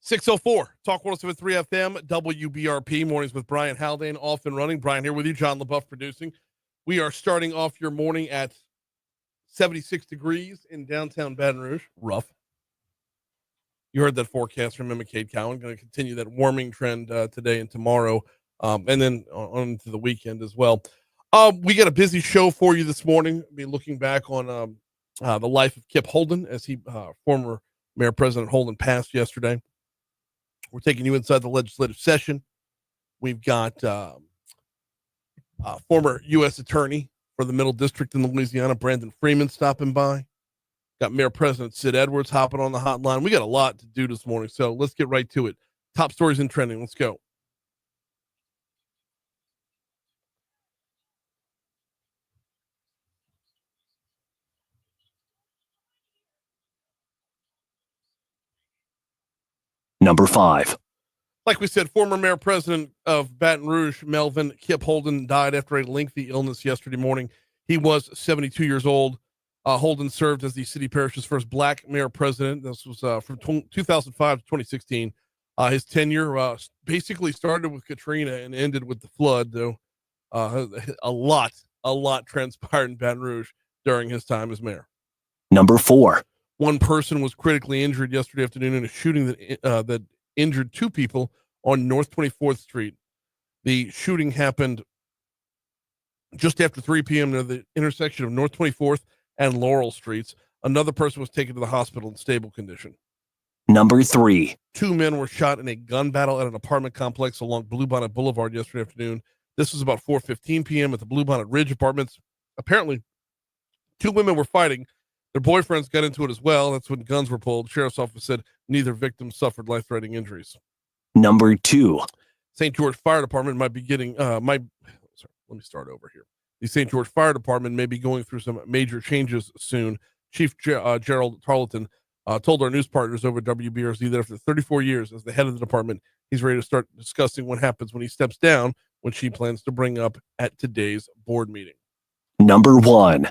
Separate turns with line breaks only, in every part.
604, Talk 107.3 FM, WBRP, mornings with Brian Haldane, off and running. Brian here with you, John LaBeouf producing. We are starting off your morning at 76 degrees in downtown Baton Rouge. Rough. You heard that forecast from Emma Cade Cowan. Going to continue that warming trend today and tomorrow, and then on to the weekend as well. We got a busy show for you this morning. Be looking back on the life of Kip Holden, as he former Mayor President Holden passed yesterday. We're taking you inside the legislative session. We've got former U.S. Attorney for the Middle District in Louisiana, Brandon Fremin, stopping by. Got Mayor President Sid Edwards hopping on the hotline. We got a lot to do this morning, so let's get right to it. Top stories and trending. Let's go.
Number 5.
Like we said, former Mayor President of Baton Rouge, Melvin Kip Holden, died after a lengthy illness yesterday morning. He was 72 years old. Holden served as the city parish's first black mayor president. This was from 2005 to 2016. His tenure basically started with Katrina and ended with the flood, though a lot transpired in Baton Rouge during his time as mayor.
Number 4.
One person was critically injured yesterday afternoon in a shooting that injured two people on North 24th Street. The shooting happened just after 3 p.m. near the intersection of North 24th and Laurel Streets. Another person was taken to the hospital in stable condition.
Number 3.
2 men were shot in a gun battle at an apartment complex along Bluebonnet Boulevard yesterday afternoon. This was about 4:15 p.m. at the Bluebonnet Ridge Apartments. Apparently, 2 women were fighting. Their boyfriends got into it as well. That's when guns were pulled. Sheriff's office said neither victim suffered life-threatening injuries.
Number 2.
St. George Fire Department might be getting let me start over here. The St. George Fire Department may be going through some major changes soon. Chief Gerald Tarleton told our news partners over at WBRZ that after 34 years as the head of the department, he's ready to start discussing what happens when he steps down, which he plans to bring up at today's board meeting.
Number 1.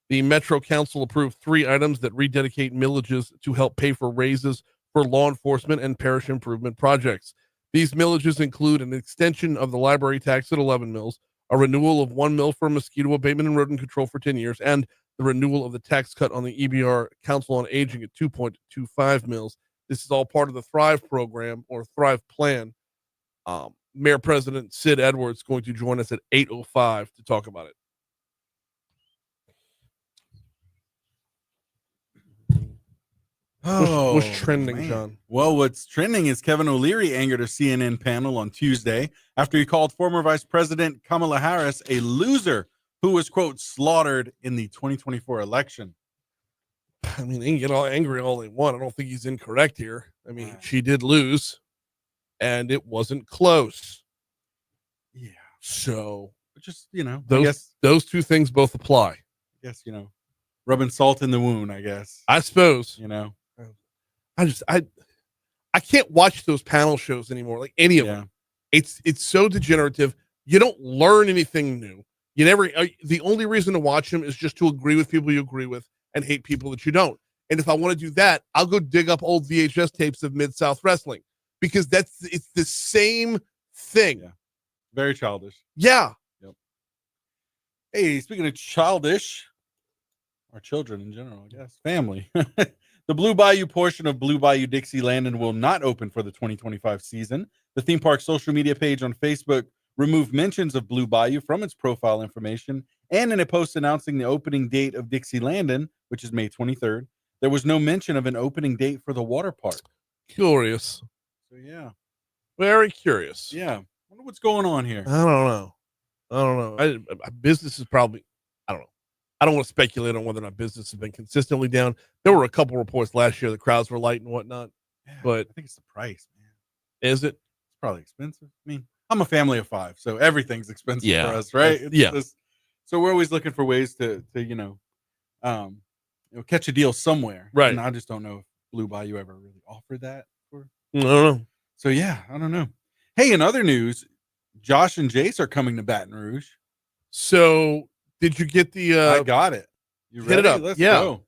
The Metro Council approved 3 items that rededicate millages to help pay for raises for law enforcement and parish improvement projects. These millages include an extension of the library tax at 11 mills, a renewal of 1 mill for mosquito abatement and rodent control for 10 years, and the renewal of the tax cut on the EBR Council on Aging at 2.25 mills. This is all part of the Thrive program or Thrive plan. Mayor President Sid Edwards is going to join us at 8:05 to talk about it. What's trending,
man.
John?
Well, what's trending is Kevin O'Leary angered a CNN panel on Tuesday after he called former Vice President Kamala Harris a loser who was, quote, slaughtered in the 2024 election.
I mean, they can get all angry all they want. I don't think he's incorrect here. I mean, she did lose, and it wasn't close.
Yeah.
So,
just, I
those,
guess
those two things both apply.
I guess, rubbing salt in the wound, I guess.
I suppose. I can't watch those panel shows anymore, like any of them. It's so degenerative. You don't learn anything new. The only reason to watch them is just to agree with people you agree with and hate people that you don't. And if I want to do that, I'll go dig up old VHS tapes of Mid-South Wrestling because it's the same thing.
Yeah. Very childish.
Yeah.
Yep. Hey, speaking of childish, our children in general, I guess, family. The Blue Bayou portion of Blue Bayou Dixieland will not open for the 2025 season. The theme park's social media page on Facebook removed mentions of Blue Bayou from its profile information, and in a post announcing the opening date of Dixielandin', which is May 23rd, there was no mention of an opening date for the water park.
Curious.
So, yeah.
Very curious.
Yeah. I wonder what's going on here.
I don't know. Business is probably, I don't know. I don't want to speculate on whether or not business has been consistently down. There were a couple reports last year the crowds were light and whatnot.
Yeah,
but
I think it's the price, man.
Is it?
It's probably expensive. I mean, I'm a family of 5, so everything's expensive for us, right? So we're always looking for ways to catch a deal somewhere.
Right.
And I just don't know if Blue Bayou ever really offered that.
I don't know.
So yeah, I don't know. Hey, in other news, Josh and Jace are coming to Baton Rouge.
So did you get the
I got it. You ready?
Hit it up.
Let's
yeah.
go.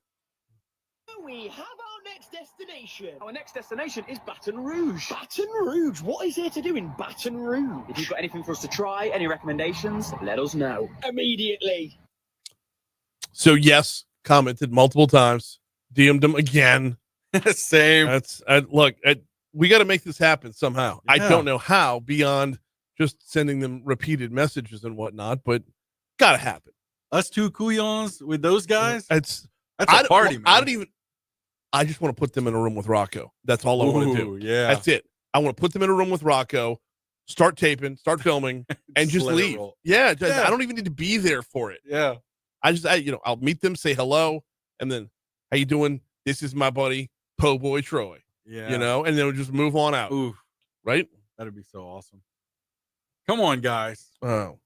We have our next destination. destination. Our next destination is Baton Rouge. Baton Rouge? What is here to do in Baton Rouge? If you've got anything for us to try, any recommendations, let us know immediately.
So yes, commented multiple times, DM'd him again.
Same.
Look, we got to make this happen somehow.
Yeah.
I don't know how beyond just sending them repeated messages and whatnot, but gotta happen.
Us two couillons with those guys.
That's
a party, man.
I just want to put them in a room with Rocco. That's all I want to do.
Yeah.
That's it. I want to put them in a room with Rocco, start taping, start filming, and just leave. Yeah, I don't even need to be there for it.
Yeah.
I'll meet them, say hello, and then, how you doing? This is my buddy, Po Boy Troy.
Yeah.
And then we'll just move on out.
Ooh.
Right?
That'd be so awesome. Come on, guys.
Oh.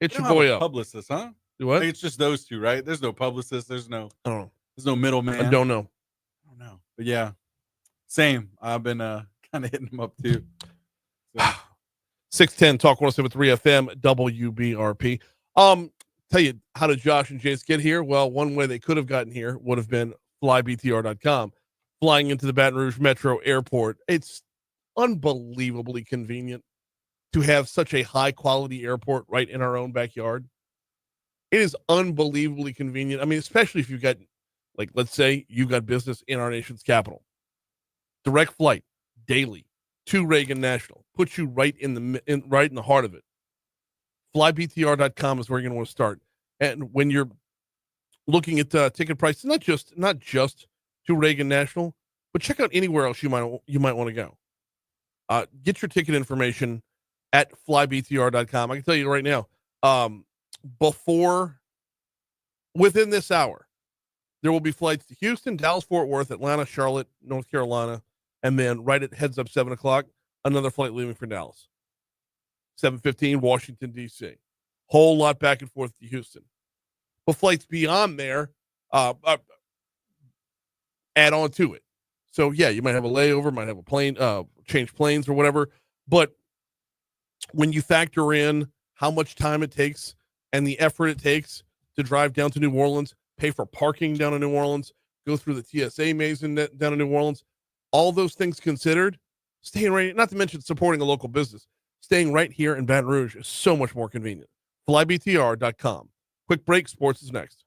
It's
They
your
don't
boy
have a
up.
publicist, huh?
What?
Like, it's just those two, right? There's no publicist. There's no middleman.
I don't know.
But yeah, same. I've been kind of hitting them up too. So.
610 Talk 107.3 FM WBRP. Tell you, how did Josh and Jace get here? Well, one way they could have gotten here would have been flybtr.com. Flying into the Baton Rouge Metro Airport. It's unbelievably convenient to have such a high quality airport right in our own backyard. It is unbelievably convenient. I mean, especially if you've got, like, let's say you've got business in our nation's capital. Direct flight daily to Reagan National puts you right in the heart of it. Flybtr.com is where you're going to want to start. And when you're looking at ticket prices, not just to Reagan National, but check out anywhere else you might want to go. Get your ticket information at flybtr.com. I can tell you right now, within this hour, there will be flights to Houston, Dallas, Fort Worth, Atlanta, Charlotte, North Carolina, and then right at heads up 7 o'clock, another flight leaving for Dallas. 7:15, Washington, D.C. Whole lot back and forth to Houston. But flights beyond there add on to it. So, yeah, you might have a layover, might have a plane, change planes or whatever. But when you factor in how much time it takes and the effort it takes to drive down to New Orleans, pay for parking down in New Orleans, go through the TSA maze down in New Orleans, all those things considered, staying right, not to mention supporting a local business, staying right here in Baton Rouge is so much more convenient. flybtr.com. Quick break. Sports is next.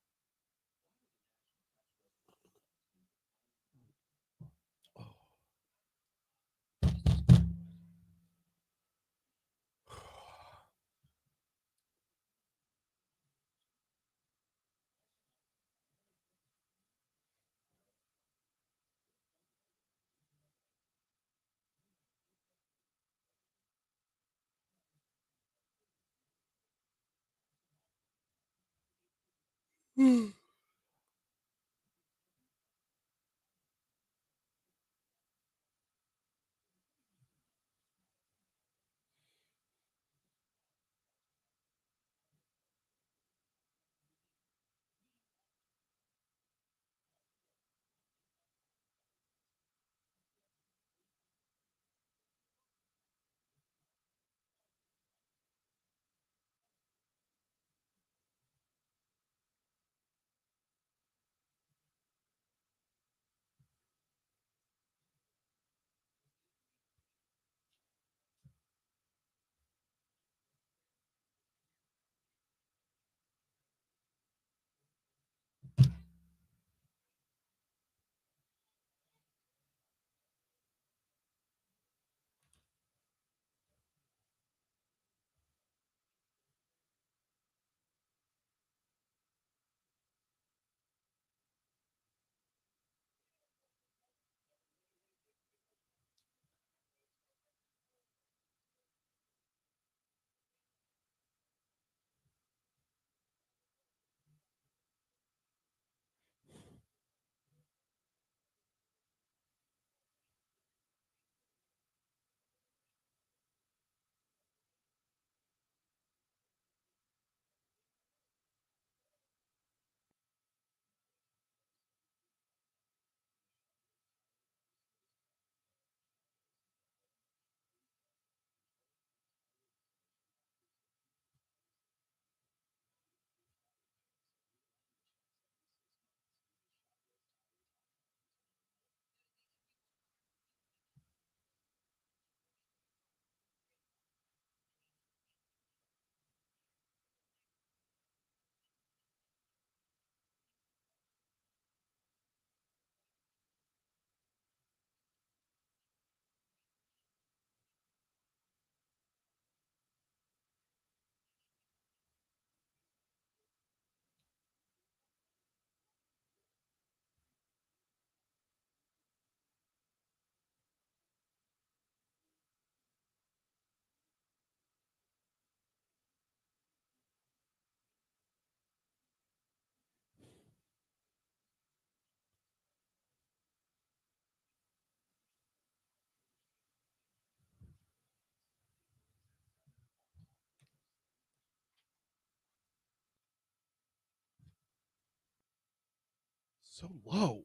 So low.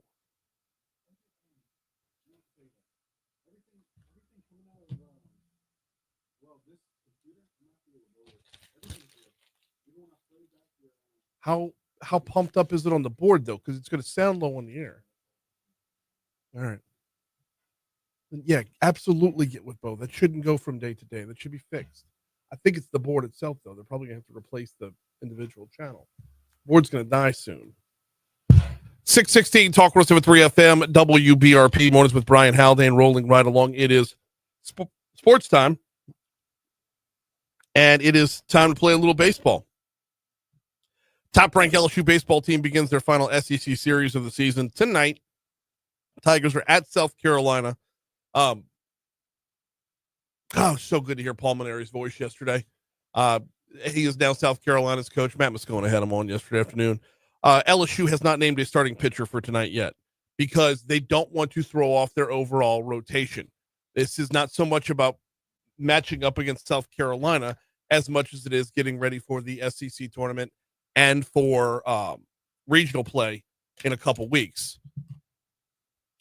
How pumped up is it on the board though? Because it's going to sound low on the air. All right. Yeah, absolutely get with Bo. That shouldn't go from day to day. That should be fixed. I think it's the board itself though. They're probably going to have to replace the individual channel. Board's going to die soon. 616 Talk 107.3 FM WBRP mornings with Brian Haldane rolling right along. It is sports time, and it is time to play a little baseball. Top-ranked LSU baseball team begins their final SEC series of the season tonight. Tigers are at South Carolina. So good to hear Paul Maneri's voice yesterday. He is now South Carolina's coach. Matt Moscona had him on yesterday afternoon. LSU has not named a starting pitcher for tonight yet because they don't want to throw off their overall rotation. This is not so much about matching up against South Carolina as much as it is getting ready for the SEC tournament and for regional play in a couple weeks.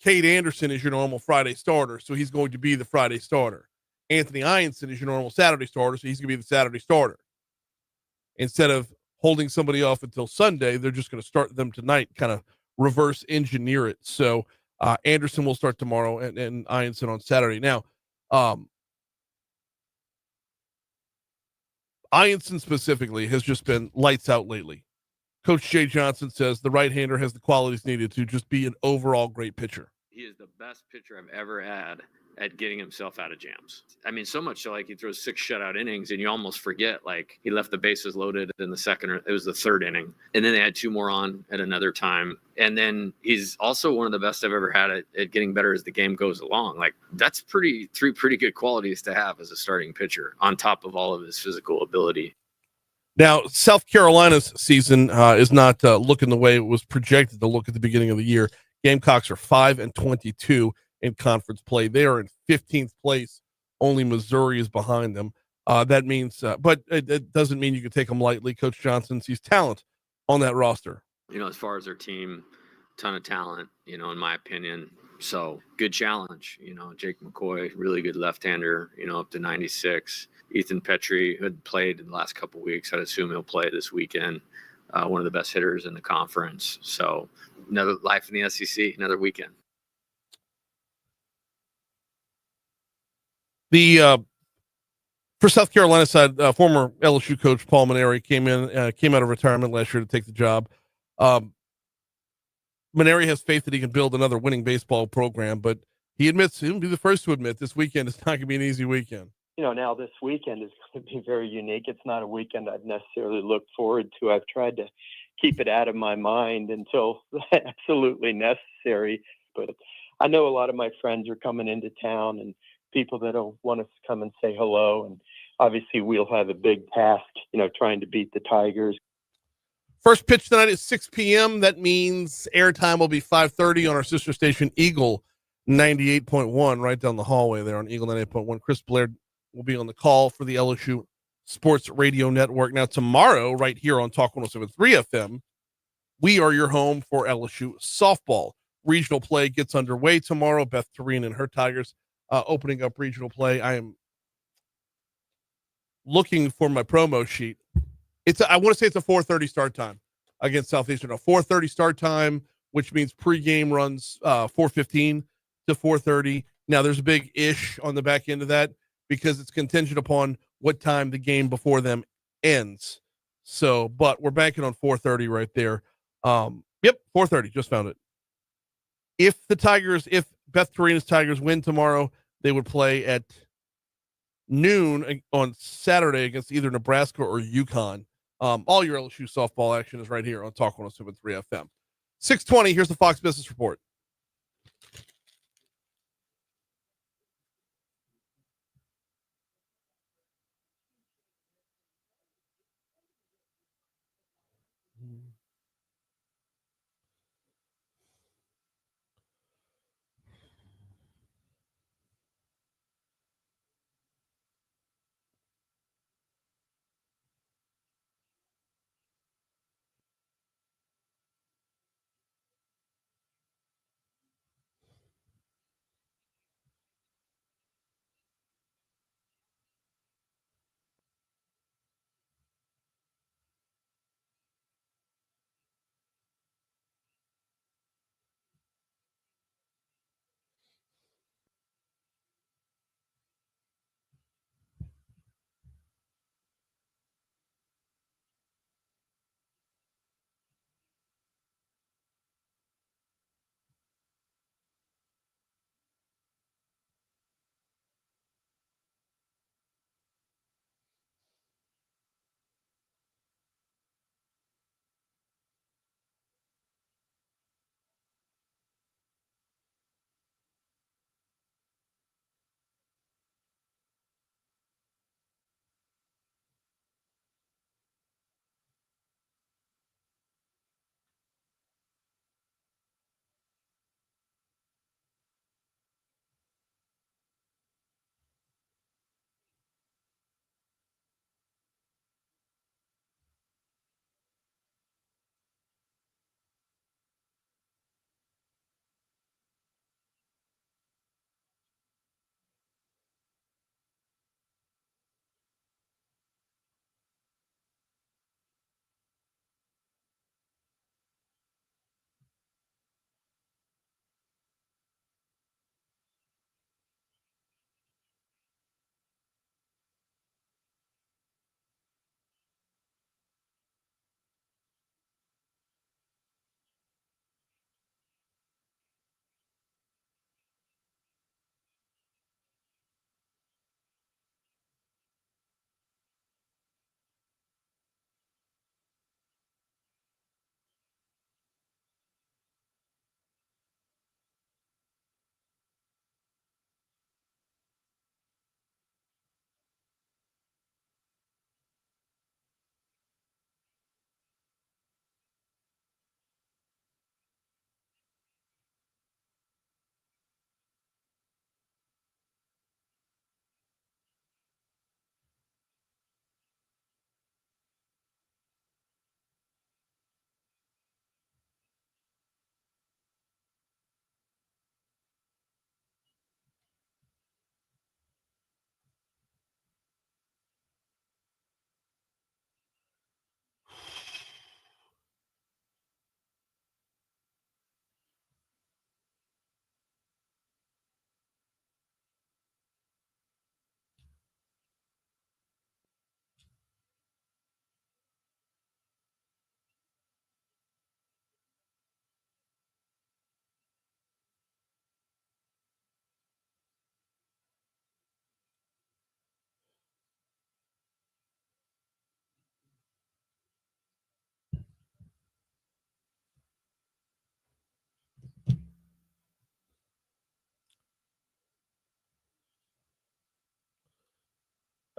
Cade Anderson is your normal Friday starter, so he's going to be the Friday starter. Anthony Ianson is your normal Saturday starter, so he's going to be the Saturday starter. Instead of holding somebody off until Sunday, they're just going to start them tonight, kind of reverse engineer it. So Anderson will start tomorrow and Ianson on Saturday. Now, Ianson specifically has just been lights out lately. Coach Jay Johnson says the right-hander has the qualities needed to just be an overall great pitcher.
He is the best pitcher I've ever had at getting himself out of jams. I mean, so much so like he throws 6 shutout innings and you almost forget like he left the bases loaded in the second, or it was the third inning. And then they had 2 more on at another time. And then he's also one of the best I've ever had at getting better as the game goes along. Like that's three pretty good qualities to have as a starting pitcher on top of all of his physical ability.
Now, South Carolina's season is not looking the way it was projected to look at the beginning of the year. Gamecocks are 5-22 in conference play. They are in 15th place. Only Missouri is behind them. That means, but it doesn't mean you can take them lightly. Coach Johnson sees talent on that roster.
You know, as far as their team, ton of talent, you know, in my opinion. So good challenge. You know, Jake McCoy, really good left-hander, you know, up to 96. Ethan Petrie, who had played in the last couple of weeks, I'd assume he'll play this weekend. One of the best hitters in the conference. So another life in the SEC, another weekend.
For South Carolina side, former LSU coach Paul Maneri came out of retirement last year to take the job. Maneri has faith that he can build another winning baseball program, but he admits he'll be the first to admit this weekend is not going to be an easy weekend.
You know, now this weekend is going to be very unique. It's not a weekend I've necessarily looked forward to. I've tried to keep it out of my mind until absolutely necessary. But I know a lot of my friends are coming into town and people that want us to come and say hello. And obviously we'll have a big task, you know, trying to beat the Tigers.
First pitch tonight is 6 p.m. That means airtime will be 5:30 on our sister station, Eagle 98.1, right down the hallway there on Eagle 98.1. Chris Blair will be on the call for the LSU Sports Radio Network. Now, tomorrow, right here on Talk 107.3 FM, we are your home for LSU softball. Regional play gets underway tomorrow. Beth Tureen and her Tigers opening up regional play. I am looking for my promo sheet. I want to say it's a 4:30 start time against Southeastern. A 4:30 start time, which means pregame runs 4:15 to 4:30. Now, there's a big ish on the back end of that because it's contingent upon what time the game before them ends. So, but we're banking on 4:30 right there. Yep, 4:30. Just found it. If Beth Torina's Tigers win tomorrow, they would play at noon on Saturday against either Nebraska or UConn. All your LSU softball action is right here on Talk 107.3 FM. 6:20. Here's the Fox Business Report.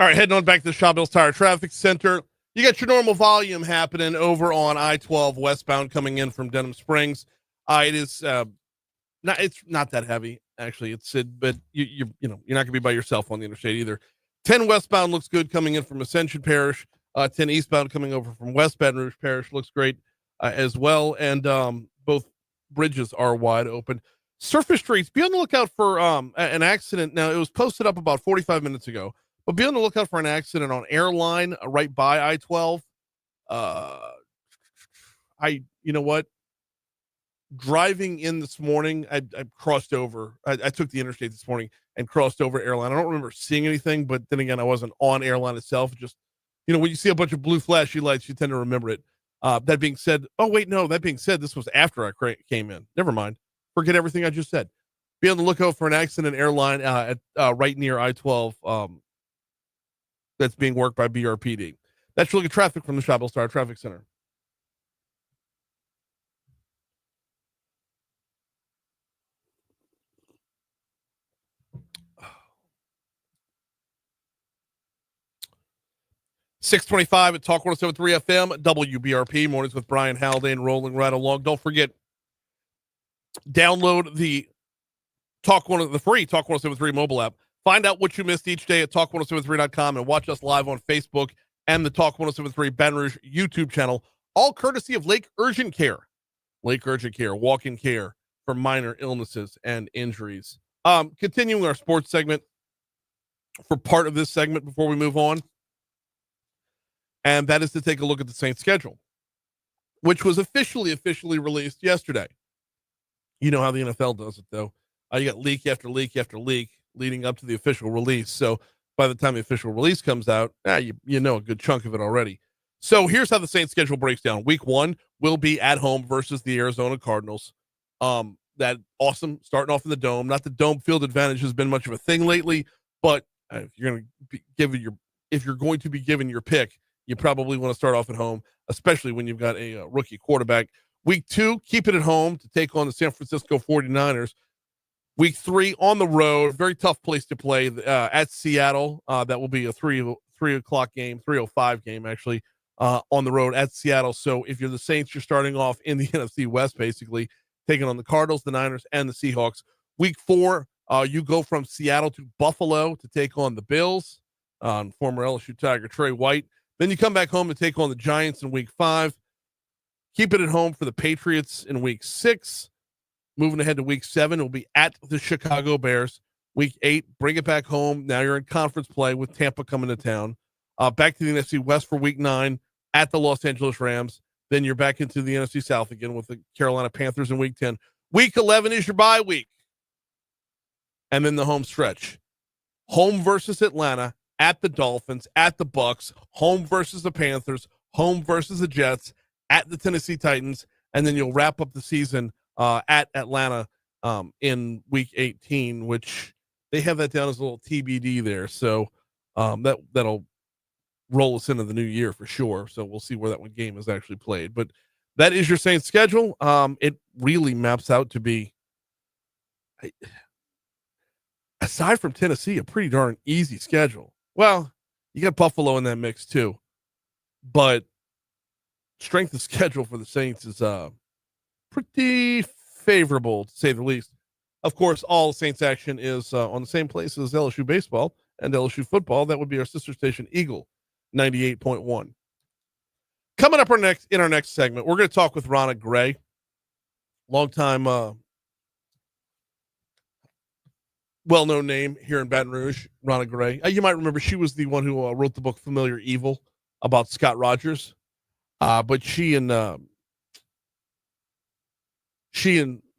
All right, heading on back to the Shawbills Tire Traffic Center. You got your normal volume happening over on I-12 westbound coming in from Denham Springs. It's not that heavy actually. But you're not gonna be by yourself on the interstate either. 10 westbound looks good coming in from Ascension Parish. 10 eastbound coming over from West Baton Rouge Parish looks great as well. And both bridges are wide open. Surface streets, be on the lookout for an accident. Now, it was posted up about 45 minutes ago, but be on the lookout for an accident on Airline right by I-12. You know what? Driving in this morning, I crossed over. I took the interstate this morning and crossed over Airline. I don't remember seeing anything, but then again, I wasn't on Airline itself. Just, when you see a bunch of blue flashy lights, you tend to remember it. That being said, this was after I came in. Never mind. Forget everything I just said. Be on the lookout for an accident Airline at right near I-12 that's being worked by BRPD. That's your look at traffic from the Shawbills Star Traffic Center. .625 at Talk 107.3 FM, WBRP, mornings with Brian Haldane, rolling right along. Don't forget, download the free Talk 107.3 mobile app. Find out what you missed each day at talk1073.com and watch us live on Facebook and the Talk 107.3 Baton Rouge YouTube channel, all courtesy of Lake Urgent Care. Lake Urgent Care, walk-in care for minor illnesses and injuries. Continuing our sports segment for part of this segment before we move on, and that is to take a look at the Saints schedule, which was officially released yesterday. You know how the NFL does it, though. You got leak after leak after leak leading up to the official release. So by the time the official release comes out, you know a good chunk of it already. So here's how the Saints schedule breaks down. Week 1 will be at home versus the Arizona Cardinals. That awesome starting off in the Dome. Not the Dome field advantage has been much of a thing lately, but if you're going to be given your pick, you probably want to start off at home, especially when you've got a rookie quarterback. Week 2, keep it at home to take on the San Francisco 49ers. Week 3 on the road, very tough place to play at Seattle. That will be a 3 o'clock game, 3:05 game actually, on the road at Seattle. So if you're the Saints, you're starting off in the NFC West, basically taking on the Cardinals, the Niners, and the Seahawks. Week 4, you go from Seattle to Buffalo to take on the Bills. Former LSU Tiger Trey White. Then you come back home to take on the Giants in week 5. Keep it at home for the Patriots in week 6. Moving ahead to week 7, it will be at the Chicago Bears. Week 8, bring it back home. Now you're in conference play with Tampa coming to town. Back to the NFC West for week 9 at the Los Angeles Rams. Then you're back into the NFC South again with the Carolina Panthers in week 10. Week 11 is your bye week. And then the home stretch. Home versus Atlanta, at the Dolphins, at the Bucks, home versus the Panthers, home versus the Jets, at the Tennessee Titans, and then you'll wrap up the season at Atlanta in week 18, which they have that down as a little TBD there. So that'll roll us into the new year for sure. So we'll see where that one game is actually played. But that is your Saints schedule. It really maps out to be, aside from Tennessee, a pretty darn easy schedule. Well, you got Buffalo in that mix too, but strength of schedule for the Saints is pretty favorable, to say the least. Of course, all Saints action is on the same place as LSU baseball and LSU football. That would be our sister station, Eagle 98.1. Coming up in our next segment, we're going to talk with Rannah Grey, longtime well-known name here in Baton Rouge, Rannah Grey. You might remember she was the one who wrote the book Familiar Evil about Scott Rogers. But she and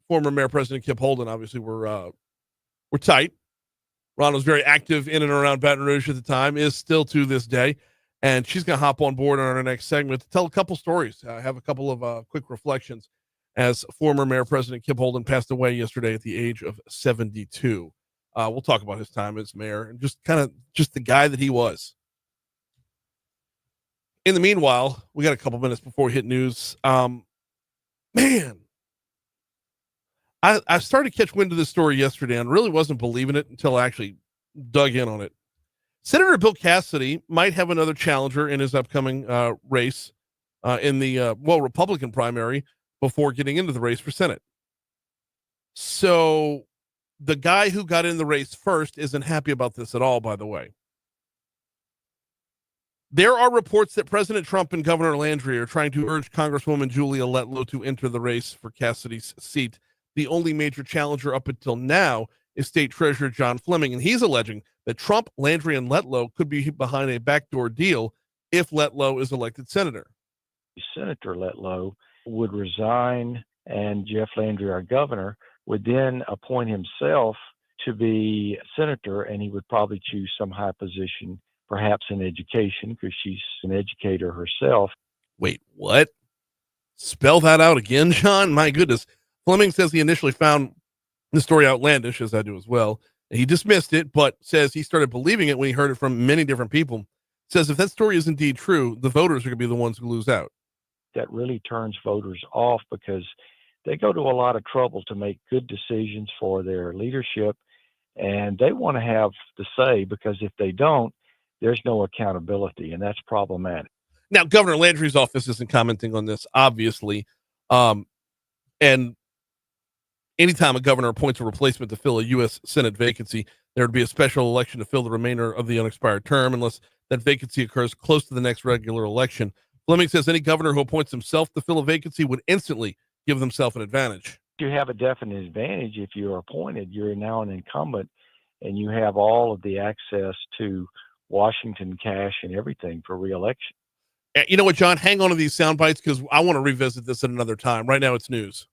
former Mayor President Kip Holden obviously were tight. Rannah was very active in and around Baton Rouge at the time, is still to this day. And she's going to hop on board on our next segment to tell a couple stories. I have a couple of quick reflections as former Mayor President Kip Holden passed away yesterday at the age of 72. We'll talk about his time as mayor and just the guy that he was. In the meanwhile, we got a couple minutes before we hit news. Man, I started to catch wind of this story yesterday and really wasn't believing it until I actually dug in on it. Senator Bill Cassidy might have another challenger in his upcoming race in the Republican primary before getting into the race for Senate. So the guy who got in the race first isn't happy about this at all, by the way. There are reports that President Trump and Governor Landry are trying to urge Congresswoman Julia Letlow to enter the race for Cassidy's seat. The only major challenger up until now is State Treasurer John Fleming, and he's alleging that Trump, Landry, and Letlow could be behind a backdoor deal if Letlow is elected senator.
Senator Letlow would resign, and Jeff Landry, our governor, would then appoint himself to be senator, and he would probably choose some high position, perhaps in education, because she's an educator herself.
Wait, what? Spell that out again, John? My goodness. Fleming says he initially found the story outlandish, as I do as well. He dismissed it, but says he started believing it when he heard it from many different people. Says if that story is indeed true, the voters are going to be the ones who lose out.
That really turns voters off because they go to a lot of trouble to make good decisions for their leadership, and they want to have the say, because if they don't, there's no accountability, and that's problematic.
Now, Governor Landry's office isn't commenting on this, obviously. And anytime a governor appoints a replacement to fill a U.S. Senate vacancy, there would be a special election to fill the remainder of the unexpired term, unless that vacancy occurs close to the next regular election. Fleming says any governor who appoints himself to fill a vacancy would instantly give themselves an advantage.
You have a definite advantage if you're appointed. You're now an incumbent, and you have all of the access to Washington cash and everything for re-election.
You know what, John? Hang on to these sound bites because I want to revisit this at another time. Right now, it's news.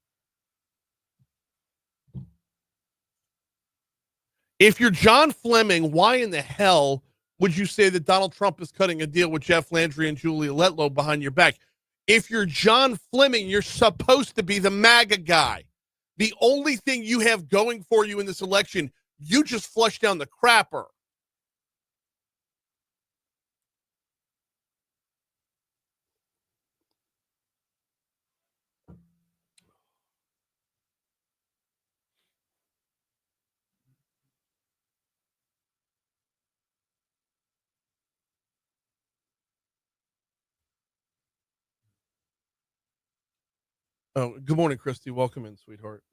If you're John Fleming, why in the hell would you say that Donald Trump is cutting a deal with Jeff Landry and Julia Letlow behind your back? If you're John Fleming, you're supposed to be the MAGA guy. The only thing you have going for you in this election, you just flushed down the crapper. Oh, good morning, Christy. Welcome in, sweetheart.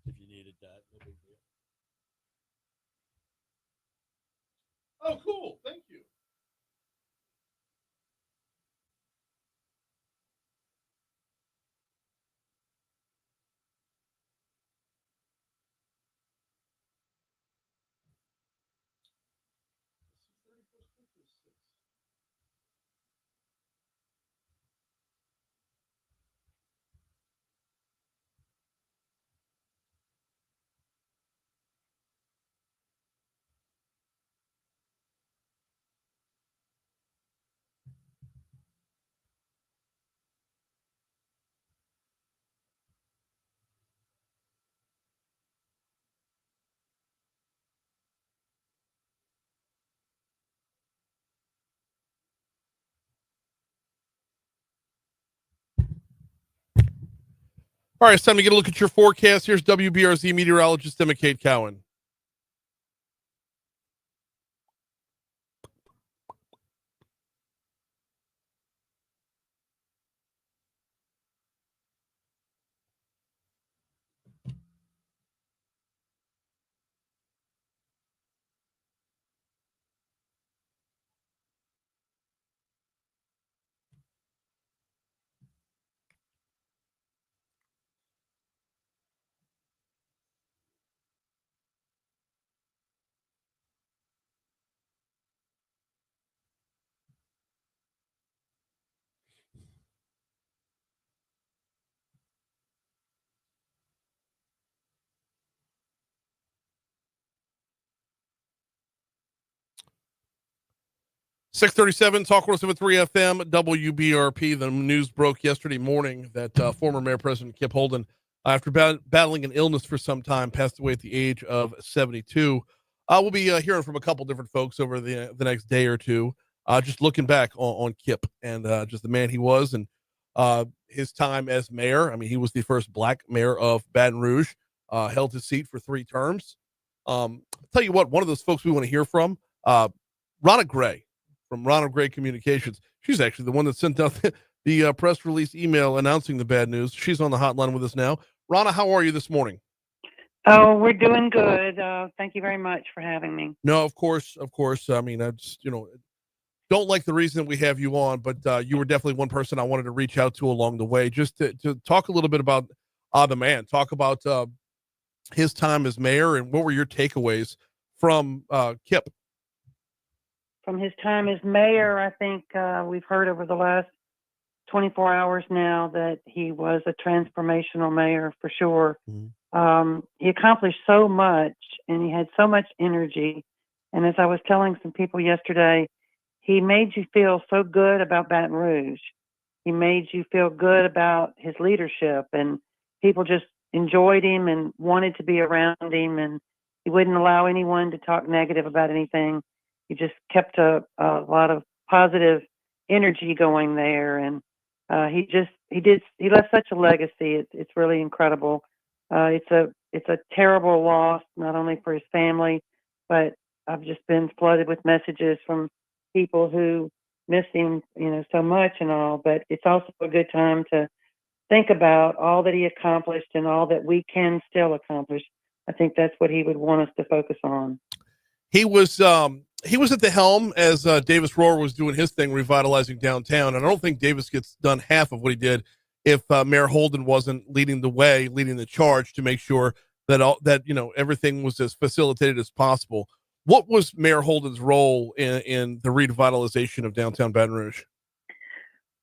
if you needed that. No big deal.
Oh, cool. Thank you. All right, it's time to get a look at your forecast. Here's WBRZ meteorologist Emma Kate Cowan. Six 37 Talk 107.3 FM WBRP. The news broke yesterday morning that former Mayor President Kip Holden, after battling an illness for some time, passed away at the age of 72. We'll be hearing from a couple different folks over the next day or two, just looking back on Kip and just the man he was and his time as mayor. I mean, he was the first black mayor of Baton Rouge, held his seat for 3 terms. I'll tell you what, one of those folks we want to hear from, Rannah Grey from Rannah Grey Communications. She's actually the one that sent out the press release email announcing the bad news. She's on the hotline with us now. Rannah, how are you this morning?
Oh, we're doing good. Thank you very much for having me.
No, of course. I mean, I just, don't like the reason we have you on, but you were definitely one person I wanted to reach out to along the way, just to talk a little bit about the man, talk about his time as mayor, and what were your takeaways from Kip?
From his time as mayor, I think we've heard over the last 24 hours now that he was a transformational mayor for sure. Mm-hmm. He accomplished so much and he had so much energy. And as I was telling some people yesterday, he made you feel so good about Baton Rouge. He made you feel good about his leadership, and people just enjoyed him and wanted to be around him, and he wouldn't allow anyone to talk negative about anything. He just kept a lot of positive energy going there, and he left such a legacy. It's really incredible. It's a terrible loss, not only for his family, but I've just been flooded with messages from people who miss him, so much and all. But it's also a good time to think about all that he accomplished and all that we can still accomplish. I think that's what he would want us to focus on.
He was at the helm as Davis Rohr was doing his thing, revitalizing downtown. And I don't think Davis gets done half of what he did if Mayor Holden wasn't leading the charge to make sure that everything was as facilitated as possible. What was Mayor Holden's role in the revitalization of downtown Baton Rouge?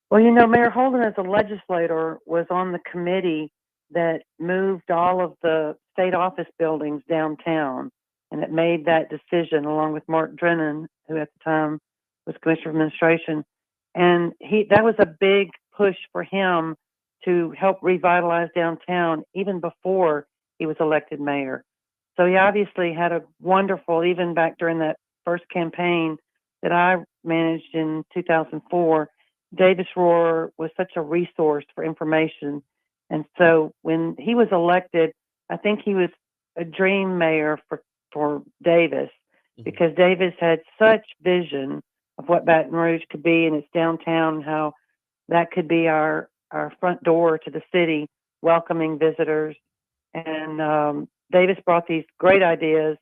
Well, Mayor Holden as a legislator was on the committee that moved all of the state office buildings downtown. And it made that decision along with Mark Drennan, who at the time was Commissioner of Administration. And that was a big push for him to help revitalize downtown even before he was elected mayor. So he obviously had a wonderful, even back during that first campaign that I managed in 2004, Davis Rohr was such a resource for information. And so when he was elected, I think he was a dream mayor for Davis, because Davis had such vision of what Baton Rouge could be in its downtown, how that could be our front door to the city, welcoming visitors. And Davis brought these great ideas,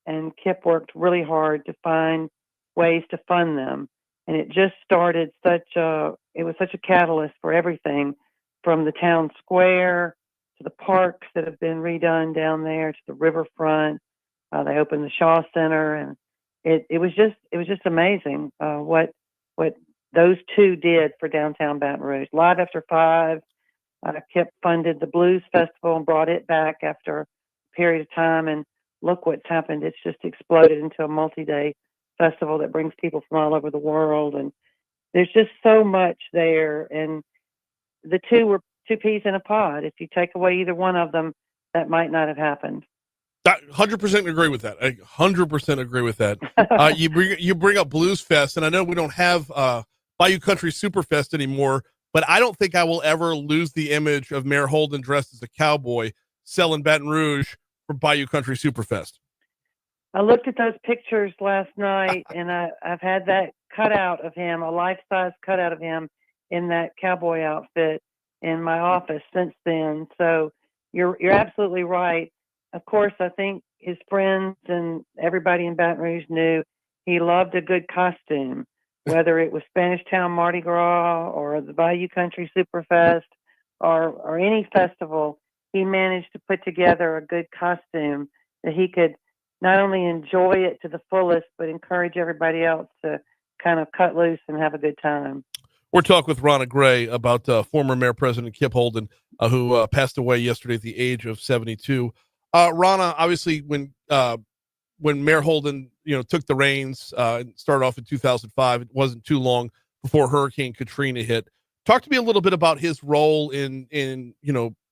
and Kip worked really hard to find ways to fund them. And it just started it was such a catalyst for everything, from the town square to the parks that have been redone down there to the riverfront. They opened the Shaw Center, and it was just amazing what those two did for downtown Baton Rouge. Live After 5, Kip funded the Blues Festival and brought it back after a period of time, and look what's happened. It's just exploded into a multi-day festival that brings people from all over the world, and there's just so much there. And the two were two peas in a pod. If you take away either one of them, that might not have happened.
100% agree with that. I 100% agree with that. You bring up Blues Fest, and I know we don't have Bayou Country Superfest anymore, but I don't think I will ever lose the image of Mayor Holden dressed as a cowboy selling Baton Rouge for Bayou Country Superfest.
I looked at those pictures last night, and I've had that cutout of him, a life-size cutout of him in that cowboy outfit in my office since then. So you're absolutely right. Of course, I think his friends and everybody in Baton Rouge knew he loved a good costume, whether it was Spanish Town Mardi Gras or the Bayou Country Superfest or any festival. He managed to put together a good costume that he could not only enjoy it to the fullest, but encourage everybody else to kind of cut loose and have a good time.
We're talking with Rannah Grey about former Mayor President Kip Holden, who passed away yesterday at the age of 72. Rannah, obviously, when Mayor Holden, took the reins and started off in 2005, it wasn't too long before Hurricane Katrina hit. Talk to me a little bit about his role in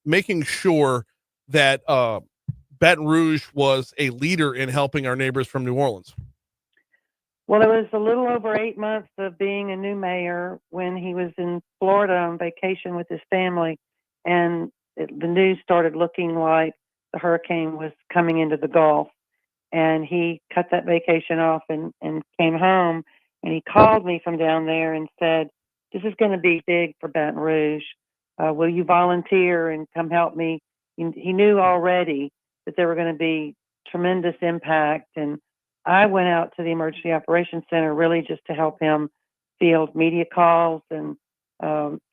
making sure that Baton Rouge was a leader in helping our neighbors from New Orleans.
Well, it was a little over 8 months of being a new mayor when he was in Florida on vacation with his family, and the news started looking like the hurricane was coming into the Gulf. And he cut that vacation off and came home, and he called me from down there and said, "This is going to be big for Baton Rouge. Will you volunteer and come help me?" He knew already that there were going to be tremendous impact, and I went out to the Emergency Operations Center really just to help him field media calls and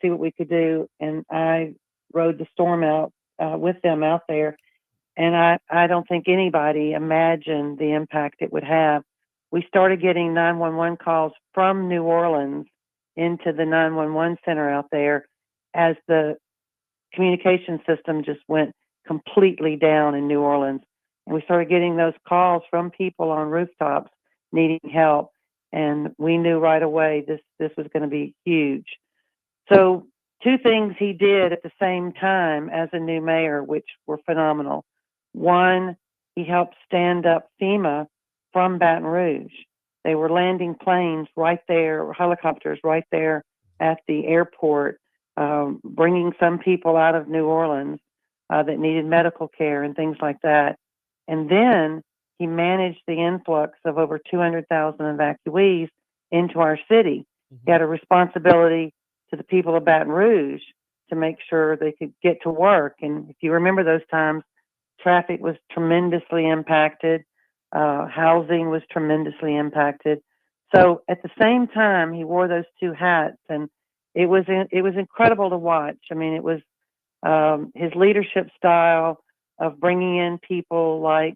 see what we could do. And I rode the storm out with them out there. And I don't think anybody imagined the impact it would have. We started getting 911 calls from New Orleans into the 911 center out there as the communication system just went completely down in New Orleans. And we started getting those calls from people on rooftops needing help. And we knew right away this was going to be huge. So 2 things he did at the same time as a new mayor, which were phenomenal. One, he helped stand up FEMA from Baton Rouge. They were landing planes right there, helicopters right there at the airport, bringing some people out of New Orleans that needed medical care and things like that. And then he managed the influx of over 200,000 evacuees into our city. He had a responsibility to the people of Baton Rouge to make sure they could get to work. And if you remember those times, traffic was tremendously impacted. Housing was tremendously impacted. So at the same time, he wore those 2 hats, and it was incredible to watch. I mean, it was his leadership style of bringing in people like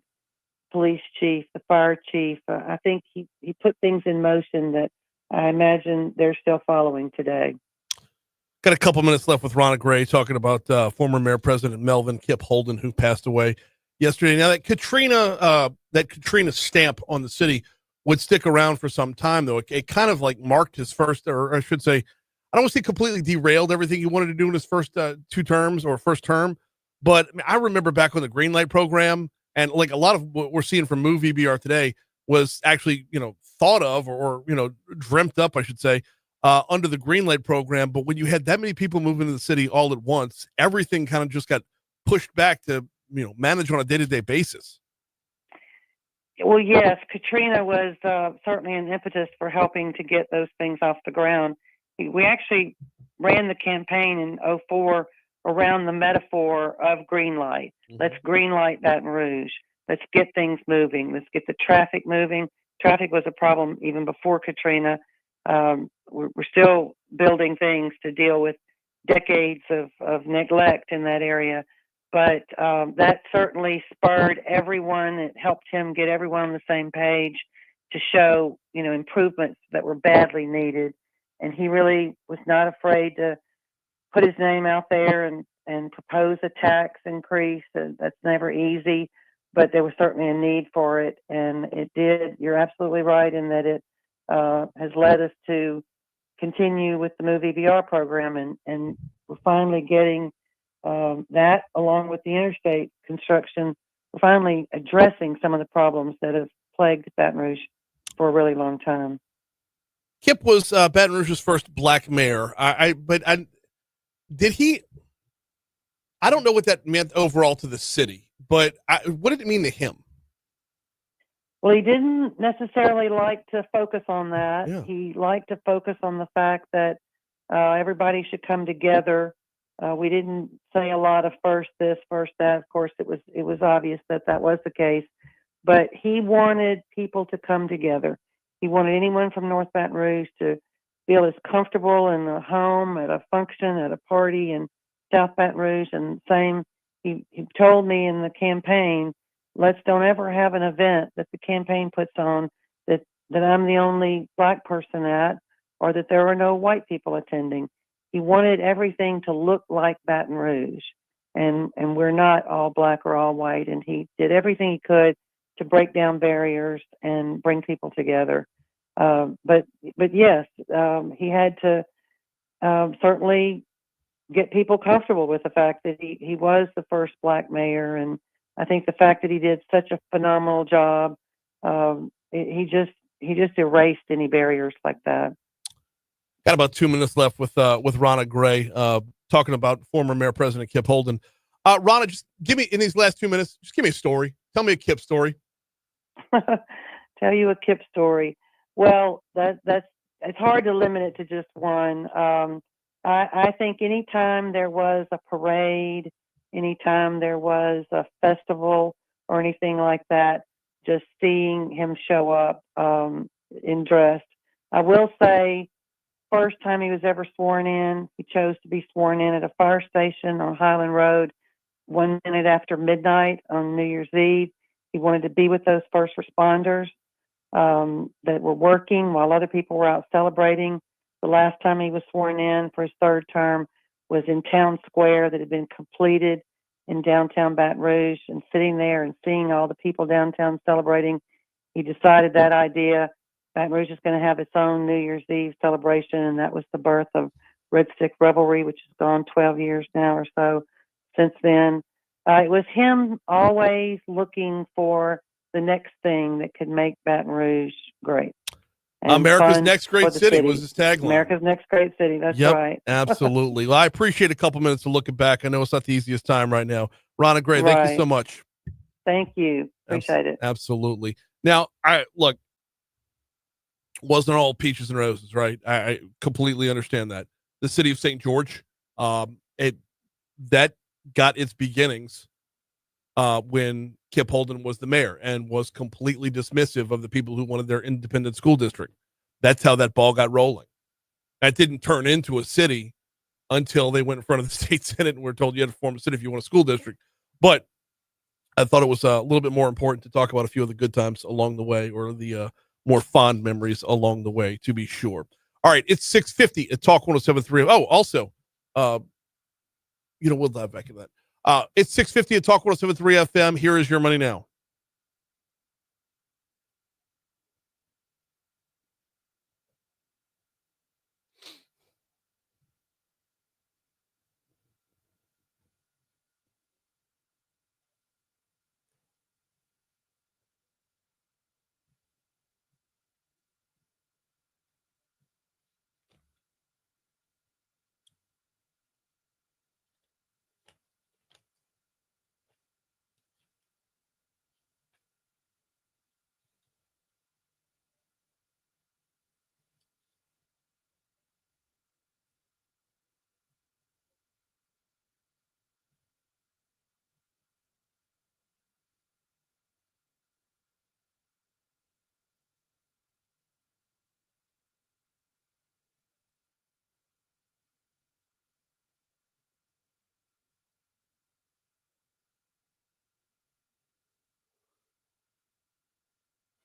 police chief, the fire chief. I think he put things in motion that I imagine they're still following today.
Got a couple minutes left with Rannah Grey talking about former Mayor President Melvin Kip Holden, who passed away yesterday. Now that Katrina stamp on the city would stick around for some time, though. It kind of like marked his first, or I should say, I don't want to say completely derailed everything he wanted to do in his first 2 terms or first term. But I remember back on the Green Light program, and like a lot of what we're seeing from Move VBR today was actually, thought of or dreamt up, I should say, under the Green Light program. But when you had that many people moving to the city all at once, everything kind of just got pushed back to, manage on a day-to-day basis.
Well, yes, Katrina was certainly an impetus for helping to get those things off the ground. We actually ran the campaign in 2004 around the metaphor of green light. Let's green light Baton Rouge. Let's get things moving. Let's get the traffic moving. Traffic was a problem even before Katrina. We're still building things to deal with decades of neglect in that area. But that certainly spurred everyone. It helped him get everyone on the same page to show, improvements that were badly needed. And he really was not afraid to put his name out there and propose a tax increase. That's never easy, but there was certainly a need for it. And it did. You're absolutely right in that it has led us to continue with the movie VR program. And we're finally getting that, along with the interstate construction, we're finally addressing some of the problems that have plagued Baton Rouge for a really long time.
Kip was Baton Rouge's first black mayor. Did he? I don't know what that meant overall to the city, but what did it mean to him?
Well, he didn't necessarily like to focus on that.
Yeah.
He liked to focus on the fact that everybody should come together. We didn't say a lot of first this, first that. Of course, it was obvious that was the case. But he wanted people to come together. He wanted anyone from North Baton Rouge to feel as comfortable in a home, at a function, at a party in South Baton Rouge. And same, he told me in the campaign, don't ever have an event that the campaign puts on that I'm the only black person at, or that there are no white people attending. He wanted everything to look like Baton Rouge. And we're not all black or all white. And he did everything he could to break down barriers and bring people together. But yes, he had to certainly get people comfortable with the fact that he was the first black mayor. And I think the fact that he did such a phenomenal job, he just erased any barriers like that.
Got about 2 minutes left with Rannah Grey, talking about former Mayor President Kip Holden. Rannah, just give me, in these last 2 minutes, just give me a story. Tell me a Kip story.
Tell you a Kip story. Well, it's hard to limit it to just one. I think anytime there was a parade, anytime there was a festival or anything like that, just seeing him show up in dress. I will say, first time he was ever sworn in, he chose to be sworn in at a fire station on Highland Road 1 minute after midnight on New Year's Eve. He wanted to be with those first responders that were working while other people were out celebrating. The last time he was sworn in for his third term was in Town Square that had been completed in downtown Baton Rouge, and sitting there and seeing all the people downtown celebrating, he decided that idea. Baton Rouge is going to have its own New Year's Eve celebration, and that was the birth of Red Stick Revelry, which has gone 12 years now or so since then. It was him always looking for the next thing that could make Baton Rouge great.
America's next great city was his tagline.
America's next great city. That's right.
Absolutely. Well, I appreciate a couple minutes of looking back. I know it's not the easiest time right now. Rannah Grey, thank you so much.
Thank you. Appreciate it.
Absolutely. Now, look, wasn't all peaches and roses, right? I completely understand that. The city of St. George, that got its beginnings when Kip Holden was the mayor and was completely dismissive of the people who wanted their independent school district. That's how that ball got rolling. That didn't turn into a city until they went in front of the state senate and were told you had to form a city if you want a school district. But I thought it was a little bit more important to talk about a few of the good times along the way, or the more fond memories along the way, to be sure. All right, it's 6:50 at Talk 107.3. Oh, also, we'll dive back into that. It's 6:50 at Talk 107.3 FM. Here is your money now.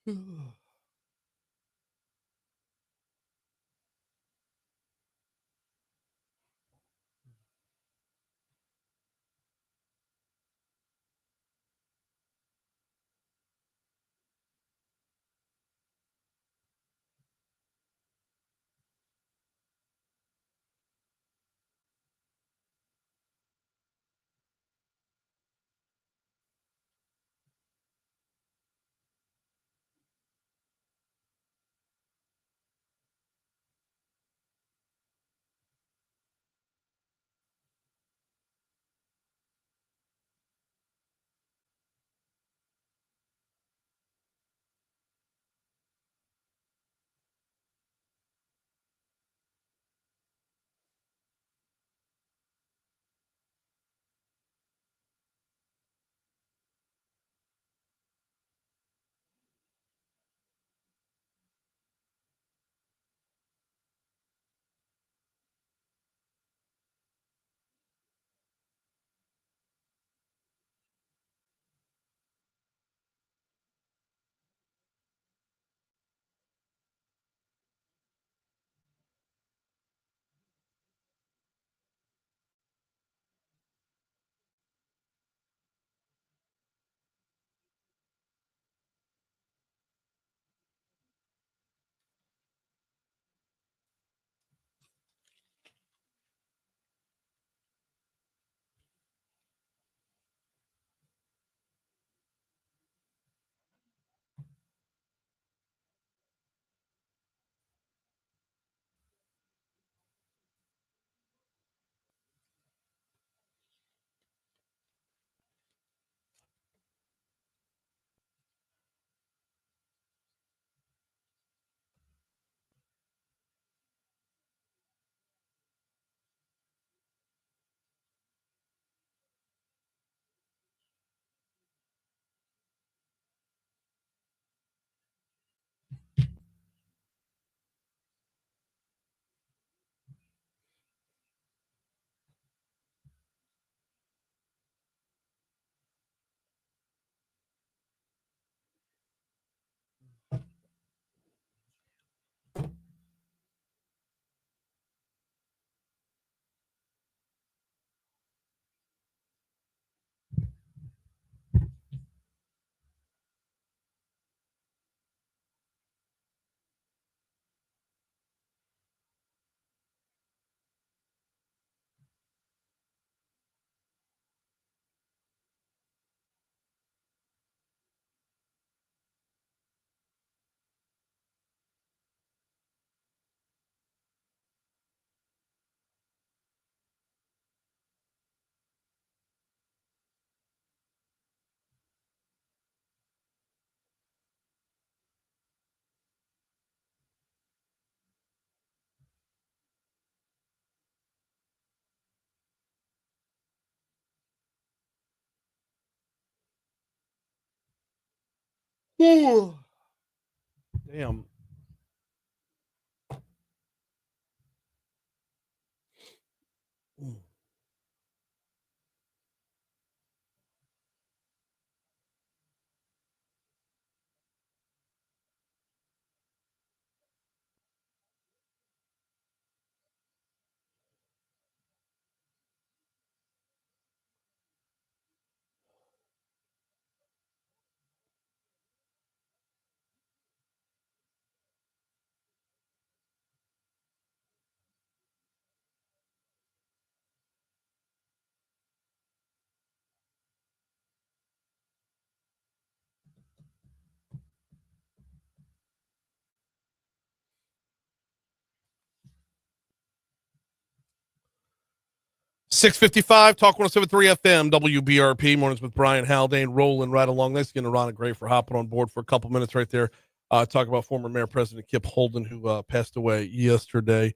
Ooh. Damn. .655 Talk 107.3 FM WBRP mornings with Brian Haldane rolling right along. Thanks again to Rannah Grey for hopping on board for a couple minutes right there. Talk about former Mayor President Kip Holden, who passed away yesterday.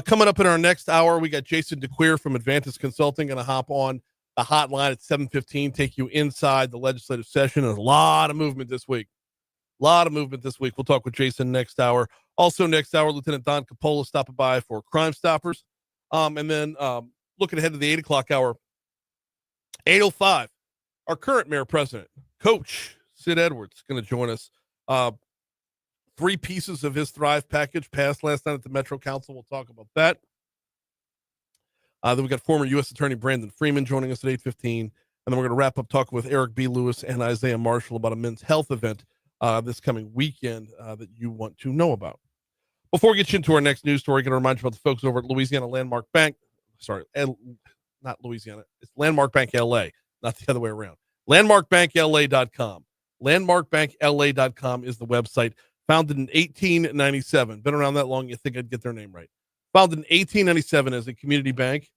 Coming up in our next hour, we got Jason DeCuir from Advantage Consulting going to hop on the hotline at 7:15, take you inside the legislative session. There's a lot of movement this week. We'll talk with Jason next hour. Also next hour, Lieutenant Don Capola stopping by for Crimestoppers. And then looking ahead to the 8 o'clock hour, 8:05, our current mayor president, Coach Sid Edwards, going to join us Uh, 3 pieces of his Thrive package passed last night at the Metro Council. We'll talk about that. Then we got former U.S. Attorney Brandon Fremin joining us at 8:15. And then we're going to wrap up talking with Eric B. Lewis and Isaiah Marshall about a men's health event this coming weekend that you want to know about. Before we get into our next news story, I'm going to remind you about the folks over at Louisiana Landmark Bank. Sorry, not Louisiana. It's Landmark Bank LA, not the other way around. LandmarkBankLA.com. LandmarkBankLA.com is the website. Founded in 1897. Been around that long, you think I'd get their name right. Founded in 1897 as a community bank,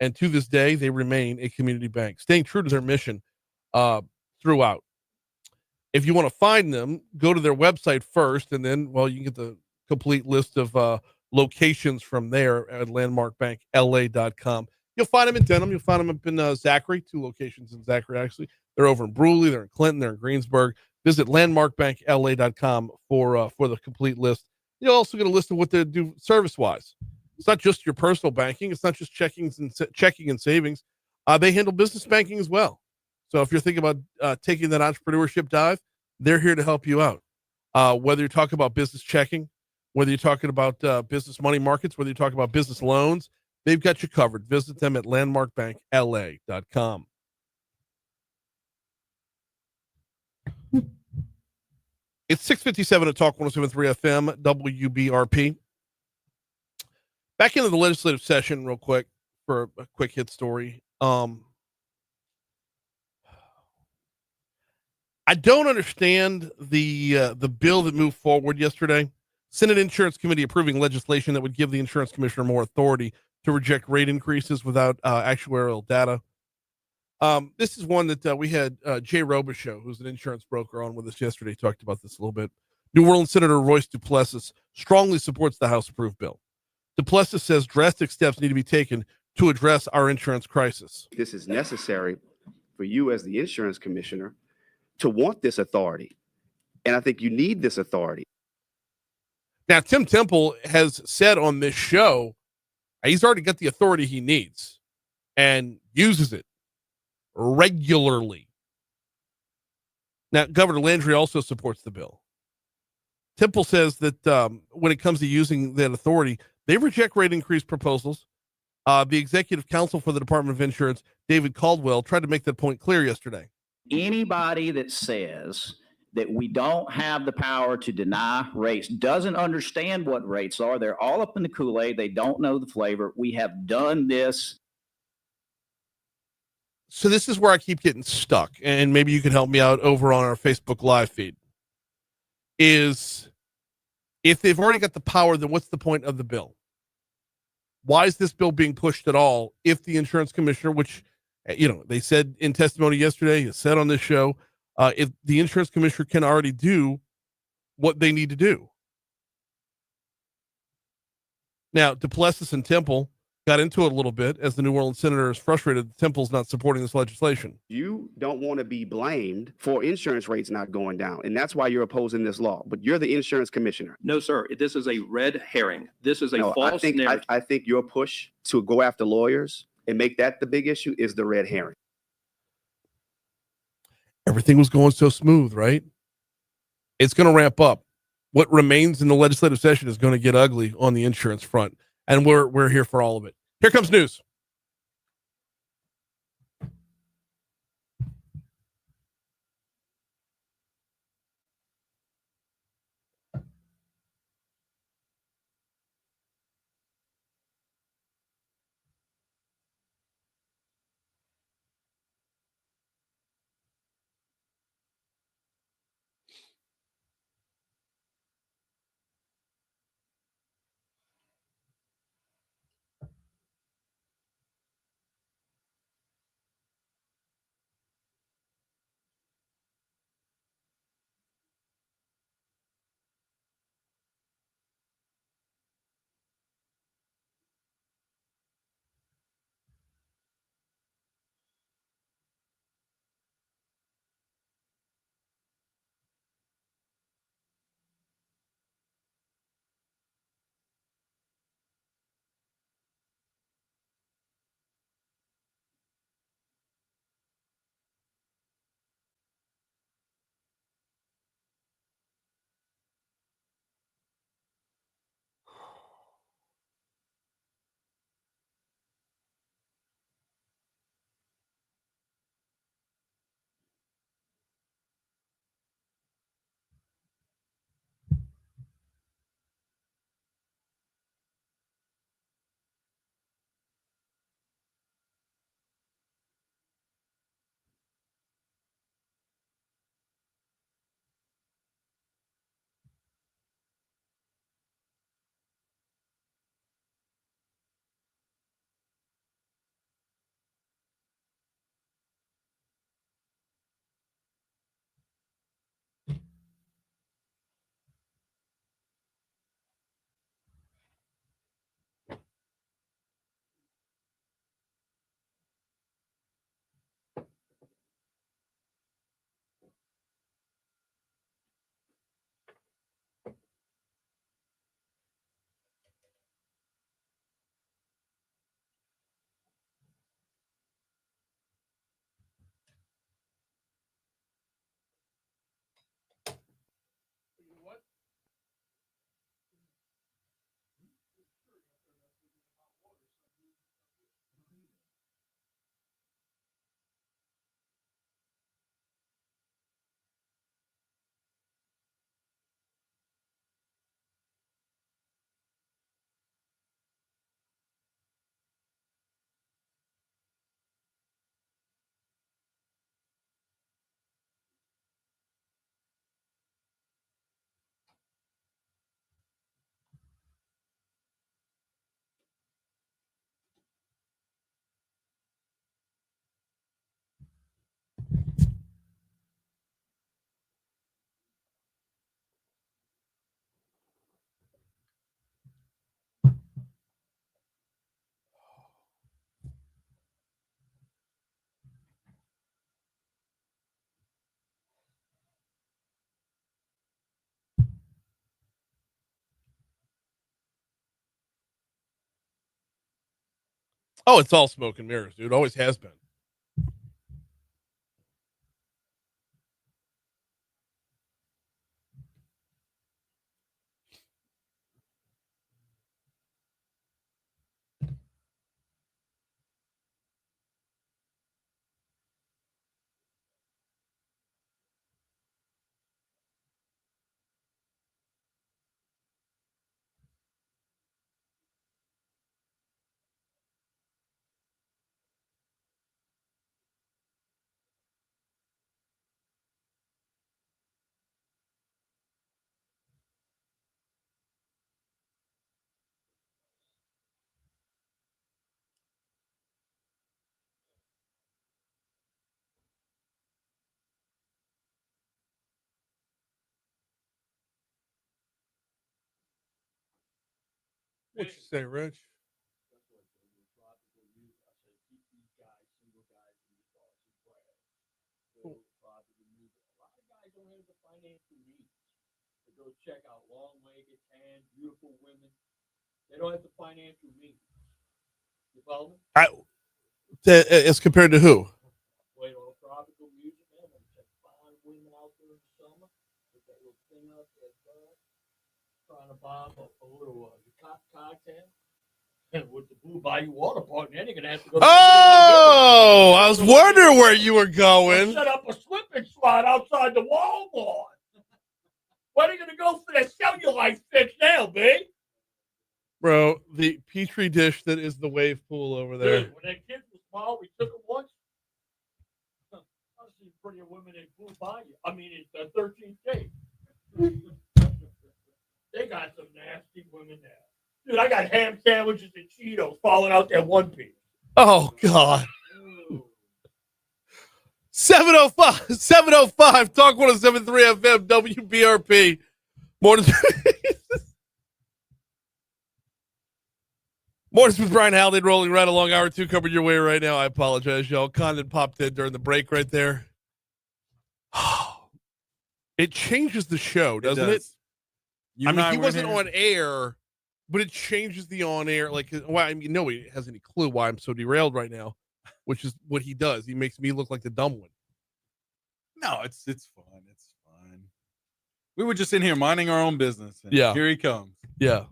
and to this day, they remain a community bank, staying true to their mission throughout. If you want to find them, go to their website first, and then, well, you can get the complete list of locations from there at landmarkbankla.com. You'll find them in Denham. You'll find them up in Zachary, 2 locations in Zachary, actually. They're over in Brewley. They're in Clinton. They're in Greensburg. Visit landmarkbankla.com for the complete list. You'll also get a list of what they do service-wise. It's not just your personal banking. It's not just checking and savings. They handle business banking as well. So if you're thinking about taking that entrepreneurship dive, they're here to help you out. Whether you're talking about business checking, whether you're talking about business money markets, whether you're talking about business loans, they've got you covered. Visit them at landmarkbankla.com. It's 6:57 at Talk 107.3 FM, WBRP. Back into the legislative session real quick for a quick hit story. I don't understand the bill that moved forward yesterday. Senate Insurance Committee approving legislation that would give the insurance commissioner more authority to reject rate increases without actuarial data. This is one that we had Jay Robichaux, who's an insurance broker, on with us yesterday, talked about this a little bit. New Orleans Senator Royce Duplessis strongly supports the House-approved bill. Duplessis says drastic steps need to be taken to address our insurance crisis.
This is necessary for you as the insurance commissioner to want this authority. And I think you need this authority.
Now, Tim Temple has said on this show, he's already got the authority he needs and uses it regularly. Now, Governor Landry also supports the bill. Temple says that when it comes to using that authority, they reject rate increase proposals. The executive counsel for the Department of Insurance, David Caldwell, tried to make that point clear yesterday.
Anybody that says that we don't have the power to deny rates doesn't understand what rates are. They're all up in the Kool-Aid. They don't know the flavor. We have done this.
So this is where I keep getting stuck, and maybe you can help me out over on our Facebook Live feed. Is if they've already got the power, then what's the point of the bill? Why is this bill being pushed at all if the insurance commissioner, which, they said in testimony yesterday, you said on this show, if the insurance commissioner can already do what they need to do? Now, Duplessis and Temple got into it a little bit as the New Orleans senator is frustrated that Temple's not supporting this legislation.
You don't want to be blamed for insurance rates not going down. And that's why you're opposing this law. But you're the insurance commissioner.
No, sir. This is a red herring. This is a false narrative.
I think your push to go after lawyers and make that the big issue is the red herring.
Everything was going so smooth, right? It's going to ramp up. What remains in the legislative session is going to get ugly on the insurance front. And we're here for all of it. Here comes news. Oh, it's all smoke and mirrors, dude. Always has been. What you say, Rich?
Go check out long-legged, tan, beautiful women. They don't have the financial means. You follow me?
As compared to who?
Wait on tropical music, man. I'm check fine women out there in the summer with that little thing up their butt, trying to buy them a little cocktail. And with the Blue Bayou water park, then you're gonna have to go.
Oh, I was wondering where you were going.
Set up a slipping slide outside the Walmart. When are you gonna go for that cellulite fix now, babe?
Bro, the petri dish that is the wave pool over there.
Dude, when that kid was small, we took him once. I've seen prettier women in Blue Bayou. I mean, it's the 13th state. They got some nasty women there. Dude, I got ham sandwiches and Cheetos falling out that one piece.
Oh, God. 705, Talk 107.3 FM, WBRP. Mornings with Brian Haldane rolling right along. Hour 2 coming your way right now. I apologize, y'all. Condon popped in during the break right there. It changes the show, doesn't it? I mean, he wasn't on air, but it changes the on air. Like, well, I mean, nobody has any clue why I'm so derailed right now, which is what he does. He makes me look like the dumb one.
No, it's fun. It's fun. We were just in here minding our own business. And
yeah.
Here he comes.
Yeah.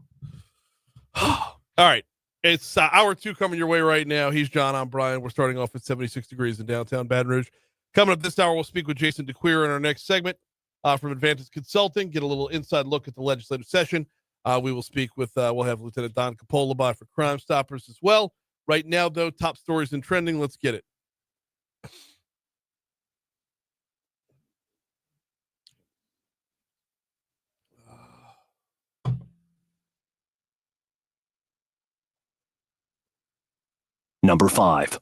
All right. It's hour 2 coming your way right now. He's John. I'm Brian. We're starting off at 76 degrees in downtown Baton Rouge. Coming up this hour, we'll speak with Jason DeCuir in our next segment from Advantage Consulting, get a little inside look at the legislative session. We will speak with, we'll have Lieutenant Don Coppola by for Crimestoppers as well. Right now, though, top stories and trending. Let's get it.
Number 5.
Of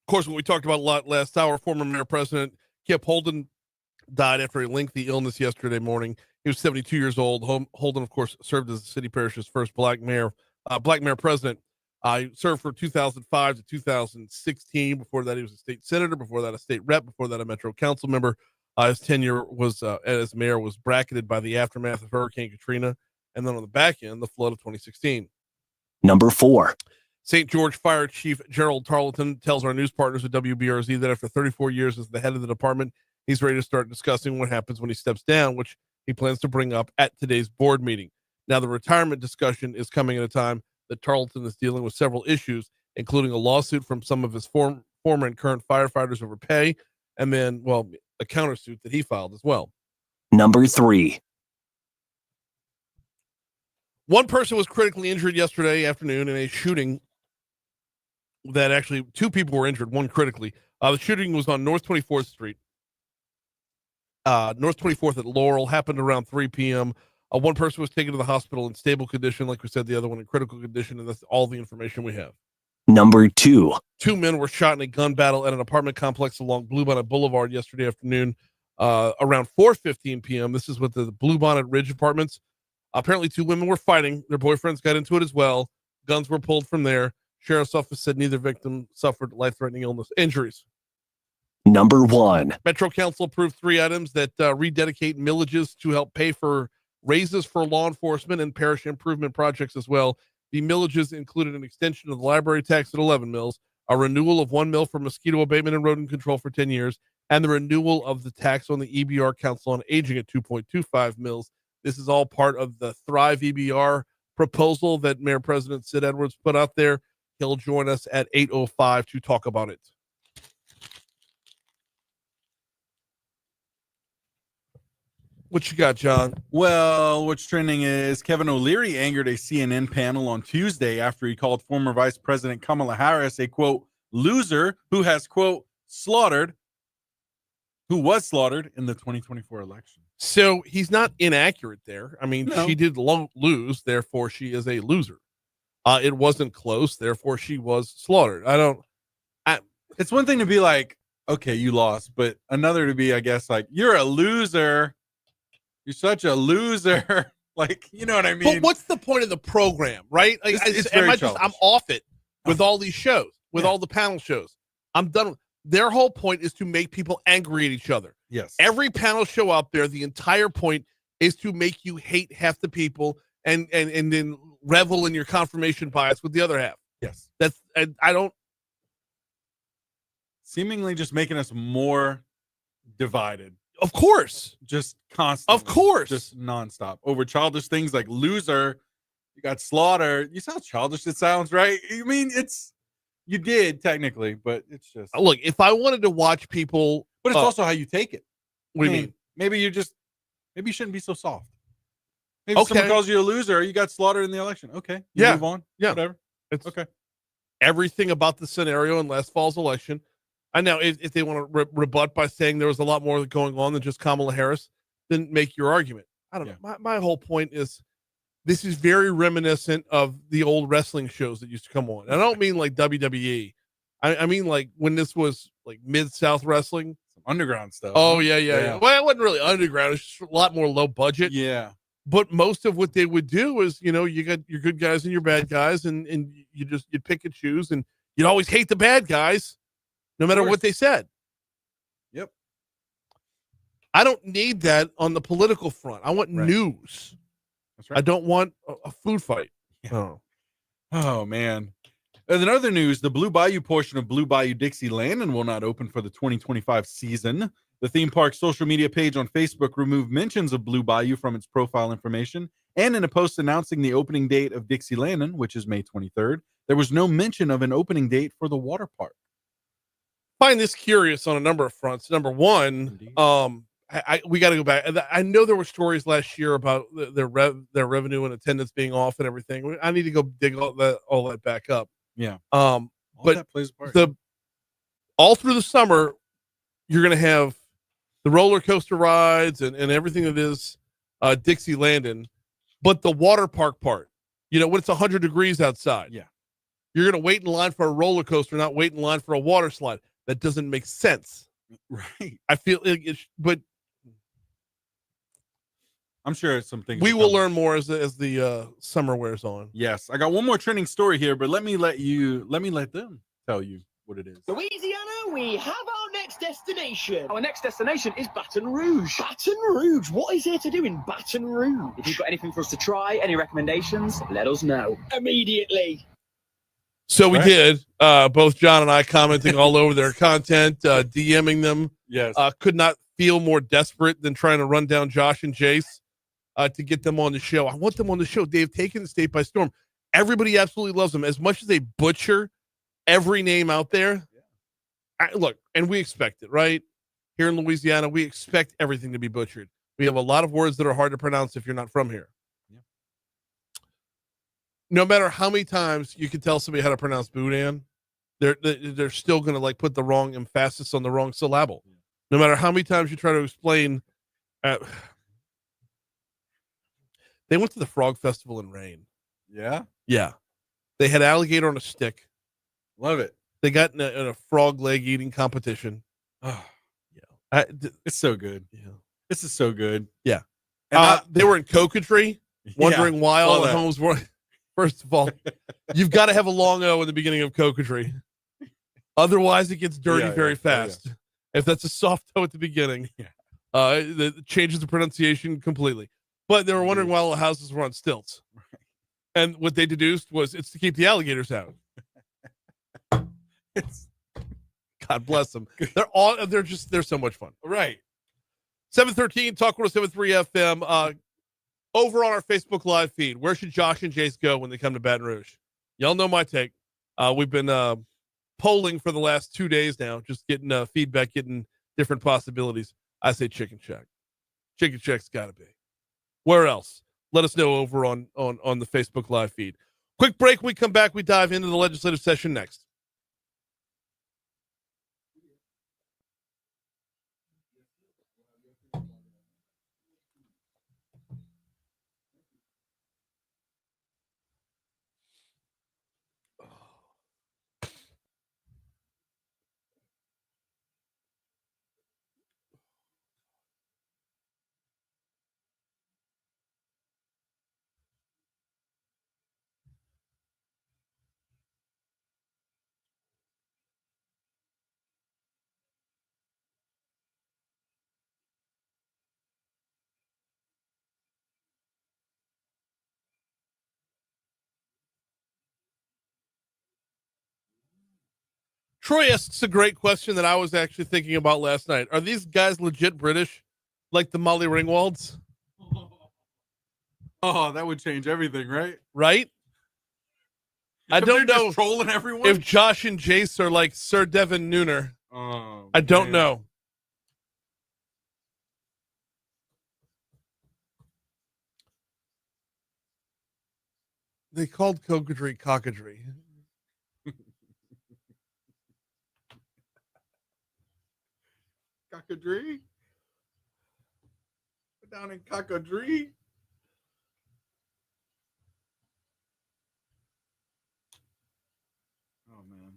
course, what we talked about a lot last hour, former Mayor President Kip Holden died after a lengthy illness yesterday morning. He was 72 years old. Holden, of course, served as the city parish's first black mayor president. He served from 2005 to 2016. Before that, he was a state senator. Before that, a state rep. Before that, a metro council member. His tenure was as mayor was bracketed by the aftermath of Hurricane Katrina, and then on the back end, the flood of 2016.
Number 4.
St. George Fire Chief Gerald Tarleton tells our news partners at WBRZ that after 34 years as the head of the department, he's ready to start discussing what happens when he steps down, which he plans to bring up at today's board meeting. Now, the retirement discussion is coming at a time that Tarleton is dealing with several issues, including a lawsuit from some of his former and current firefighters over pay, and then, well, a countersuit that he filed as well.
Number 3.
One person was critically injured yesterday afternoon in a shooting that actually 2 people were injured, one critically. The shooting was on North 24th Street. North 24th at Laurel, happened around 3 p.m. One person was taken to the hospital in stable condition. Like we said, the other one in critical condition, and that's all the information we have.
Number 2.
2 men were shot in a gun battle at an apartment complex along Bluebonnet Boulevard yesterday afternoon around 4:15 p.m. This is with the Bluebonnet Ridge Apartments. Apparently, 2 women were fighting. Their boyfriends got into it as well. Guns were pulled from there. Sheriff's office said neither victim suffered life-threatening injuries.
Number 1.
Metro Council approved 3 items that rededicate millages to help pay for raises for law enforcement and parish improvement projects as well. The millages included an extension of the library tax at 11 mills, a renewal of 1 mill for mosquito abatement and rodent control for 10 years, and the renewal of the tax on the EBR Council on Aging at 2.25 mills. This is all part of the Thrive EBR proposal that Mayor President Sid Edwards put out there. He'll join us at 8:05 to talk about it. What you got, John?
Well, what's trending is Kevin O'Leary angered a CNN panel on Tuesday after he called former Vice President Kamala Harris a, quote, loser who has, quote, who was slaughtered in the 2024 election.
So he's not inaccurate there. I mean,
No.
she did lose, therefore she is a loser. It wasn't close, therefore she was slaughtered.
It's one thing to be like, okay, you lost, but another to be, I guess, like, you're a loser. You're such a loser. Like, you know what I mean?
But what's the point of the program, right? Like,
It's very
I'm off it with all these shows, with all the panel shows. I'm done. Their whole point is to make people angry at each other.
Yes.
Every panel show out there, the entire point is to make you hate half the people and then revel in your confirmation bias with the other half.
Yes.
I don't.
Seemingly just making us more divided.
Of course.
Just constantly.
Of course.
Just nonstop. Over childish things like loser, you got slaughtered. You sound childish, it sounds, right? I mean, you did technically, but it's just.
Look, if I wanted to watch people.
But it's also how you take it.
What do you mean?
Maybe you shouldn't be so soft. Maybe someone calls you a loser, you got slaughtered in the election. Okay. You move on.
Yeah.
Whatever.
It's
okay.
Everything about the scenario in last fall's election. I know if they want to rebut by saying there was a lot more going on than just Kamala Harris, then make your argument. I don't know. My whole point is this is very reminiscent of the old wrestling shows that used to come on. And I don't mean like WWE. I mean like when this was like Mid-South wrestling.
Some underground stuff.
Oh, yeah. Well, it wasn't really underground. It's just a lot more low budget.
Yeah.
But most of what they would do is, you got your good guys and your bad guys, and you'd pick and choose, and you'd always hate the bad guys. No matter what they said.
Yep.
I don't need that on the political front. I want news.
That's right.
I don't want a food fight.
Yeah. Oh, man. In other news, the Blue Bayou portion of Blue Bayou Dixie Landing will not open for the 2025 season. The theme park's social media page on Facebook removed mentions of Blue Bayou from its profile information. And in a post announcing the opening date of Dixie Landing, which is May 23rd, there was no mention of an opening date for the water park.
Find this curious on a number of fronts. Number one, we got to go back. I know there were stories last year about their revenue and attendance being off and everything. I need to go dig all that back up.
Yeah.
But
that plays a part.
all through the summer, you're going to have the roller coaster rides and everything that is Dixie Landing, but the water park part, when it's 100 degrees outside, you're going to wait in line for a roller coaster, not wait in line for a water slide. That doesn't make sense.
Right.
I feel but
I'm sure some things
we will learn more as the summer wears on.
Yes. I got one more trending story here, but let me let them tell you what it is.
Louisiana, we have our next destination. Our next destination is Baton Rouge. Baton Rouge? What is there to do in Baton Rouge? If you've got anything for us to try, any recommendations, let us know immediately.
So we did, both John and I commenting all over their content, DMing them.
Yes.
Could not feel more desperate than trying to run down Josh and Jace to get them on the show. I want them on the show. They've taken the state by storm. Everybody absolutely loves them. As much as they butcher every name out there, look, and we expect it, right? Here in Louisiana, we expect everything to be butchered. We have a lot of words that are hard to pronounce if you're not from here. No matter how many times you can tell somebody how to pronounce Boudin, they're still going to put the wrong emphasis on the wrong syllable. No matter how many times you try to explain. They went to the Frog Festival in rain.
Yeah?
Yeah. They had alligator on a stick.
Love it.
They got in a frog leg eating competition.
Oh,
yeah.
It's so good.
Yeah.
This is so good.
Yeah. They were in coquetry, wondering why all the
that.
homes were. First of all, you've got to have a long O in the beginning of coquetry. Otherwise, it gets dirty very fast. If that's a soft O at the beginning, it changes the pronunciation completely. But they were wondering why all the houses were on stilts. And what they deduced was it's to keep the alligators out. God bless them. They're so much fun.
Right.
713 Talk 107.3 FM. Over on our Facebook Live feed, where should Josh and Jace go when they come to Baton Rouge? Y'all know my take. We've been polling for the last 2 days now, just getting feedback, getting different possibilities. I say Chicken Shack. Chicken Shack's got to be. Where else? Let us know over on the Facebook Live feed. Quick break. When we come back, we dive into the legislative session next. Troy asks a great question that I was actually thinking about last night. Are these guys legit British, like the Molly Ringwalds?
Oh, that would change everything, right?
Right? I don't know
trolling everyone.
if Josh and Jace are like Sir Devin Nooner.
Oh,
I don't know. They called coquetry cockadry.
Cockadree? Down in Cockadree? Oh, man.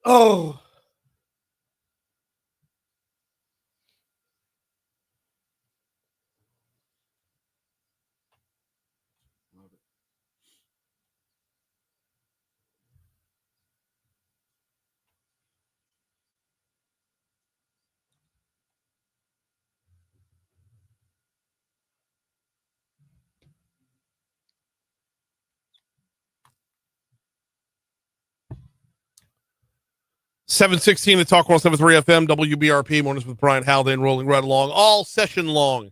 Oh. .716 to Talk 107.3 FM, WBRP, mornings with Brian Haldane, rolling right along, all session long.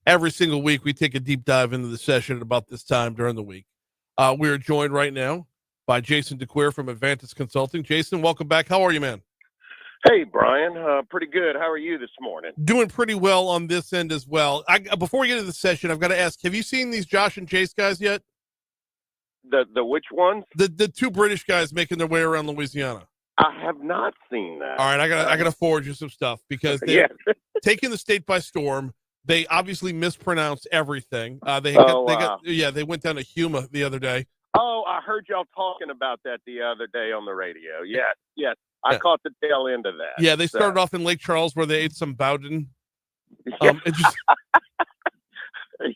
Every single week, we take a deep dive into the session at about this time during the week. We are joined right now by Jason DeCuir from Advantis Consulting. Jason, welcome back. How are you, man?
Hey, Brian. Pretty good. How are you this morning?
Doing pretty well on this end as well. Before we get into the session, I've got to ask, have you seen these Josh and Jace guys yet?
The which ones?
The two British guys making their way around Louisiana.
I have not seen that.
All right, I gotta forward you some stuff because they're taking the state by storm. They obviously mispronounced everything. They went down to Huma the other day.
Oh, I heard y'all talking about that the other day on the radio. Yes. I caught the tail end of that.
Yeah, they started off in Lake Charles where they ate some Bowden.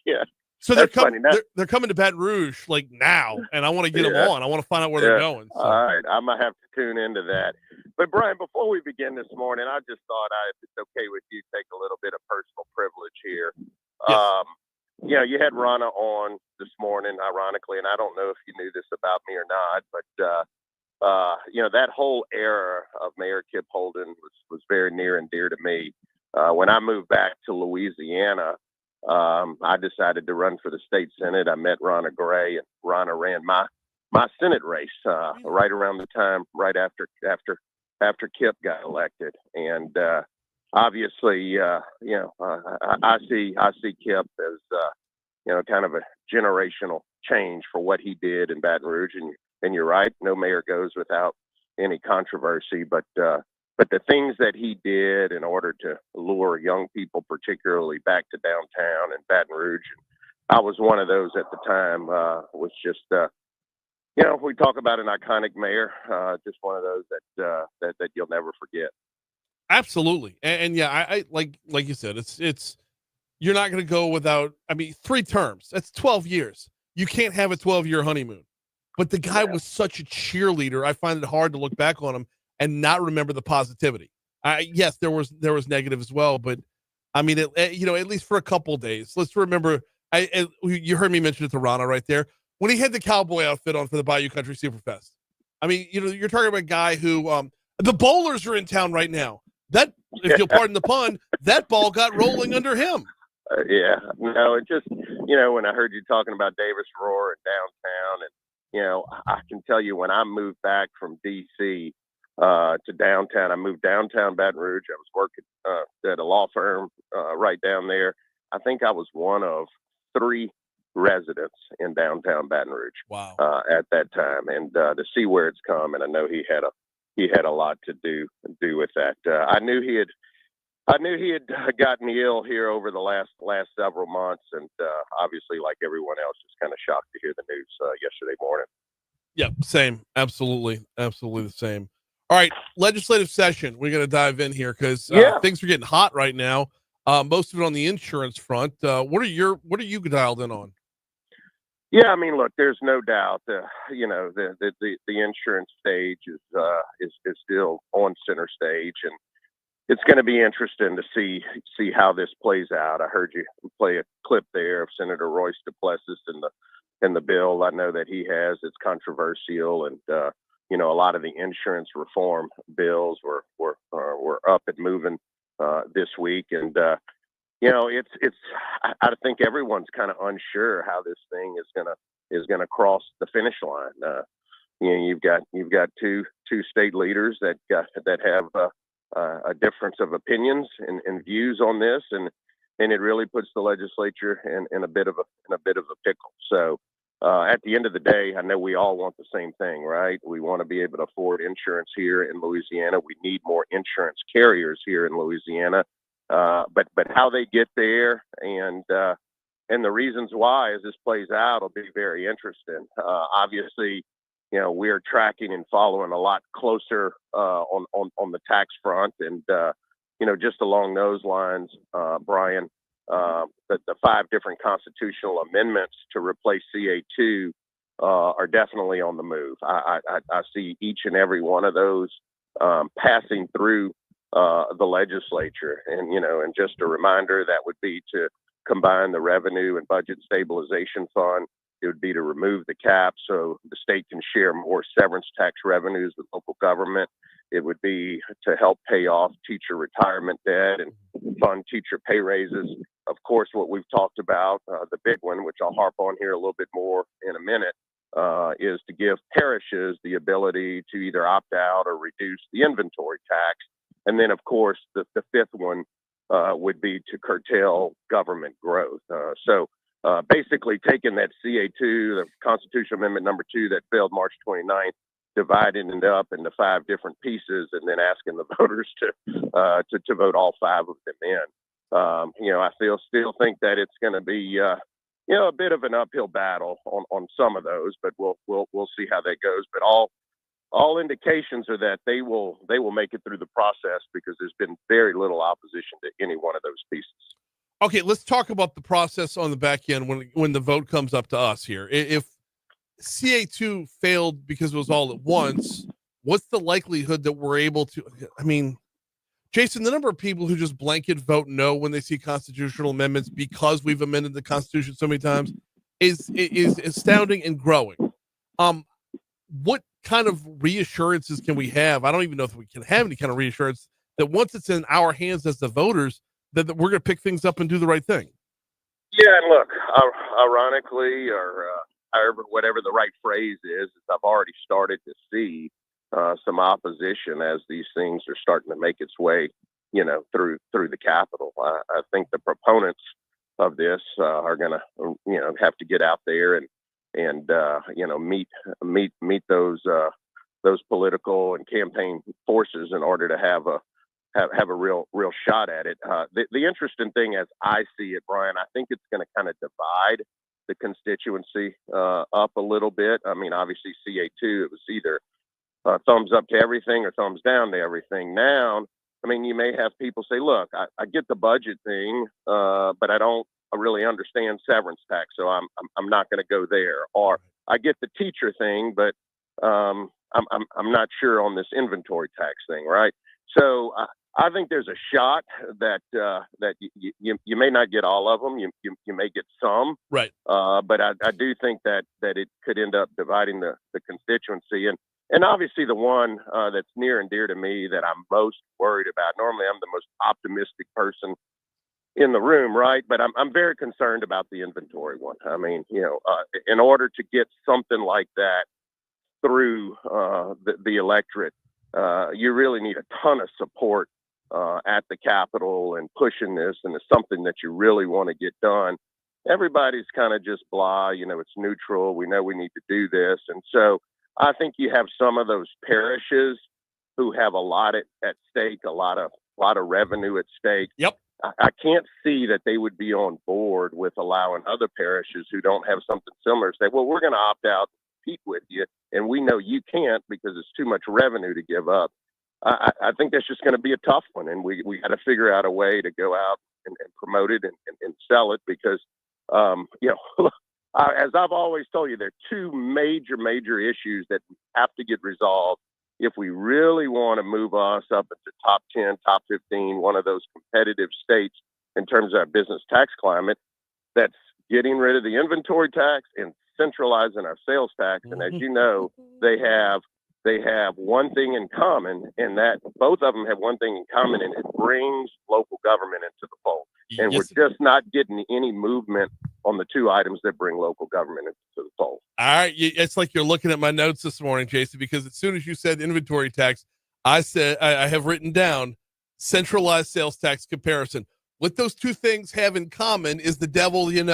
Yeah.
So they're coming to Baton Rouge like now, and I want to get them on. I want to find out where they're going. So.
All right, I'm gonna have to tune into that. But Brian, before we begin this morning, I just thought if it's okay with you, take a little bit of personal privilege here.
Yes.
You had Rannah on this morning, ironically, and I don't know if you knew this about me or not, but that whole era of Mayor Kip Holden was very near and dear to me. When I moved back to Louisiana, I decided to run for the state senate. I met Rannah Grey, and Rannah ran my senate race right around the time right after Kip got elected. And obviously, I see Kip as kind of a generational change for what he did in Baton Rouge. And you're right, no mayor goes without any controversy, but the things that he did in order to lure young people, particularly back to downtown and Baton Rouge, I was one of those at the time, was just, we talk about an iconic mayor, just one of those that you'll never forget.
Absolutely. And yeah, I like you said, it's, you're not going to go without, 3 terms. That's 12 years. You can't have a 12-year honeymoon. but the guy was such a cheerleader. I find it hard to look back on him and not remember the positivity. Yes, there was negative as well, but I mean, at least for a couple of days. Let's remember. You heard me mention it to Rannah right there when he had the cowboy outfit on for the Bayou Country Superfest. I mean, you're talking about a guy who the bowlers are in town right now. That, if you'll pardon the pun, that ball got rolling under him.
Yeah, no, it just, when I heard you talking about Davis Roar and downtown, and, I can tell you when I moved back from D.C. To downtown, I moved downtown Baton Rouge. I was working at a law firm right down there. I think I was one of 3 residents in downtown Baton Rouge.
Wow.
At that time, and to see where it's come, and I know he had a lot to do with that. I knew he had gotten ill here over the last several months, and obviously, like everyone else, just kind of shocked to hear the news yesterday morning.
Yep, same. Absolutely the same. All right, legislative session. We're going to dive in here because things are getting hot right now. Most of it on the insurance front. What are you dialed in on?
Yeah, I mean, look, there's no doubt. The insurance stage is still on center stage, and it's going to be interesting to see how this plays out. I heard you play a clip there of Senator Royce Duplessis in the bill. I know that he has. It's controversial, and a lot of the insurance reform bills were up and moving this week, and I think everyone's kind of unsure how this thing is gonna cross the finish line. You've got two state leaders that have a difference of opinions and views on this, and it really puts the legislature in a bit of a pickle. So at the end of the day, I know we all want the same thing, right? We want to be able to afford insurance here in Louisiana. We need more insurance carriers here in Louisiana. But how they get there and the reasons why as this plays out will be very interesting. Obviously, we're tracking and following a lot closer on the tax front, and just along those lines, Brian, the 5 different constitutional amendments to replace CA2 are definitely on the move. I see each and every one of those passing through the legislature, and just a reminder, that would be to combine the Revenue and Budget Stabilization Fund. It would be to remove the cap so the state can share more severance tax revenues with local government. It would be to help pay off teacher retirement debt and fund teacher pay raises. Of course, what we've talked about, the big one, which I'll harp on here a little bit more in a minute, is to give parishes the ability to either opt out or reduce the inventory tax. And then, of course, the 5th one would be to curtail government growth. So basically taking that CA2, the Constitutional Amendment number 2 that failed March 29th, dividing it up into 5 different pieces, and then asking the voters to vote all 5 of them in. I still think that it's going to be a bit of an uphill battle on some of those, but we'll see how that goes. But all indications are that they will make it through the process, because there's been very little opposition to any one of those pieces.
Okay, let's talk about the process on the back end when the vote comes up to us here. If CA2 failed because it was all at once, what's the likelihood that we're able to? I mean, Jason, the number of people who just blanket vote no when they see constitutional amendments because we've amended the Constitution so many times is astounding and growing. What kind of reassurances can we have? I don't even know if we can have any kind of reassurance that once it's in our hands as the voters, that we're going to pick things up and do the right thing.
Yeah, and look, ironically, or whatever the right phrase is, I've already started to see some opposition as these things are starting to make its way, through the Capitol. I think the proponents of this are going to, have to get out there and meet those political and campaign forces in order to have a real shot at it. The interesting thing, as I see it, Brian, I think it's going to kind of divide the constituency up a little bit. I mean, obviously CA2, it was either thumbs up to everything or thumbs down to everything. Now, I mean, you may have people say, look, I get the budget thing, but I don't really understand severance tax, so I'm not going to go there. Or I get the teacher thing, but I'm not sure on this inventory tax thing, right? So I think there's a shot that you may not get all of them. You may get some,
right?
But I do think that it could end up dividing the constituency, and obviously the one that's near and dear to me that I'm most worried about. Normally, I'm the most optimistic person in the room, right? But I'm very concerned about the inventory one. I mean, in order to get something like that through the electorate, you really need a ton of support at the Capitol and pushing this, and it's something that you really want to get done. Everybody's kind of just blah, it's neutral. We know we need to do this. And so I think you have some of those parishes who have a lot at stake, a lot of revenue at stake.
Yep.
I can't see that they would be on board with allowing other parishes who don't have something similar to say, well, we're going to opt out and compete with you, and we know you can't because it's too much revenue to give up. I think that's just going to be a tough one, and we got to figure out a way to go out and promote it and sell it because, as I've always told you, there are two major issues that have to get resolved if we really want to move us up into top 10, top 15, one of those competitive states in terms of our business tax climate. That's getting rid of the inventory tax and centralizing our sales tax. And as you know, they have one thing in common, and that both of them have one thing in common, and it brings local government into the fold. And we're just not getting any movement on the two items that bring local government into the fold.
All right. It's like you're looking at my notes this morning, Jason, because as soon as you said inventory tax, I said, I have written down centralized sales tax comparison. What those two things have in common is the devil, and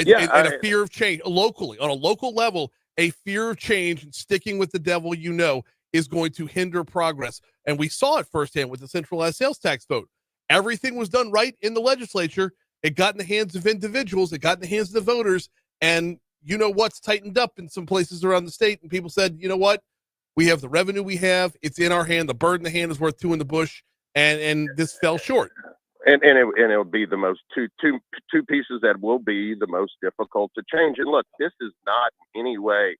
a fear of change locally on a local level. A fear of change and sticking with the devil, is going to hinder progress. And we saw it firsthand with the centralized sales tax vote. Everything was done right in the legislature. It got in the hands of individuals. It got in the hands of the voters. And what's tightened up in some places around the state. And people said, you know what? We have the revenue we have. It's in our hand. The bird in the hand is worth two in the bush. And this fell short.
And it'll be the most two pieces that will be the most difficult to change. And look, this is not in any way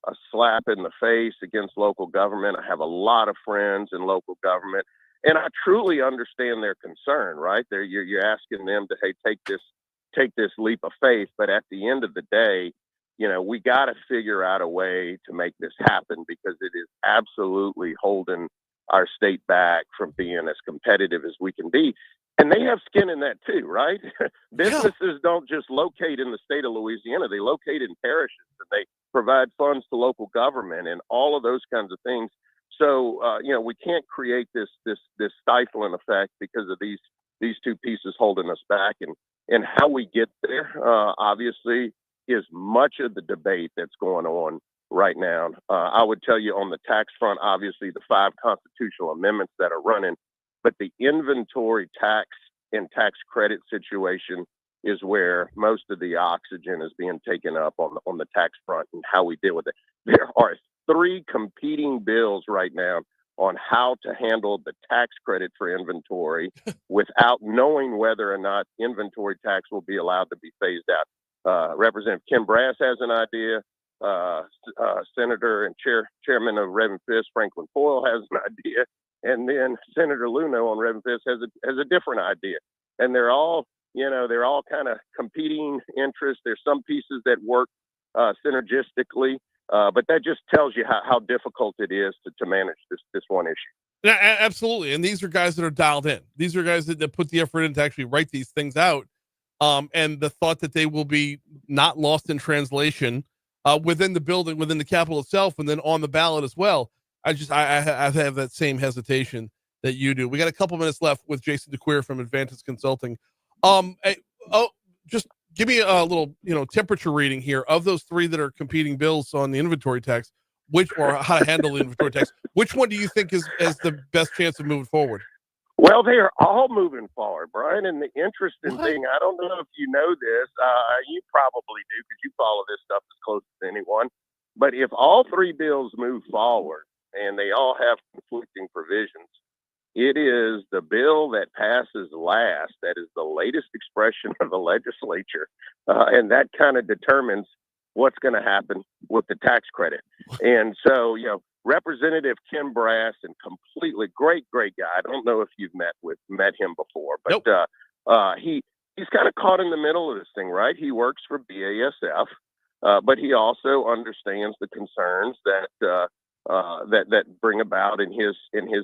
a slap in the face against local government. I have a lot of friends in local government, and I truly understand their concern. Right there, you're asking them to take this leap of faith, but at the end of the day, we got to figure out a way to make this happen because it is absolutely holding our state back from being as competitive as we can be. And they have skin in that too, right? Businesses don't just locate in the state of Louisiana. They locate in parishes and they provide funds to local government and all of those kinds of things. So, we can't create this stifling effect because of these two pieces holding us back. And how we get there, obviously, is much of the debate that's going on right now. I would tell you on the tax front, obviously, the 5 constitutional amendments that are running, but the inventory tax and tax credit situation is where most of the oxygen is being taken up on the tax front and how we deal with it. There are 3 competing bills right now on how to handle the tax credit for inventory without knowing whether or not inventory tax will be allowed to be phased out. Representative Kim Brass has an idea. Senator and Chairman of Reverend Fisk, Franklin Foyle, has an idea. And then Senator Luno on Reverend Fisk has a different idea. And they're all kind of competing interests. There's some pieces that work synergistically, but that just tells you how difficult it is to manage this one issue.
Yeah, absolutely. And these are guys that are dialed in. These are guys that put the effort in to actually write these things out. And the thought that they will be not lost in translation within the building, within the Capitol itself, and then on the ballot as well. I have that same hesitation that you do. We got a couple minutes left with Jason DeCuir from Advantage Consulting. Just give me a little, temperature reading here of those 3 that are competing bills on the inventory tax, or how to handle the inventory tax. Which one do you think has the best chance of moving forward?
Well, they are all moving forward, Brian. And the interesting thing, I don't know if you know this, you probably do because you follow this stuff as close as anyone. But if all 3 bills move forward, and they all have conflicting provisions, it is the bill that passes last that is the latest expression of the legislature. And that kind of determines what's going to happen with the tax credit. And so, Representative Ken Brass, and completely great guy. I don't know if you've met him before, but nope. He's kind of caught in the middle of this thing, right? He works for BASF, but he also understands the concerns that bring about in his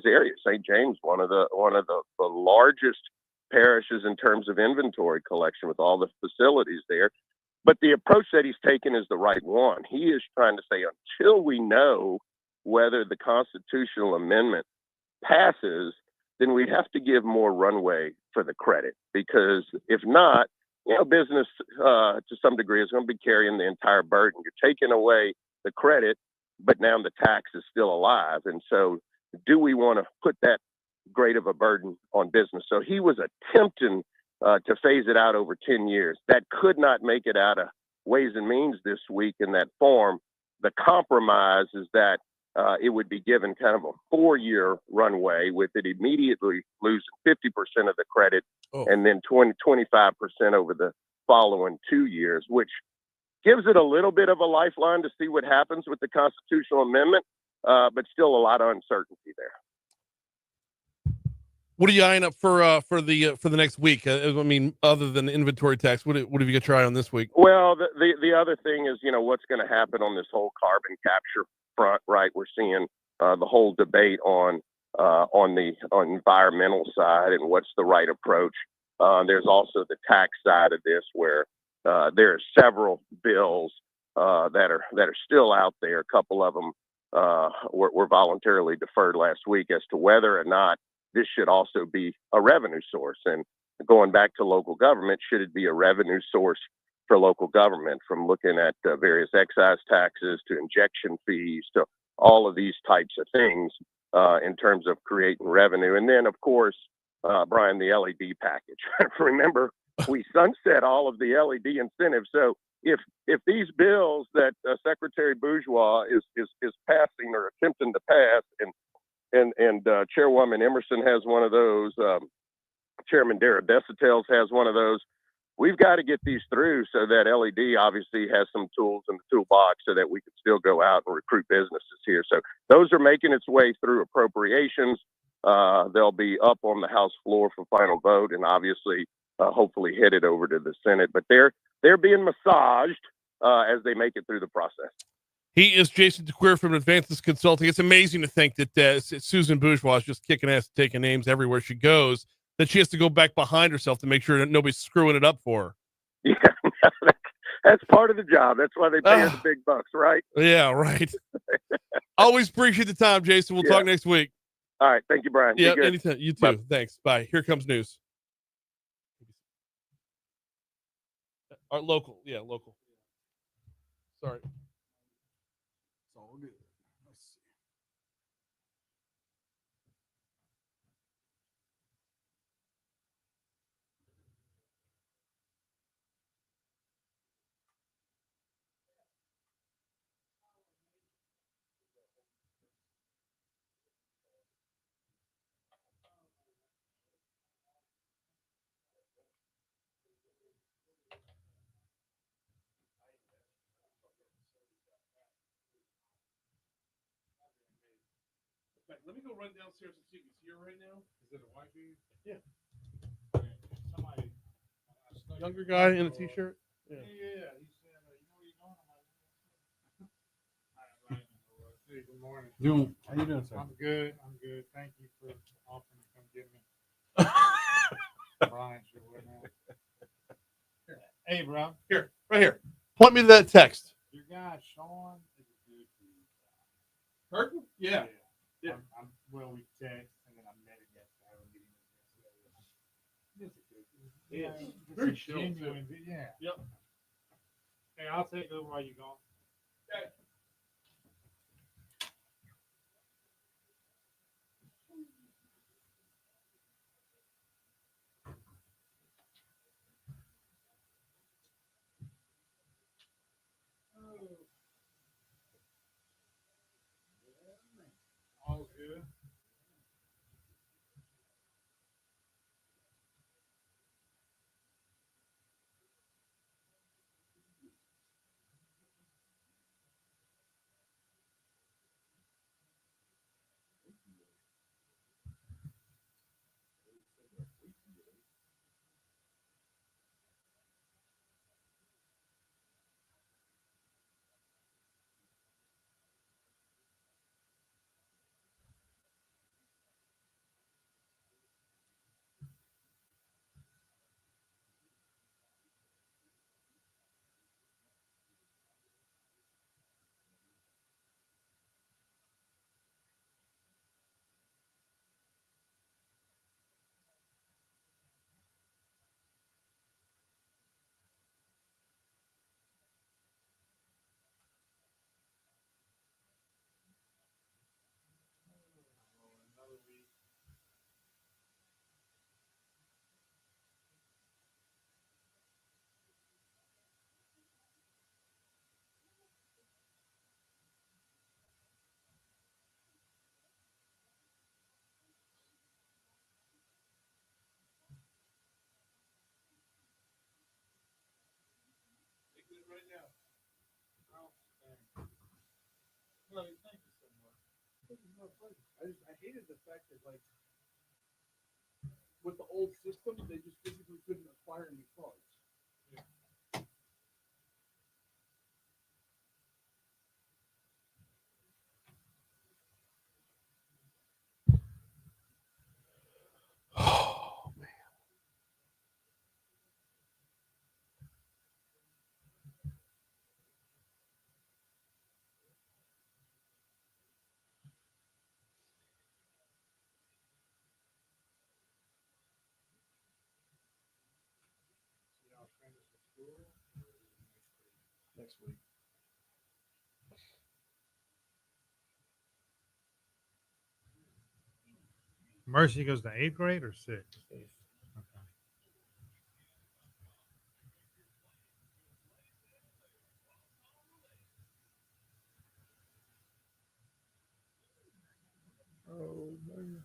area. St. James, one of the largest parishes in terms of inventory collection with all the facilities there. But the approach that he's taken is the right one. He is trying to say, until we know whether the constitutional amendment passes, then we have to give more runway for the credit, because if not, business to some degree is going to be carrying the entire burden. You're taking away the credit, but now the tax is still alive. And so do we want to put that great of a burden on business? So he was attempting to phase it out over 10 years. That could not make it out of Ways and Means this week in that form. The compromise is that it would be given kind of a 4-year runway, with it immediately losing 50% of the credit and then 25% over the following 2 years, which gives it a little bit of a lifeline to see what happens with the constitutional amendment, but still a lot of uncertainty there.
What are you eyeing up for the next week? I mean, other than inventory tax, what have you got your eye on this week?
Well, the other thing is, what's going to happen on this whole carbon capture front, right? We're seeing the whole debate on the environmental side and what's the right approach. There's also the tax side of this, where there are several bills that are still out there. A couple of them were voluntarily deferred last week as to whether or not this should also be a revenue source. And going back to local government, should it be a revenue source for local government, from looking at various excise taxes to injection fees to all of these types of things in terms of creating revenue? And then, of course, Brian, the LED package. Remember, we sunset all of the LED incentives. So if these bills that Secretary Bourgeois is passing or attempting to pass, and Chairwoman Emerson has one of those, Chairman Dara Desautel has one of those, we've got to get these through so that LED obviously has some tools in the toolbox so that we can still go out and recruit businesses here. So those are making its way through appropriations. They'll be up on the House floor for final vote, and obviously hopefully headed over to the Senate. But they're being massaged as they make it through the process.
He is Jason DeCuir from Advances Consulting. It's amazing to think that Susan Bourgeois is just kicking ass, taking names everywhere she goes, that she has to go back behind herself to make sure that nobody's screwing it up for her.
Yeah, that's part of the job. That's why they pay her the big bucks, right?
Yeah, right. Always appreciate the time, Jason. We'll talk next week.
All right. Thank you, Brian.
Yeah, anytime. You too. Bye. Thanks. Bye. Here comes news. Our local. Yeah, local. Sorry.
It's all good. Let's see.
Let me go run downstairs and see if he's here right now. Is it a wifey? Yeah.
Somebody,
Younger guy in a t-shirt?
Yeah. He said, you know what you're doing? Hey, good morning.
How you doing, sir?
I'm good. Thank you for offering to come get me. Brian, sure would now. Hey, bro.
Here, right here. Point me to that text.
Your guy, Sean, is a good dude.
Curtin? Yeah. Yeah.
Well, we text, and then I met him yesterday. I have a meeting with him yesterday.
Yeah. Very chill,
genuine. Yeah.
Yep.
Hey, I'll take over while you're gone.
Okay.
All good.
I hated the fact that, like, with the old system, they just physically couldn't acquire any cards. Oh, man. Next week.
Mercy goes to 8th grade or 6th? 8th. Okay.
Oh, man.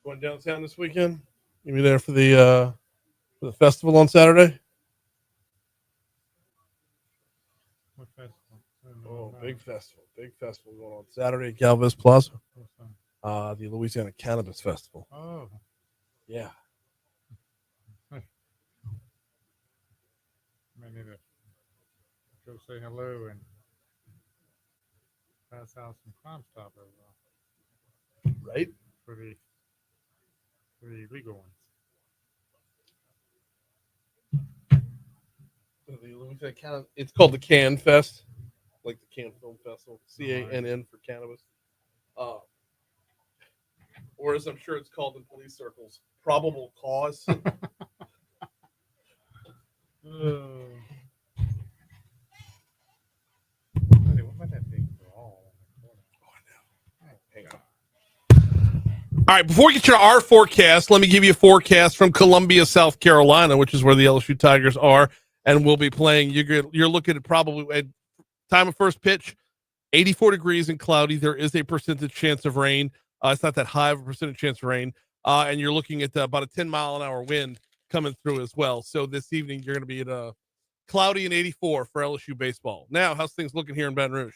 Going downtown this weekend? You be there for the festival on Saturday?
What festival?
Oh, big festival going on Saturday at Galvez Plaza. The Louisiana Cannabis Festival.
Oh,
Yeah.
may need to go say hello and pass out some Crimestoppers
Right?
for the legal ones.
The Louisiana Cannabis. It's called the Can Fest, like the Can Film Festival. CANN for cannabis. Or as I'm sure it's called in police circles, probable cause. Hang on. All right, before we get to our forecast, let me give you a forecast from Columbia, South Carolina, which is where the LSU Tigers are and will be playing. You're looking at probably at time of first pitch, 84 degrees and cloudy. There is a percentage chance of rain. It's not that high of a percentage chance of rain. And you're looking at about a 10-mile-an-hour wind coming through as well. So this evening, you're going to be at a cloudy and 84 for LSU baseball. Now, how's things looking here in Baton Rouge?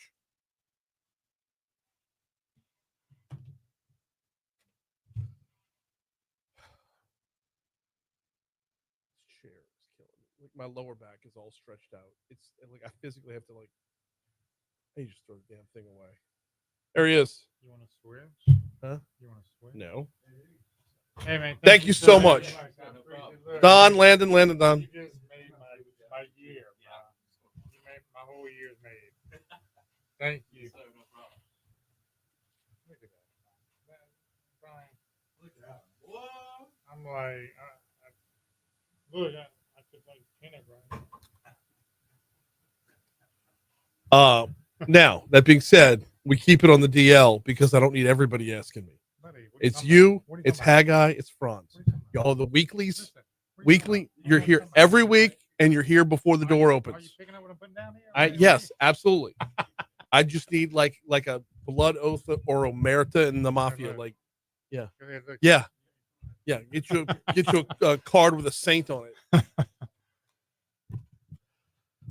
Chair is killing me. Like, my lower back is all stretched out. It's like I physically have to, like, hey, just throw the damn thing away. There he is.
You want to switch?
Huh?
You want to switch?
No.
Hey, man.
Thank you so much. Don, Landon, Don.
You just made my year. You made my whole year's made. Thank you. Look at that. Brian. Look at that. Whoa. I'm like, look, I could like pin it, Brian.
Now, that being said, we keep it on the DL because I don't need everybody asking me. It's you, it's Haggai, it's Franz. Y'all the weeklies. Weekly, you're here every week and you're here before the door opens.
Are you picking up what I'm putting down here?
Yes, absolutely. I just need like a blood oath or omerta in the mafia. Like, yeah. Get you a card with a saint on it.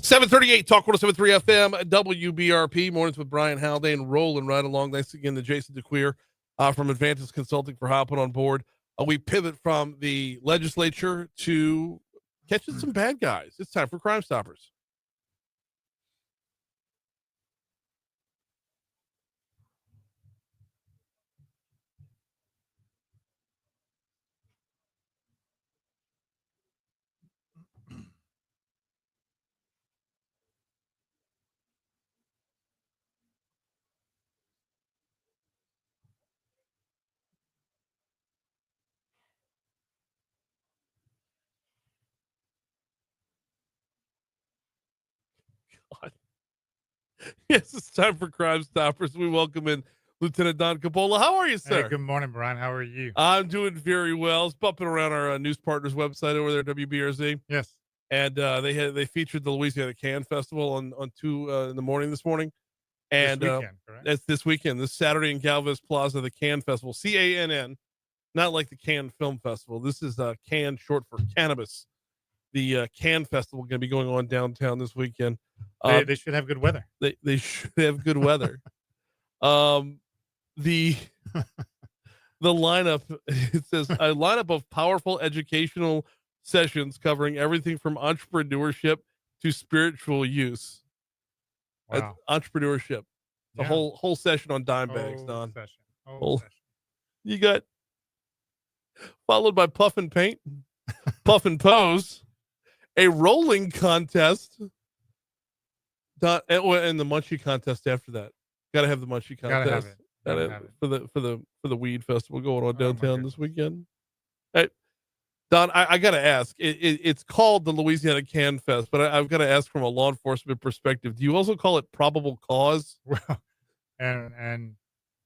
738 Talk 107.3 FM WBRP mornings with Brian Haldane rolling right along. Thanks again to Jason DeCuir from Advantage Consulting for hopping on board. We pivot from the legislature to catching some bad guys. It's time for Crimestoppers. God. Yes, it's time for Crimestoppers. We welcome in Lieutenant Don Capola. How are you, sir?
Hey, good morning, Brian. How are you?
I'm doing very well. It's bumping around our news partners website over there, WBRZ.
Yes.
and they featured the Louisiana Can Festival on 2 in the morning this morning, and
This weekend, correct?
that's this weekend, this Saturday in Galvez Plaza, the Can Festival, CANN, not like the Cannes Film Festival. This is Can, short for cannabis. The Can Festival going to be going on downtown this weekend.
They should have good weather.
They should have good weather. The lineup, it says a lineup of powerful educational sessions covering everything from entrepreneurship to spiritual use.
Wow.
Entrepreneurship. The
Yeah.
whole session on dime bags,
Whole
Don.
session. Whole
Whole-
session.
You got followed by Puff and Paint, Puff and Pose, a rolling contest, and the munchie contest after that. Got to have the munchie contest.
Gotta have it. Gotta have it.
For the weed festival going on
Oh, my
downtown this
goodness.
weekend. Hey, Don, I got to ask. It's called the Louisiana Can Fest, but I've got to ask from a law enforcement perspective. Do you also call it probable cause?
Well, and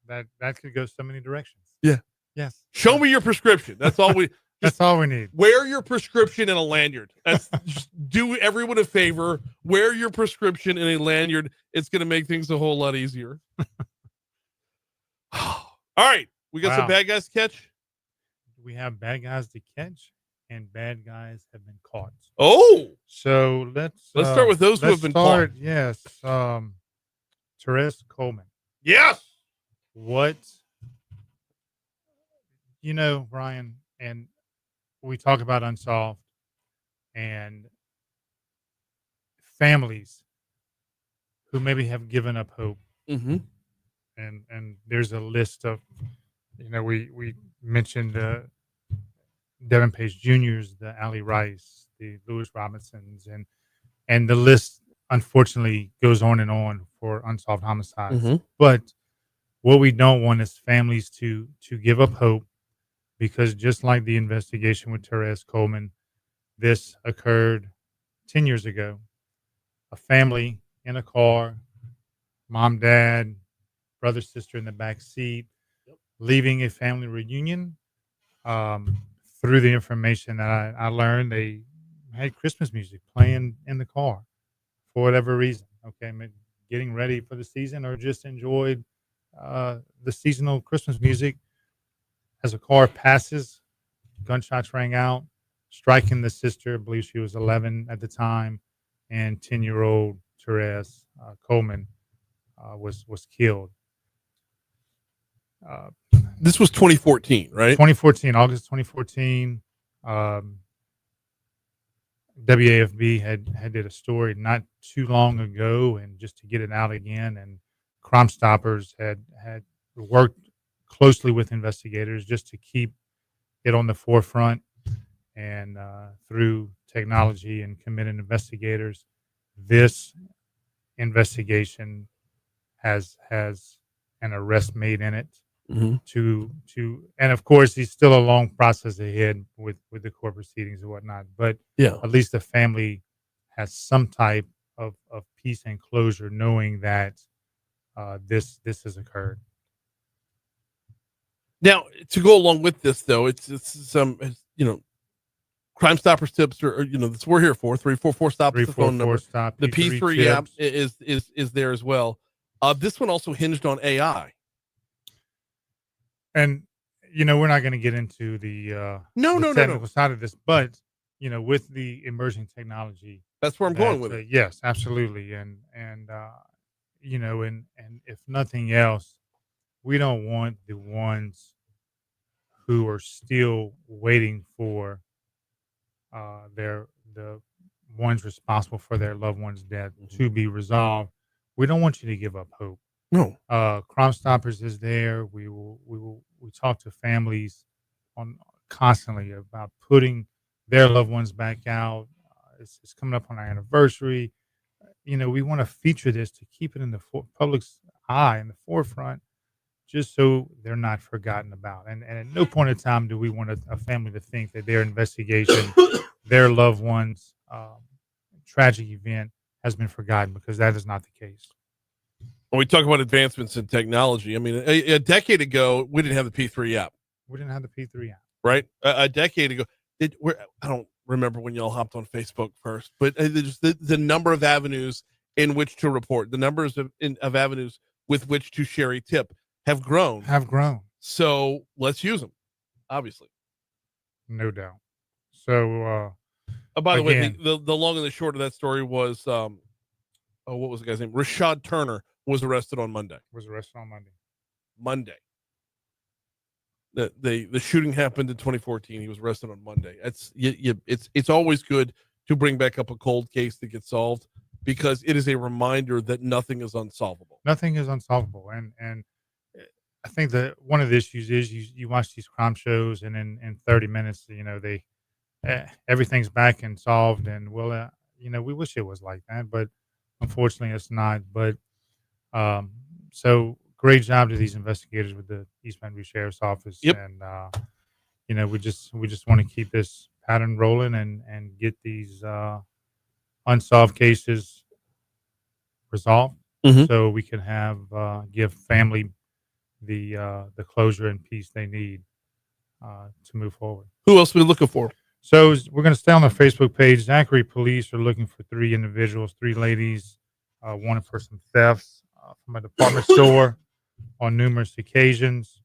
that could go so many directions.
Yeah.
Yes.
Show me your prescription. That's all we.
That's all we need.
Wear your prescription in a lanyard. That's just do everyone a favor. Wear your prescription in a lanyard. It's going to make things a whole lot easier. All right, we got some
Wow.
bad guys to catch.
We have bad guys to catch, and bad guys have been caught.
Oh,
So let's
start with those who have been caught.
Yes. Therese Coleman.
Yes.
What, Brian, and we talk about unsolved and families who maybe have given up hope.
Mm-hmm.
And there's a list of, we mentioned Devin Page Jr.'s, the Ali Rice, the Lewis Robinsons, and the list unfortunately goes on and on for unsolved homicides.
Mhm.
But what we don't want is families to give up hope, because just like the investigation with Therese Coleman, this occurred 10 years ago. A family in a car, mom, dad, brother, sister in the back seat, leaving a family reunion. Through the information that I learned, they had Christmas music playing in the car for whatever reason. Okay, getting ready for the season, or just enjoyed the seasonal Christmas music. As a car passes, gunshots rang out, striking the sister. I believe she was 11 at the time, and 10-year-old Therese Coleman was killed.
This was 2014, right?
2014, August 2014. WAFB had did a story not too long ago, and just to get it out again, and Crimestoppers had worked closely with investigators just to keep it on the forefront, and through technology and committed investigators, this investigation has an arrest made in it.
Mhm.
And of course, he's still a long process ahead with the court proceedings and whatnot, but
Yeah.
at least the family has some type of peace and closure, knowing that this has occurred.
Now, to go along with this, though, it's some, Crimestoppers tips are, that's what we're here for. 344 stop is the phone number.
Stop,
The
P3
P3 app
tips.
is there as well. This one also hinged on AI.
And we're not going to get into the
No.
technical side of this, but with the emerging technology,
That's where I'm going with it.
Yes, absolutely, and if nothing else, we don't want the ones who are still waiting for the ones responsible for their loved one's death to be resolved. We don't want you to give up hope.
No.
Crimestoppers is there. We talk to families constantly about putting their loved ones back out. It's coming up on our anniversary. We want to feature this to keep it in the public's eye, in the forefront, just so they're not forgotten about. And at no point in time do we want a family to think that their investigation, their loved one's tragic event has been forgotten, because that is not the case.
When we talk about advancements in technology, I mean, a decade ago, we didn't have the P3 app.
We didn't have the P3 app.
Right? A decade ago, remember when y'all hopped on Facebook first, but just the number of avenues in which to report, the numbers of avenues with which to share a tip have grown. So let's use them, obviously.
No doubt. So,
by the way,
again,
the long and the short of that story was, what was the guy's name? Rashad Turner was arrested on Monday. Monday. The shooting happened in 2014. He was arrested on Monday. It's always good to bring back up a cold case that gets solved, because it is a reminder that nothing is unsolvable.
Nothing is unsolvable. And I think that one of the issues is you watch these crime shows, and in 30 minutes, they everything's back and solved. And we wish it was like that, but unfortunately it's not. But so great job to these investigators with the East Baton Rouge Sheriff's Office.
Yep.
And we just want to keep this pattern rolling and get these unsolved cases resolved, so we can have give family the closure and peace they need to move forward.
Who else are we looking for?
So we're going to stay on the Facebook page. Zachary police are looking for 3 individuals, 3 ladies, wanted for some thefts from a department store on numerous occasions.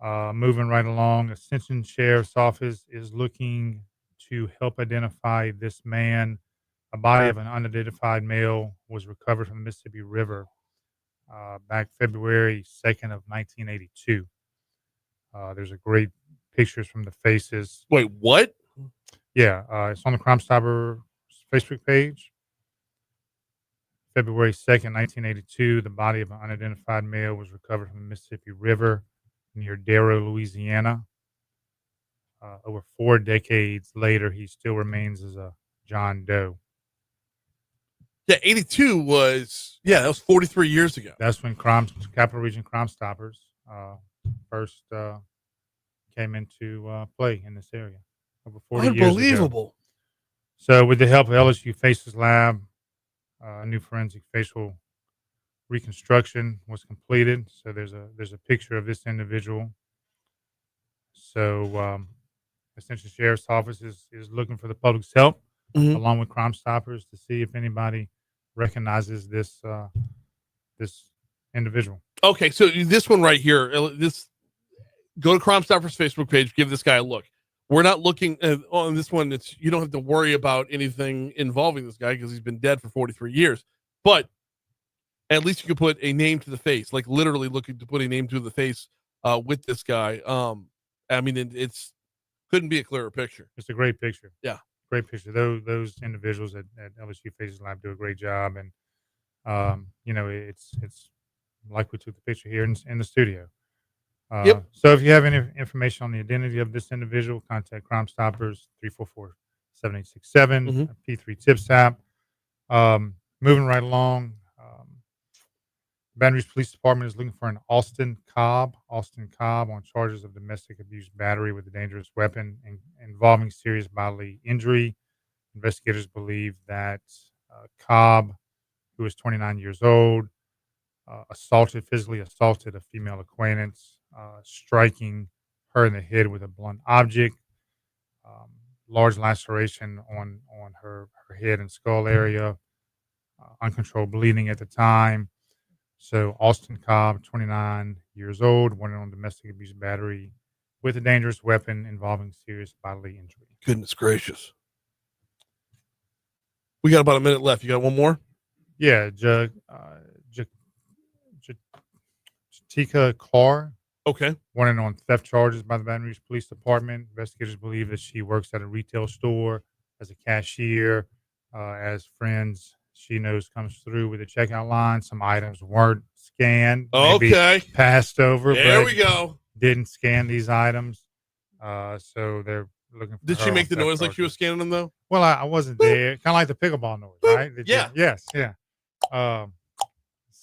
Moving right along, Ascension Sheriff's Office is looking to help identify this man. A body of an unidentified male was recovered from the Mississippi River back February 2nd of 1982. There's a great pictures from the faces.
Wait, what?
Yeah, it's on the Crimestoppers Facebook page. February 2nd, 1982, the body of an unidentified male was recovered from the Mississippi River near Darrow, Louisiana. Over 4 decades later, he still remains as a John Doe.
Yeah, 82 was, that was 43 years ago.
That's when Capital Region Crimestoppers first came into play in this area over 40 years ago.
Unbelievable.
So with the help of LSU Faces Lab, a new forensic facial reconstruction was completed. So there's a picture of this individual. So Ascension Sheriff's Office is looking for the public's help, along with Crimestoppers, to see if anybody recognizes this this individual.
Okay, so this one right here, go to Crimestoppers Facebook page, give this guy a look. We're not looking on this one. You don't have to worry about anything involving this guy because he's been dead for 43 years. But at least you can put a name to the face, like literally looking to put a name to the face with this guy. I mean, it's couldn't be a clearer picture.
It's a great picture.
Yeah.
Great picture. Those individuals at LSU Faces Lab do a great job, and it's like we took the picture here in the studio. So if you have any information on the identity of this individual, contact Crimestoppers 344-7867 P3 Tips app. Moving right along, Baton Rouge Police Department is looking for an Austin Cobb on charges of domestic abuse battery with a dangerous weapon involving serious bodily injury. Investigators believe that Cobb, who is 29 years old, physically assaulted a female acquaintance, striking her in the head with a blunt object, large laceration on her head and skull area, uncontrolled bleeding at the time. So Austin Cobb, 29 years old, wanted on domestic abuse battery with a dangerous weapon involving serious bodily injury.
Goodness gracious. We got about a minute left. You got one more?
Yeah, Jatika Carr.
Okay.
Wanted on theft charges by the Baton Rouge Police Department. Investigators believe that she works at a retail store as a cashier. As friends she knows comes through with a checkout line. Some items weren't scanned.
Okay.
Passed over.
There we go.
Didn't scan these items. So they're looking for
Did
her
she make
on
the
theft
noise like
charges.
she was scanning them, though?
Well, I wasn't there. Kind of like the pickleball noise, right?
Yeah.
Yes. Yeah.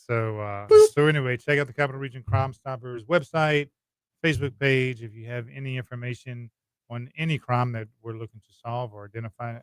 So anyway, check out the Capital Region Crimestoppers website, Facebook page. If you have any information on any crime that we're looking to solve or identify,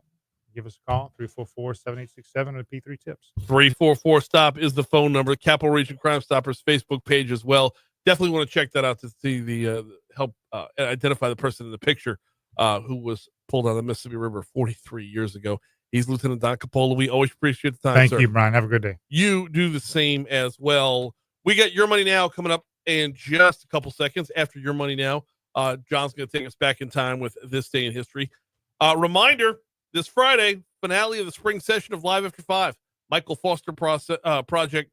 give us a call, 344-7867 or P3 Tips.
344-STOP is the phone number. Capital Region Crimestoppers Facebook page as well. Definitely want to check that out to see the help identify the person in the picture who was pulled out of the Mississippi River 43 years ago. He's Lieutenant Don Capola. We always appreciate the time,
Thank
sir.
you, Brian. Have a good day.
You do the same as well. We got Your Money Now coming up in just a couple seconds. After Your Money Now, John's going to take us back in time with This Day in History. Reminder, this Friday, finale of the spring session of Live After 5. Michael Foster project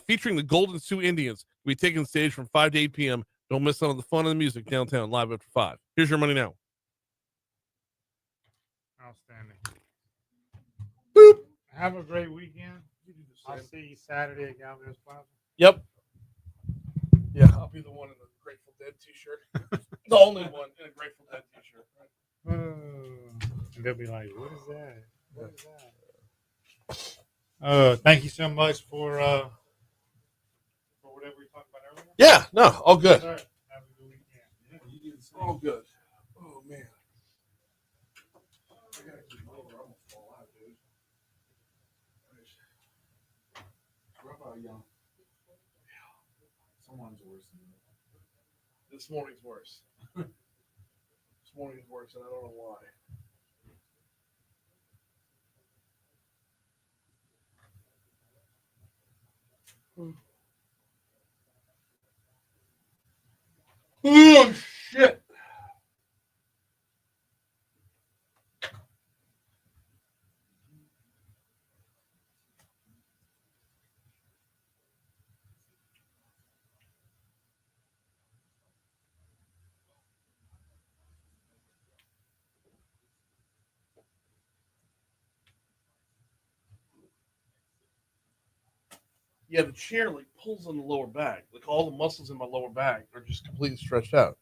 featuring the Golden Sioux Indians. We'll be taking the stage from 5 to 8 p.m. Don't miss out on the fun and the music downtown Live After 5. Here's Your Money Now.
Outstanding. Boop. Have a great weekend. I'll see you Saturday at Galvez Plaza.
Yep. Yeah, I'll be the one in the Grateful Dead t-shirt. The only one in a Grateful Dead t-shirt. Right?
And they'll be like, what is that? What is that? Thank you so much for whatever we talked about earlier.
Yeah, no, all good.
Yes, have a good weekend.
Yeah, you do the same.
All good. Oh, man. I gotta keep over. I'm gonna fall out, dude.
What about y'all? Someone's worse than me.
This morning's worse. This morning's worse, and I don't know why. Oh, shit. Yeah, the chair like pulls on the lower back. Like all the muscles in my lower back are just completely stretched out.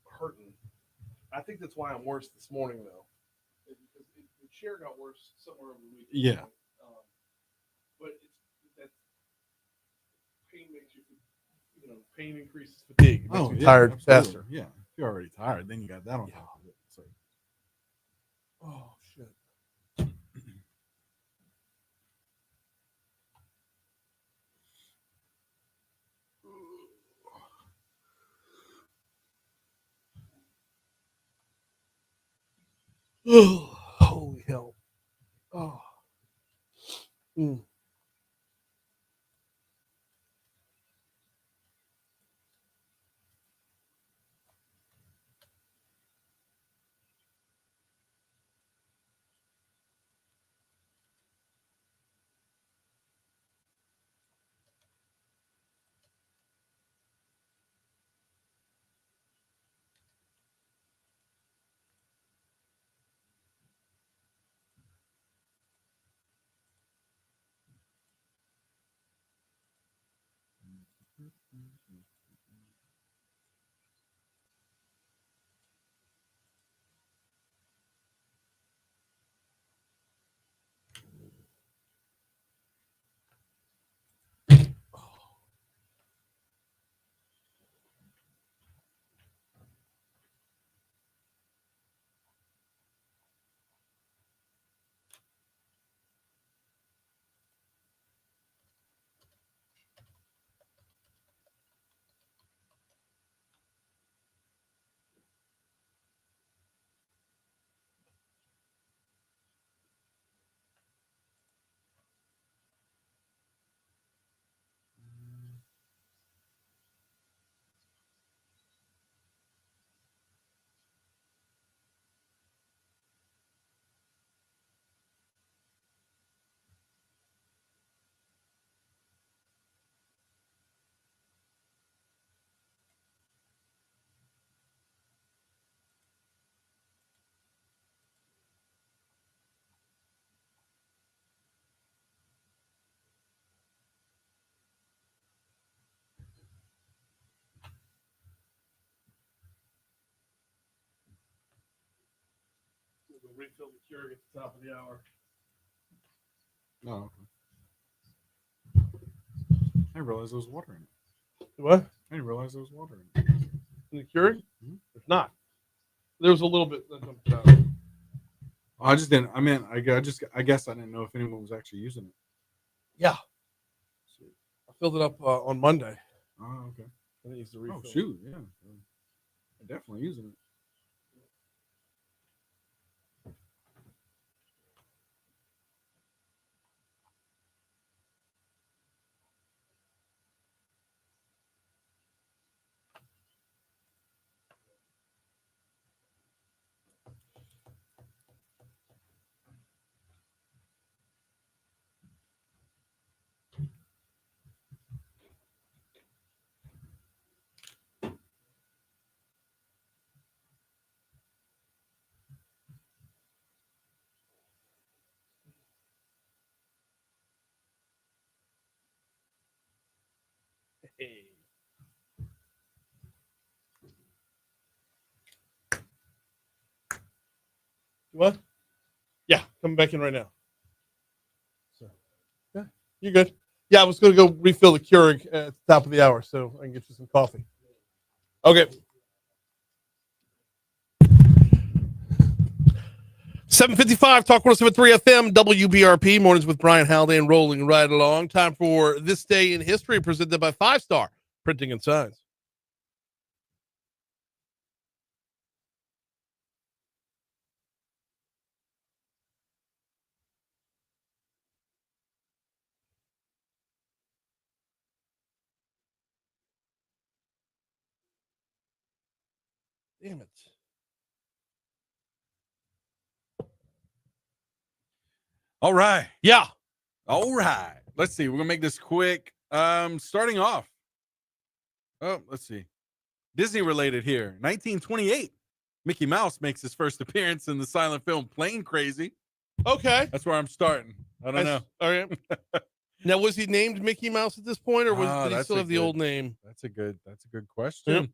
Hurting. I think that's why I'm worse this morning, though. Because the chair got worse somewhere over the weekend.
Yeah.
But that pain makes you, pain increases fatigue. It makes you tired
absolutely.
faster.
Yeah. If you're already tired, then you got that on top of it. So.
Oh, shit. Oh, holy hell. Oh. Mm. We'll refill the Keurig at the top of the hour.
Oh, okay. I didn't realize there was water in it.
What?
I didn't realize there was water in it.
In the Keurig?
Mm-hmm.
There's not. There was a little bit that comes out.
Oh, I just didn't. I mean, I guess I didn't know if anyone was actually using it.
Yeah. I filled it up on Monday.
Oh, okay.
I think it's the refill.
Oh, shoot. Yeah. I'm definitely using it.
What? Yeah, coming back in right now. So, yeah, you're good. Yeah, I was going to go refill the Keurig at the top of the hour, so I can get you some coffee. Okay. 7:55, Talk 107.3 FM, WBRP, mornings with Brian Haldane, rolling right along. Time for This Day in History, presented by 5 Star Printing and Signs. Damn it.
All right.
Yeah.
All right. Let's see. We're gonna make this quick. Starting off. Oh, let's see. Disney related here. 1928. Mickey Mouse makes his first appearance in the silent film Plane Crazy.
Okay.
That's where I'm starting. I don't know.
All right. Now, was he named Mickey Mouse at this point, or did he still have the old name?
That's a good question.
Yep.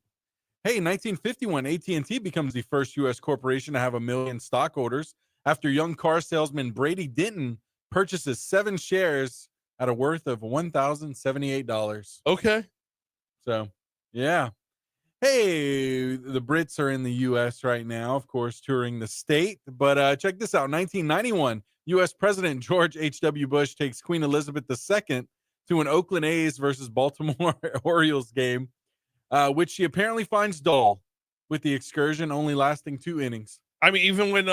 Hey, 1951, AT&T becomes the first U.S. corporation to have 1 million stockholders after young car salesman Brady Denton purchases 7 shares at a worth of $1,078.
Okay.
So, yeah. Hey, the Brits are in the U.S. right now, of course, touring the state. But check this out. 1991, U.S. President George H.W. Bush takes Queen Elizabeth II to an Oakland A's versus Baltimore Orioles game, which she apparently finds dull, with the excursion only lasting 2 innings.
I mean, even when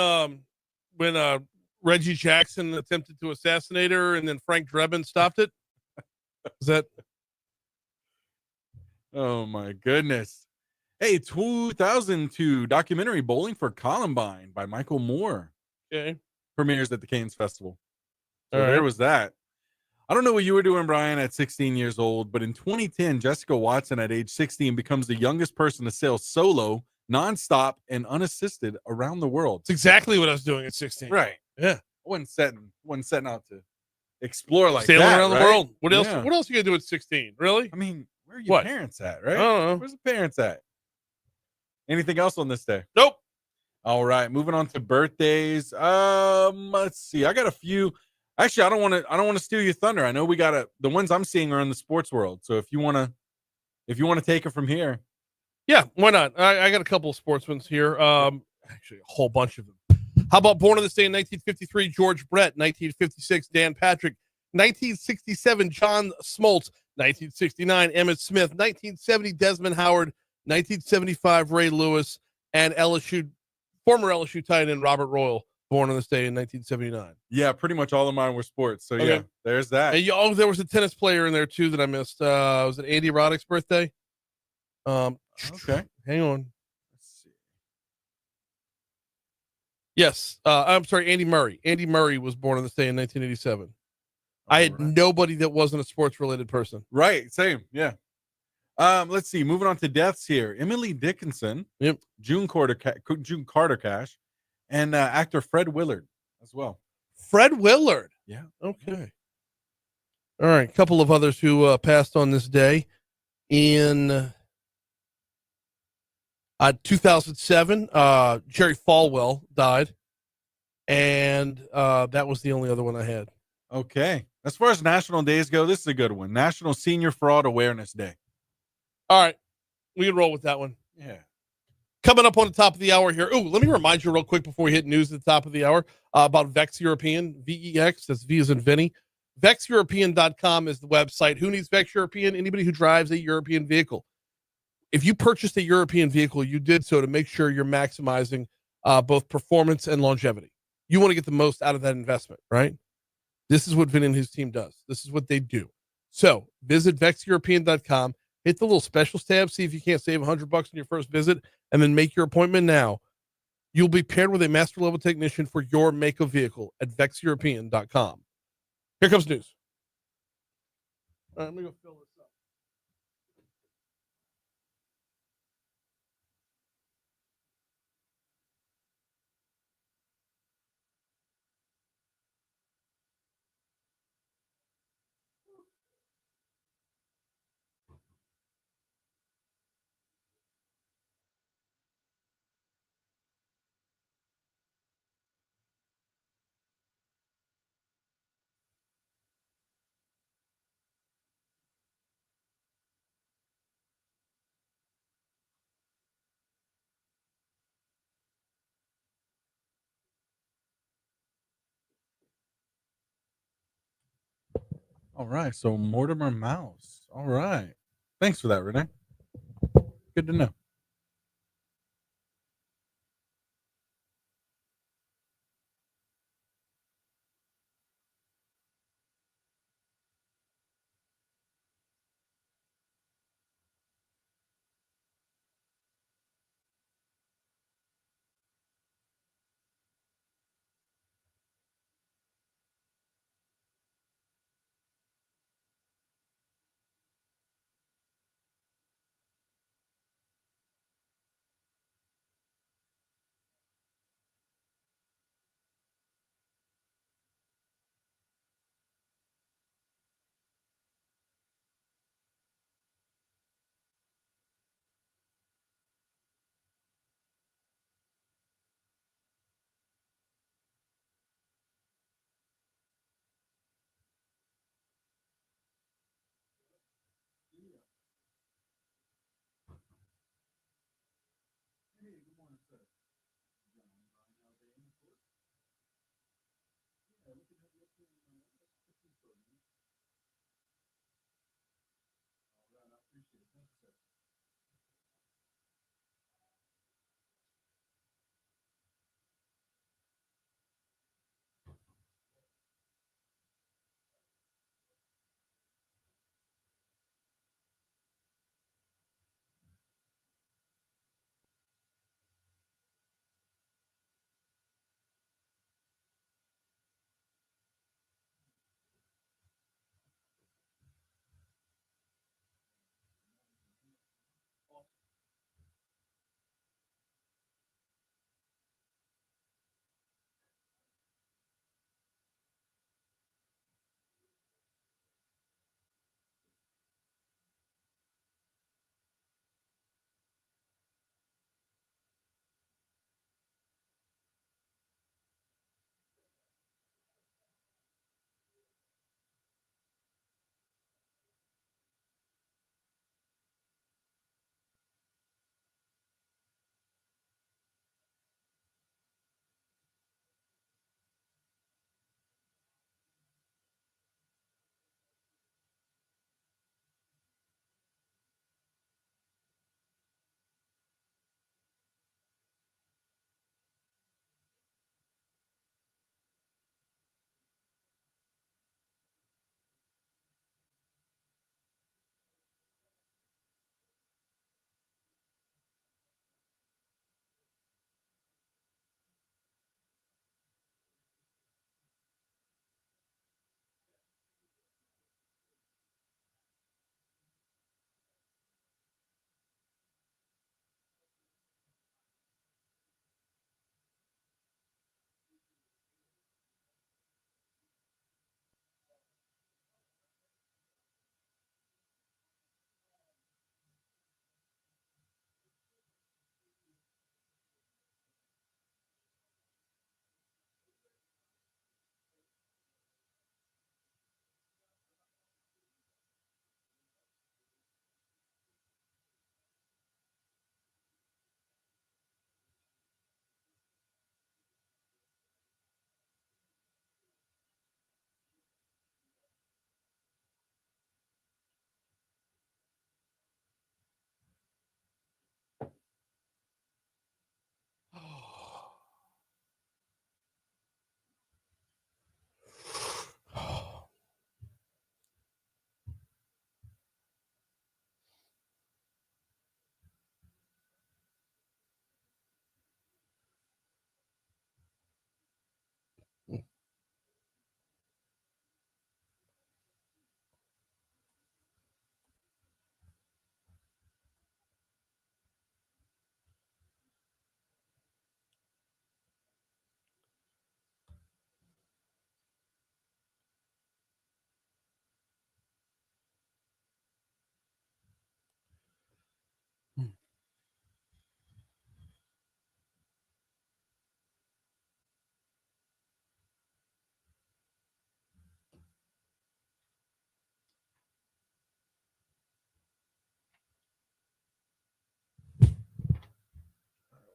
Reggie Jackson attempted to assassinate her and then Frank Drebin stopped it? Is that?
Oh, my goodness. Hey, 2002 documentary Bowling for Columbine by Michael Moore.
Okay.
Premieres at the Cannes Festival. So
All right.
there was that. I don't know what you were doing, Brian, at 16 years old, but in 2010, Jessica Watson at age 16 becomes the youngest person to sail solo, nonstop, and unassisted around the world.
It's exactly what I was doing at 16.
Right.
Yeah.
I wasn't setting out to explore like
Sailing
that,
around
right?
the world. What else?
Yeah.
What else you gonna do at 16? Really?
I mean, where are your parents at, right?
I don't know.
Where's the parents at? Anything else on this day?
Nope.
All right, moving on to birthdays. Let's see. I got a few. Actually, I don't want to steal your thunder. I know we got the ones I'm seeing are in the sports world. So if you want to take it from here.
Yeah, why not? I got a couple of sportsmen here. Actually, a whole bunch of them. How about born on this day in 1953, George Brett, 1956, Dan Patrick, 1967, John Smoltz, 1969, Emmett Smith, 1970, Desmond Howard, 1975, Ray Lewis, and former LSU tight end Robert Royal, born on this day in 1979.
Yeah, pretty much all of mine were sports. So
Okay.
yeah, there's that.
And there was a tennis player in there too that I missed. Was it Andy Roddick's birthday?
Okay.
Hang on. Let's see. Yes. I'm sorry, Andy Murray. Andy Murray was born on this day in 1987. I had nobody that wasn't a sports related person.
Right. Same. Yeah. Let's see. Moving on to deaths here. Emily Dickinson.
Yep.
June Carter Cash, and actor Fred Willard as well.
Fred Willard.
Yeah.
Okay. All right. A couple of others who passed on this day. In 2007, Jerry Falwell died. And that was the only other one I had.
Okay. As far as national days go, this is a good one. National Senior Fraud Awareness Day.
All right. We can roll with that one.
Yeah.
Coming up on the top of the hour here. Oh, let me remind you real quick before we hit news at the top of the hour about Vex European, VEX. That's V as in Vinny. VexEuropean.com is the website. Who needs Vex European? Anybody who drives a European vehicle. If you purchased a European vehicle, you did so to make sure you're maximizing both performance and longevity. You want to get the most out of that investment, right? This is what Vin and his team does. This is what they do. So visit VexEuropean.com. Hit the little specials tab. See if you can't save $100 on your first visit, and then make your appointment now. You'll be paired with a master level technician for your make of vehicle at VexEuropean.com. Here comes news. All right, let me go fill this up.
All right. So Mortimer Mouse. All right. Thanks for that, Renee. Good to know.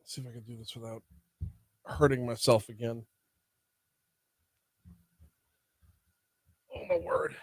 See if I can do this without hurting myself again. Oh my word.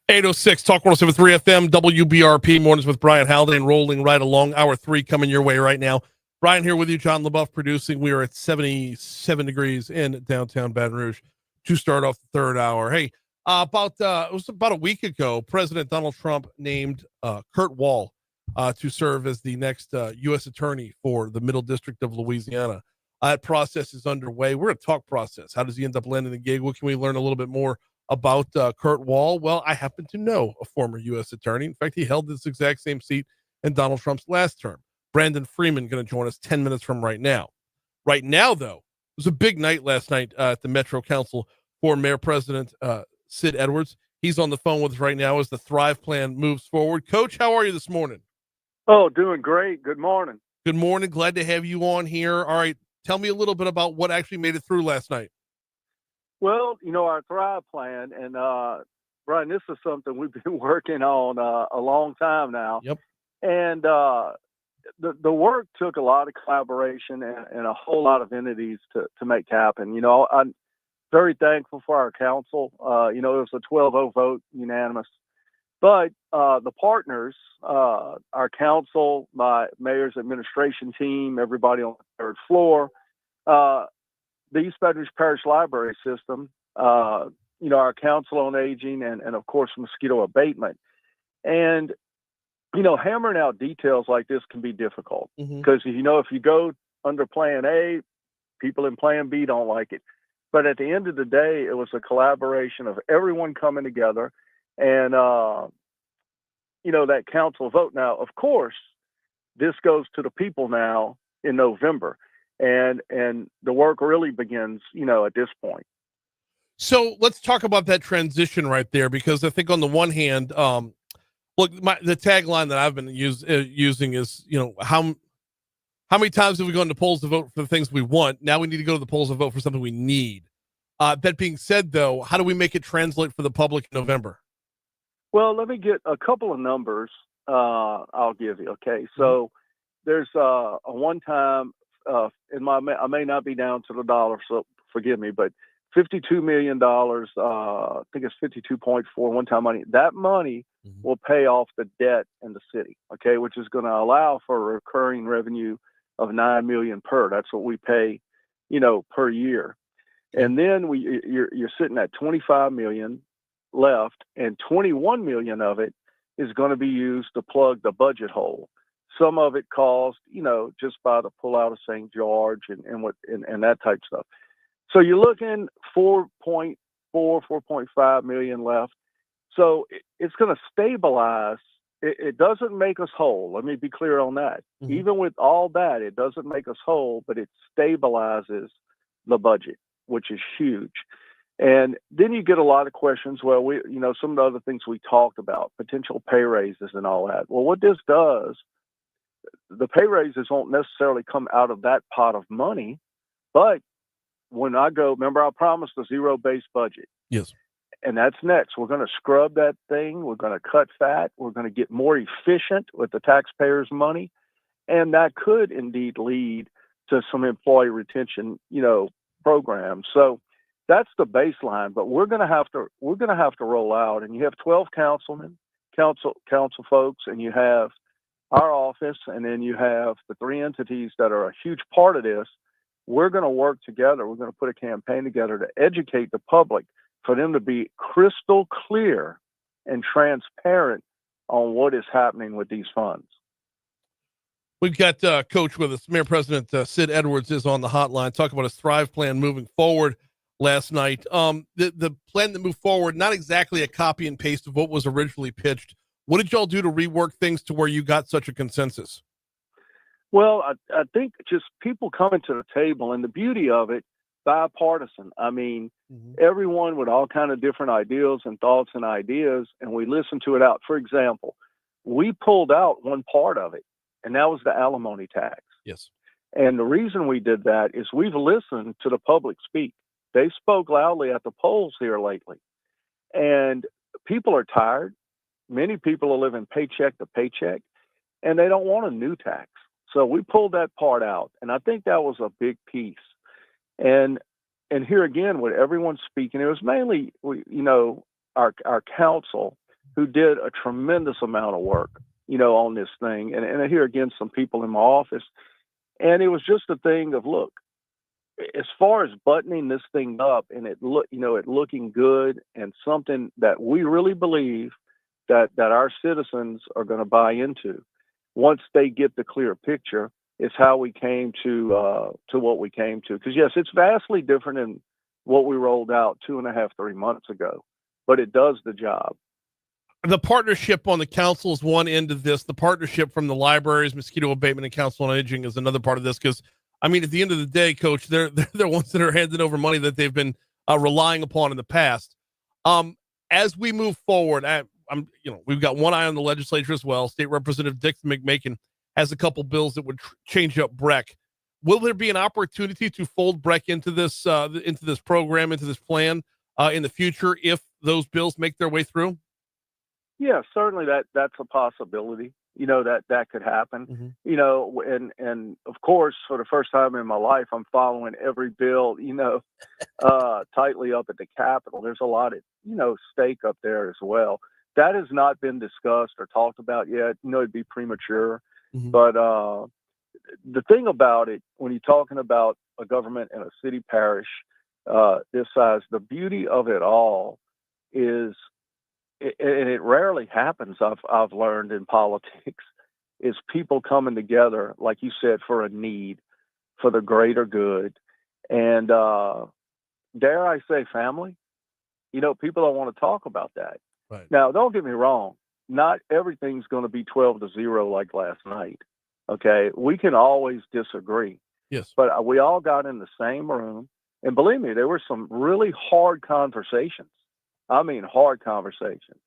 806 Talk 1073 FM, WBRP, mornings with Brian Haldane, rolling right along. Hour 3 coming your way right now. Brian here with you, John LaBeouf producing. We are at 77 degrees in downtown Baton Rouge to start off the third hour. Hey, it was about a week ago, President Donald Trump named Kurt Wall to serve as the next U.S. attorney for the Middle District of Louisiana. That process is underway. We're a talk process. How does he end up landing the gig? What can we learn a little bit more about Kurt Wall? Well, I happen to know a former U.S. attorney. In fact, he held this exact same seat in Donald Trump's last term. Brandon Fremin going to join us 10 minutes from right now. Right now, though, it was a big night last night at the Metro Council for Mayor President Sid Edwards. He's on the phone with us right now as the Thrive Plan moves forward. Coach, how are you this morning?
Oh, doing great. Good morning.
Good morning. Glad to have you on here. All right, tell me a little bit about what actually made it through last night.
Well, our Thrive Plan, and Brian, this is something we've been working on a long time now.
Yep.
And the work took a lot of collaboration and a whole lot of entities to make happen. I'm very thankful for our council. It was a 12-0 vote, unanimous. But the partners, our council, my mayor's administration team, everybody on the third floor, the East Baton Rouge Parish Library System, our Council on Aging, and of course, mosquito abatement. And, hammering out details like this can be difficult because, if you go under Plan A, people in Plan B don't like it. But at the end of the day, it was a collaboration of everyone coming together and, that council vote. Now, of course, this goes to the people now in November. And the work really begins, at this point.
So let's talk about that transition right there, because I think on the one hand, look, the tagline that I've been using is, how many times have we gone to polls to vote for the things we want? Now we need to go to the polls to vote for something we need. That being said, though, how do we make it translate for the public in November?
Well, let me get a couple of numbers I'll give you. Okay, so there's a one-time. I may not be down to the dollar, so forgive me, but $52 million, I think it's 52.4 one-time money. That money will pay off the debt in the city, okay, which is going to allow for a recurring revenue of $9 million per. That's what we pay, per year. And then you're sitting at $25 million left, and $21 million of it is going to be used to plug the budget hole. Some of it caused, just by the pullout of St. George and that type of stuff. So you're looking 4.5 million left. So it's going to stabilize. It doesn't make us whole. Let me be clear on that. Even with all that, it doesn't make us whole, but it stabilizes the budget, which is huge. And then you get a lot of questions. Well, some of the other things we talked about, potential pay raises and all that. Well, what this does, the pay raises won't necessarily come out of that pot of money, but when I go, remember I promised a zero-based budget.
Yes.
And that's next. We're going to scrub that thing. We're going to cut fat. We're going to get more efficient with the taxpayers' money. And that could indeed lead to some employee retention, programs. So that's the baseline, but we're going to have to roll out, and you have 12 councilmen, council folks, and you have our office, and then you have the three entities that are a huge part of this. We're going to work together. We're going to put a campaign together to educate the public for them to be crystal clear and transparent on what is happening with these funds.
We've got Coach with us. Mayor President Sid Edwards is on the hotline. Talk about his Thrive Plan moving forward last night. The plan that moved forward, not exactly a copy and paste of what was originally pitched. What did y'all do to rework things to where you got such a consensus?
Well, I think just people coming to the table, and the beauty of it, bipartisan. I mean, everyone with all kind of different ideals and thoughts and ideas, and we listened to it out. For example, we pulled out one part of it, and that was the alimony tax.
Yes.
And the reason we did that is we've listened to the public speak. They spoke loudly at the polls here lately. And people are tired. Many people are living paycheck to paycheck, and they don't want a new tax. So we pulled that part out, and I think that was a big piece. And here again, with everyone speaking, it was mainly, our council, who did a tremendous amount of work, on this thing. And I hear again some people in my office, and it was just a thing of, look, as far as buttoning this thing up and it looking good and something that we really believe that our citizens are going to buy into once they get the clear picture, is how we came to what we came to. Because yes, it's vastly different than what we rolled out 2.5, 3 months ago, but it does the job.
The partnership on the council is one end of this. The partnership from the libraries, mosquito abatement, and council on aging is another part of this. Because I mean, at the end of the day, Coach, they're ones that are handing over money that they've been relying upon in the past. As we move forward, we've got one eye on the legislature as well. State Representative Dick McMakin has a couple bills that would change up BREC. Will there be an opportunity to fold BREC into this program, into this plan in the future if those bills make their way through?
Yeah, certainly that's a possibility. That could happen.
Mm-hmm.
And of course, for the first time in my life, I'm following every bill, tightly up at the Capitol. There's a lot at, stake up there as well. That has not been discussed or talked about yet. It'd be premature.
Mm-hmm.
But the thing about it, when you're talking about a government and a city parish this size, the beauty of it all is, and it rarely happens, I've learned in politics, is people coming together, like you said, for a need, for the greater good. And dare I say family? People don't want to talk about that.
Right.
Now, don't get me wrong. Not everything's going to be 12-0 like last night. Okay. We can always disagree.
Yes.
But we all got in the same room. And believe me, there were some really hard conversations. I mean, hard conversations.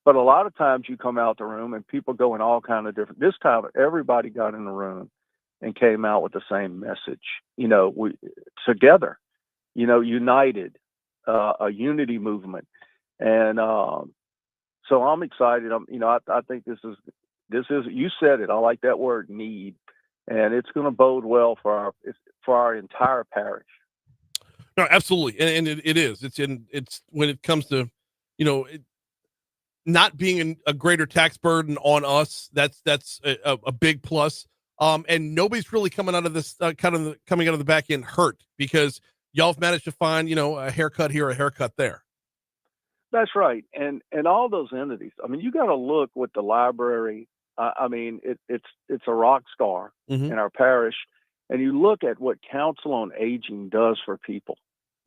But a lot of times you come out the room and people go in all kind of different. This time, everybody got in the room and came out with the same message. We together, united, a unity movement. And so I'm excited. I think this is, you said it. I like that word, need, and it's going to bode well for our entire parish.
No, absolutely, and it is. It's when it comes to, not being a greater tax burden on us. That's a big plus. And nobody's really coming out of this coming out of the back end hurt, because y'all have managed to find a haircut here, a haircut there.
That's right, and all those entities. I mean, you got to look with the library. It's a rock star
Mm-hmm.
in our parish, and you look at what Council on Aging does for people,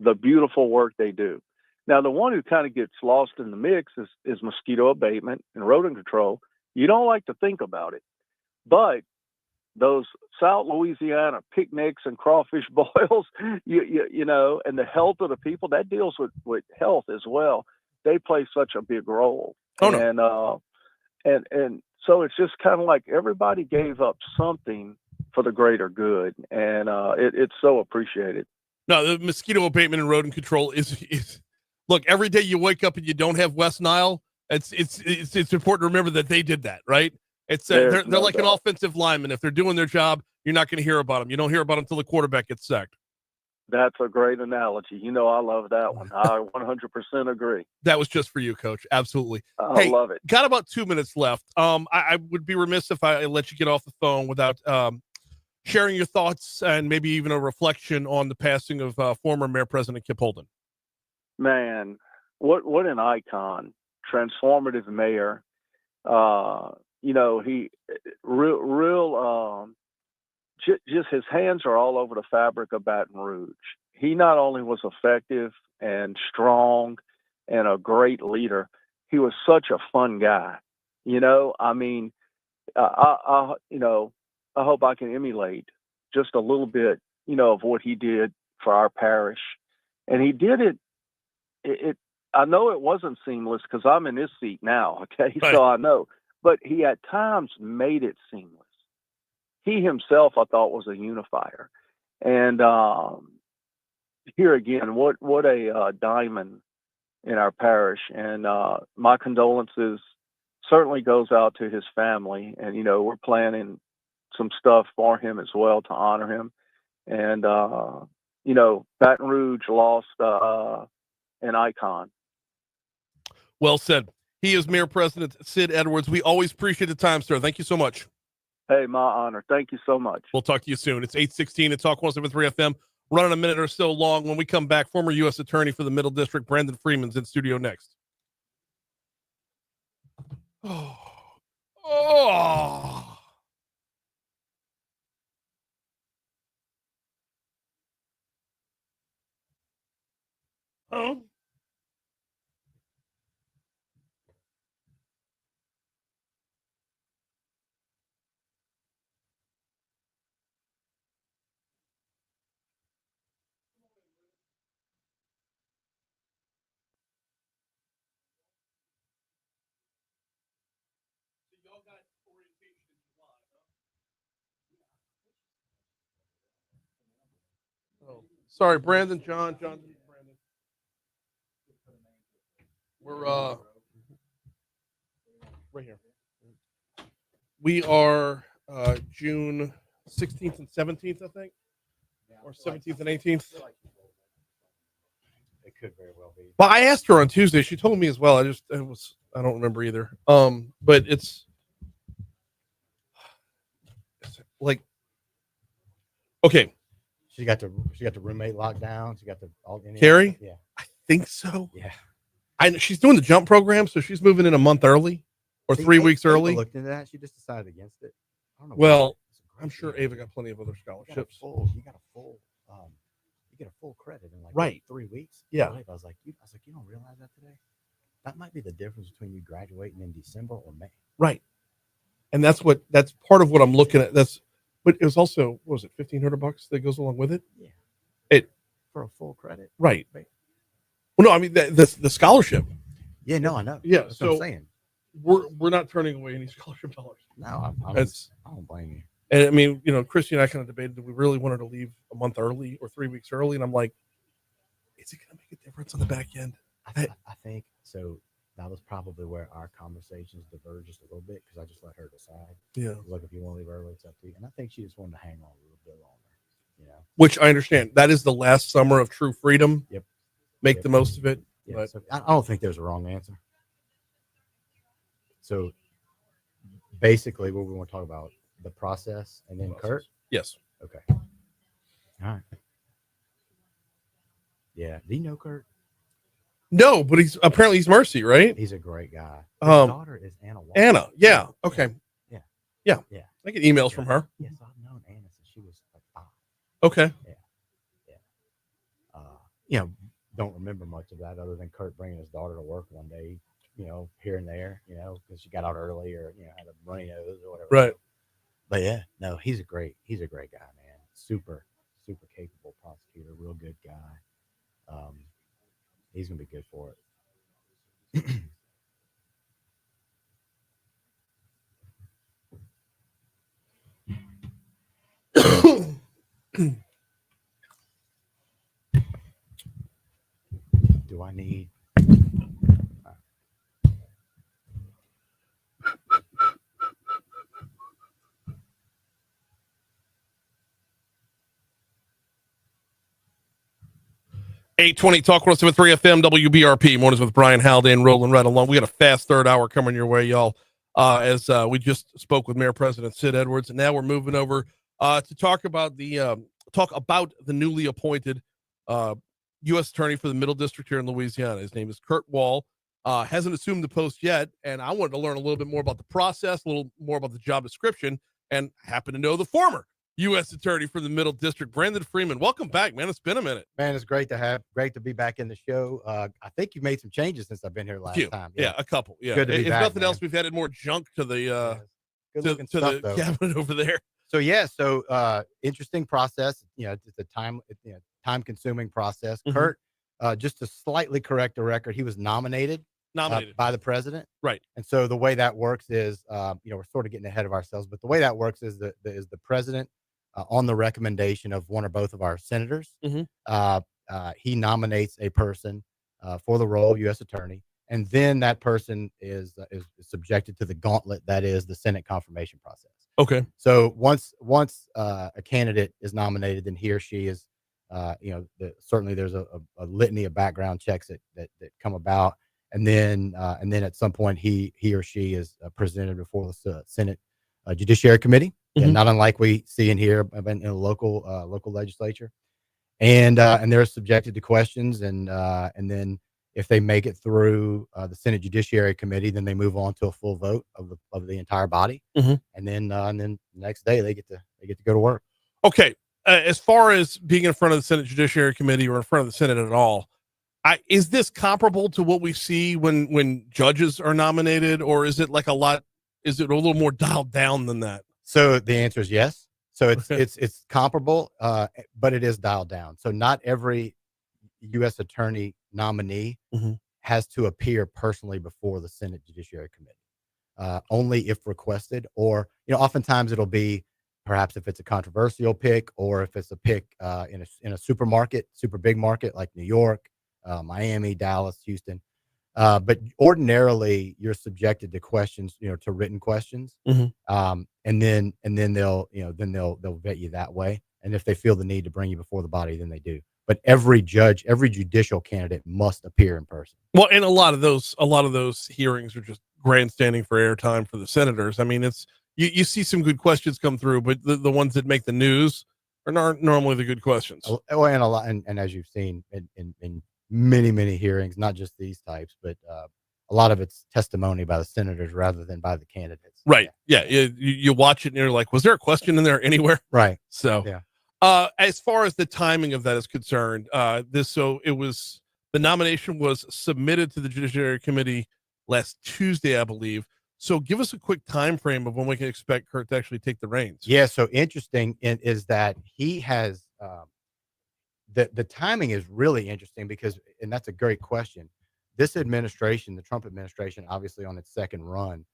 the beautiful work they do. Now, the one who kind of gets lost in the mix is mosquito abatement and rodent control. You don't like to think about it, but those South Louisiana picnics and crawfish boils, and the health of the people, that deals with health as well. They play such a big role.
Oh, no.
And so it's just kind of like everybody gave up something for the greater good, and it's so appreciated.
No, the mosquito abatement and rodent control is look, every day you wake up and you don't have West Nile, it's important to remember that they did that, right? It's they're
no
like
doubt.
an offensive lineman. If they're doing their job, you're not going to hear about them. You don't hear about them until the quarterback gets sacked.
That's a great analogy. I love that one. I 100% agree.
That was just for you, Coach. Absolutely.
I love it.
Got about 2 minutes left. I would be remiss if I let you get off the phone without sharing your thoughts and maybe even a reflection on the passing of former Mayor President Kip Holden.
Man, what an icon, transformative mayor. He real just his hands are all over the fabric of Baton Rouge. He not only was effective and strong and a great leader, he was such a fun guy. I hope I can emulate just a little bit, of what he did for our parish. And he did it. I know it wasn't seamless because I'm in this seat now. Okay.
Right.
So I know, but he at times made it seamless. He himself, I thought, was a unifier. And here again, what a diamond in our parish. And my condolences certainly goes out to his family. And, we're planning some stuff for him as well to honor him. And, Baton Rouge lost an icon.
Well said. He is Mayor President Sid Edwards. We always appreciate the time, sir. Thank you so much.
Hey, my honor. Thank you so much.
We'll talk to you soon. It's 8:16 at Talk 107.3 FM. Running a minute or so long. When we come back, former U.S. Attorney for the Middle District, Brandon Freeman's in studio next. Oh. Oh. Oh. Oh, sorry, Brandon, John, Brandon. We're right here. We are June 16th and 17th, I think, or 17th and 18th.
It could very well be.
Well, I asked her on Tuesday. She told me as well. I don't remember either. But it's like, okay.
She got the roommate locked down. She got the all.
Carrie?
Yeah,
I think so.
yeah.
She's doing the jump program, so she's moving in a month early or 3 weeks early.
Looked into that. She just decided against it. I don't know.
Well, I'm sure Ava got plenty of other scholarships.
You get a full credit in like 3 weeks.
Yeah.
I was like, you don't realize that today? That might be the difference between you graduating in December or May.
Right. And that's part of what I'm looking at. But it was also, what was it, $1,500 that goes along with it?
Yeah. For a full credit.
Right. Well, no, I mean the scholarship.
Yeah, no, I know.
Yeah,
that's
so
what I'm saying.
We're not turning away any scholarship dollars.
No, I don't blame you.
And I mean, Christy and I kind of debated, do we really want her to leave a month early or 3 weeks early? And I'm like, is it going to make a difference on the back end?
I think so. That was probably where our conversations diverged just a little bit because I just let her decide.
Yeah.
Look, if you want to leave early, it's up to you. And I think she just wanted to hang on a little bit longer.
Which I understand. That is the last summer of true freedom.
Yep.
Make the most of it.
Yeah.
But
So I don't think there's a wrong answer. So basically, what we want to talk about the process and then Kurt.
Yes.
Okay. All right. Yeah. Do you know Kurt?
No, but he's Mercy, right?
He's a great guy. His
Um,
daughter is Anna. Walker.
Anna. Yeah. Okay.
Yeah.
Yeah.
Yeah.
I get emails from her.
Yes, I've known Anna since she was like 5.
Okay.
Don't remember much of that other than Kurt bringing his daughter to work one day, here and there, because she got out early or, had a runny nose or whatever.
Right.
But yeah, no, he's a great guy, man. Super, super capable prosecutor, real good guy. He's going to be good for it. Do I need?
820 Talk 107.3 FM WBRP. Mornings with Brian Haldane rolling right along. We got a fast third hour coming your way, y'all. As we just spoke with Mayor President Sid Edwards, and now we're moving over to talk about the newly appointed U.S. Attorney for the Middle District here in Louisiana. His name is Kurt Wall. Hasn't assumed the post yet, and I wanted to learn a little bit more about the process, a little more about the job description, and happen to know the former U.S. Attorney for the Middle District, Brandon Fremin. Welcome back, man. It's been a minute.
Man, it's great to be back in the show. I think you've made some changes since I've been here last time.
Yeah, a couple. Yeah.
Good to be
if
back,
nothing
man.
else, we've added more junk to the
stuff, though.
cabinet over there.
So interesting process. It's a time consuming process.
Mhm.
Kurt, just to slightly correct the record, he was nominated by the president.
Right.
And so the way that works is, we're sort of getting ahead of ourselves, but the way that works is the president, on the recommendation of one or both of our senators, he nominates a person for the role of U.S. Attorney, and then that person is subjected to the gauntlet that is the Senate confirmation process.
Okay.
So once a candidate is nominated, then he or she is, certainly there's a litany of background checks that come about, and then at some point he or she is presented before the Senate Judiciary Committee, and not unlike we see in here in the local legislature, and they're subjected to questions, and then if they make it through the Senate Judiciary Committee, then they move on to a full vote of the entire body, and then the next day they get to go to work.
Okay, as far as being in front of the Senate Judiciary Committee or in front of the Senate at all, is this comparable to what we see when judges are nominated, or is it like a lot? Is it a little more dialed down than that?
So the answer is yes. So it's comparable, but it is dialed down. So not every U.S. attorney nominee has to appear personally before the Senate Judiciary Committee, only if requested, or oftentimes it'll be perhaps if it's a controversial pick, or if it's a pick in a super big market like New York, Miami, Dallas, Houston. But ordinarily you're subjected to questions, to written questions, and then they'll vet you that way. And if they feel the need to bring you before the body, then they do. But every judicial candidate must appear in person.
Well, and a lot of those hearings are just grandstanding for airtime for the senators. I mean, it's you see some good questions come through, but the ones that make the news are not normally the good questions.
Well, and a lot, and as you've seen in many hearings, not just these types, but a lot of it's testimony by the senators rather than by the candidates.
Right. Yeah. You watch it and you're like, was there a question in there anywhere?
Right.
So,
yeah.
As far as the timing of that is concerned, the nomination was submitted to the Judiciary Committee last Tuesday, I believe. So give us a quick time frame of when we can expect Kurt to actually take the reins.
Yeah. So interesting is that he has, the timing is really interesting because, and that's a great question. This administration, the Trump administration, obviously on its second run,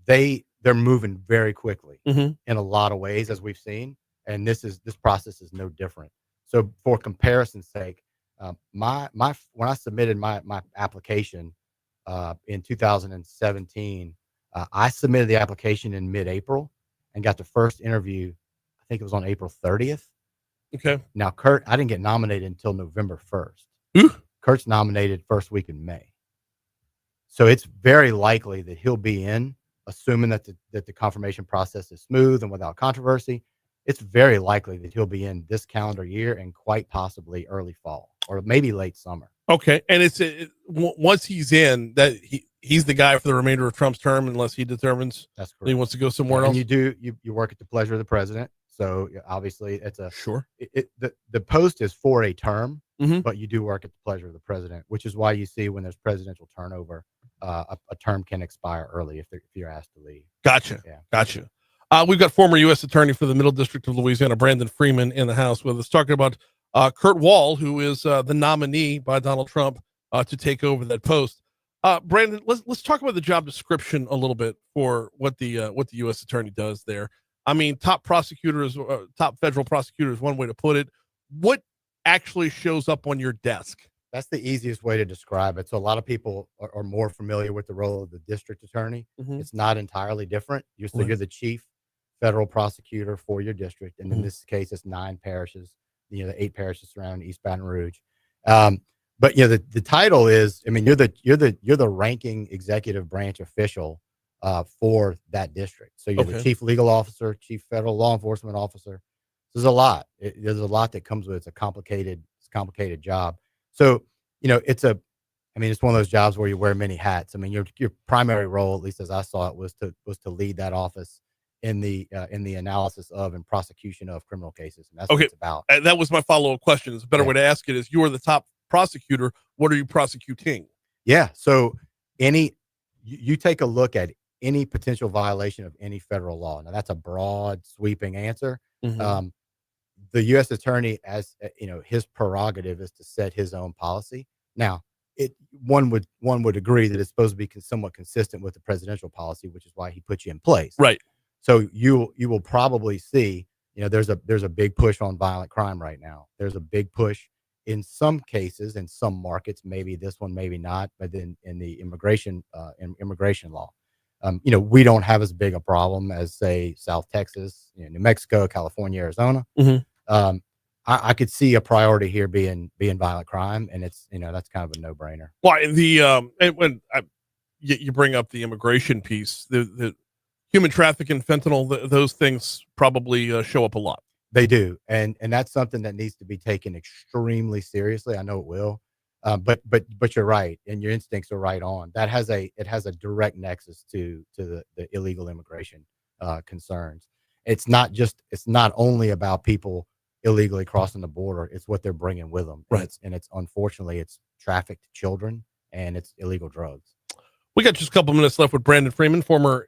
they're moving very quickly in a lot of ways, as we've seen. And this process is no different. So for comparison's sake, when I submitted my application in 2017, I submitted the application in mid-April and got the first interview. I think it was on April 30th.
Okay.
Now, Kurt, I didn't get nominated until November 1st. Kurt's nominated first week in May. So it's very likely that he'll be in, assuming that the confirmation process is smooth and without controversy. It's very likely that he'll be in this calendar year and quite possibly early fall or maybe late summer.
Okay. And once he's in, that he's the guy for the remainder of Trump's term, unless he determines
that's correct.
He wants to go somewhere else.
And you work at the pleasure of the president. So obviously it's
sure.
The post is for a term, but you do work at the pleasure of the president, which is why you see when there's presidential turnover, a term can expire early if you're asked to leave.
Gotcha.
Yeah.
Gotcha. We've got former U.S. Attorney for the Middle District of Louisiana, Brandon Fremin, in the house with us, talking about Kurt Wall, who is the nominee by Donald Trump to take over that post. Brandon, let's talk about the job description a little bit for what the U.S. Attorney does there. I mean, top federal prosecutor is one way to put it. What actually shows up on your desk?
That's the easiest way to describe it. So a lot of people are more familiar with the role of the district attorney. It's not entirely different. You're the chief federal prosecutor for your district, and in this case, it's 9 parishes. The 8 parishes surrounding East Baton Rouge. But the title is, I mean, you're the ranking executive branch official for that district. So you're the chief legal officer, chief federal law enforcement officer. There's a lot. There's a lot that comes with it. It's a complicated job. So it's one of those jobs where you wear many hats. I mean, your primary role, at least as I saw it, was to lead that office in the analysis of and prosecution of criminal cases. And that's what it's about.
That was my follow-up question. It's a better way to ask it is, you are the top prosecutor. What are you prosecuting?
Yeah. So you take a look at any potential violation of any federal law. Now that's a broad sweeping answer. The U.S. attorney, as his prerogative is to set his own policy. Now, one would agree that it's supposed to be somewhat consistent with the presidential policy, which is why he put you in place.
Right.
So you will probably see, there's a big push on violent crime right now. There's a big push in some cases, in some markets, maybe this one, maybe not, but then in the immigration law. We don't have as big a problem as, say, South Texas, New Mexico, California, Arizona. I could see a priority here being violent crime, and it's that's kind of a no brainer.
Why and when you bring up the immigration piece, the human trafficking, fentanyl, those things probably show up a lot.
They do, and that's something that needs to be taken extremely seriously. I know it will, but you're right, and your instincts are right on. It has a direct nexus to the illegal immigration concerns. It's not only about people illegally crossing the border. It's what they're bringing with them,
right?
And it's unfortunately it's trafficked children and it's illegal drugs.
We got just a couple minutes left with Brandon Fremin, former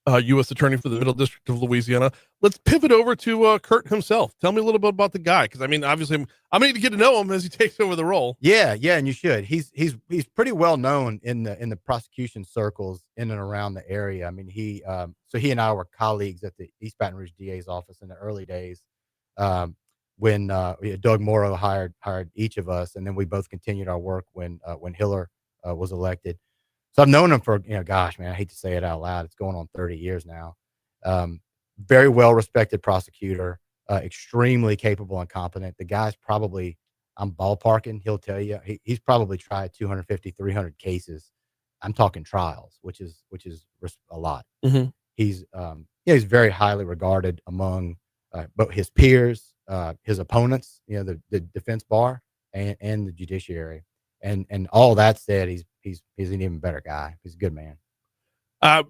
U.S. Attorney for the Middle District of Louisiana. Let's pivot over to Kurt himself. Tell me a little bit about the guy, because I mean, obviously, I need to get to know him as he takes over the role.
Yeah, and you should. He's pretty well known in the prosecution circles in and around the area. I mean, he and I were colleagues at the East Baton Rouge DA's office in the early days, when Doug Morrow hired each of us, and then we both continued our work when Hiller was elected. So I've known him for, gosh, man, I hate to say it out loud. It's going on 30 years now. Very well-respected prosecutor, extremely capable and competent. The guy's probably, I'm ballparking, he'll tell you, he's probably tried 250, 300 cases. I'm talking trials, which is a lot.
Mm-hmm.
He's very highly regarded among both his peers, his opponents, the defense bar and the judiciary. And all that said, he's an even better guy. He's a good man.
As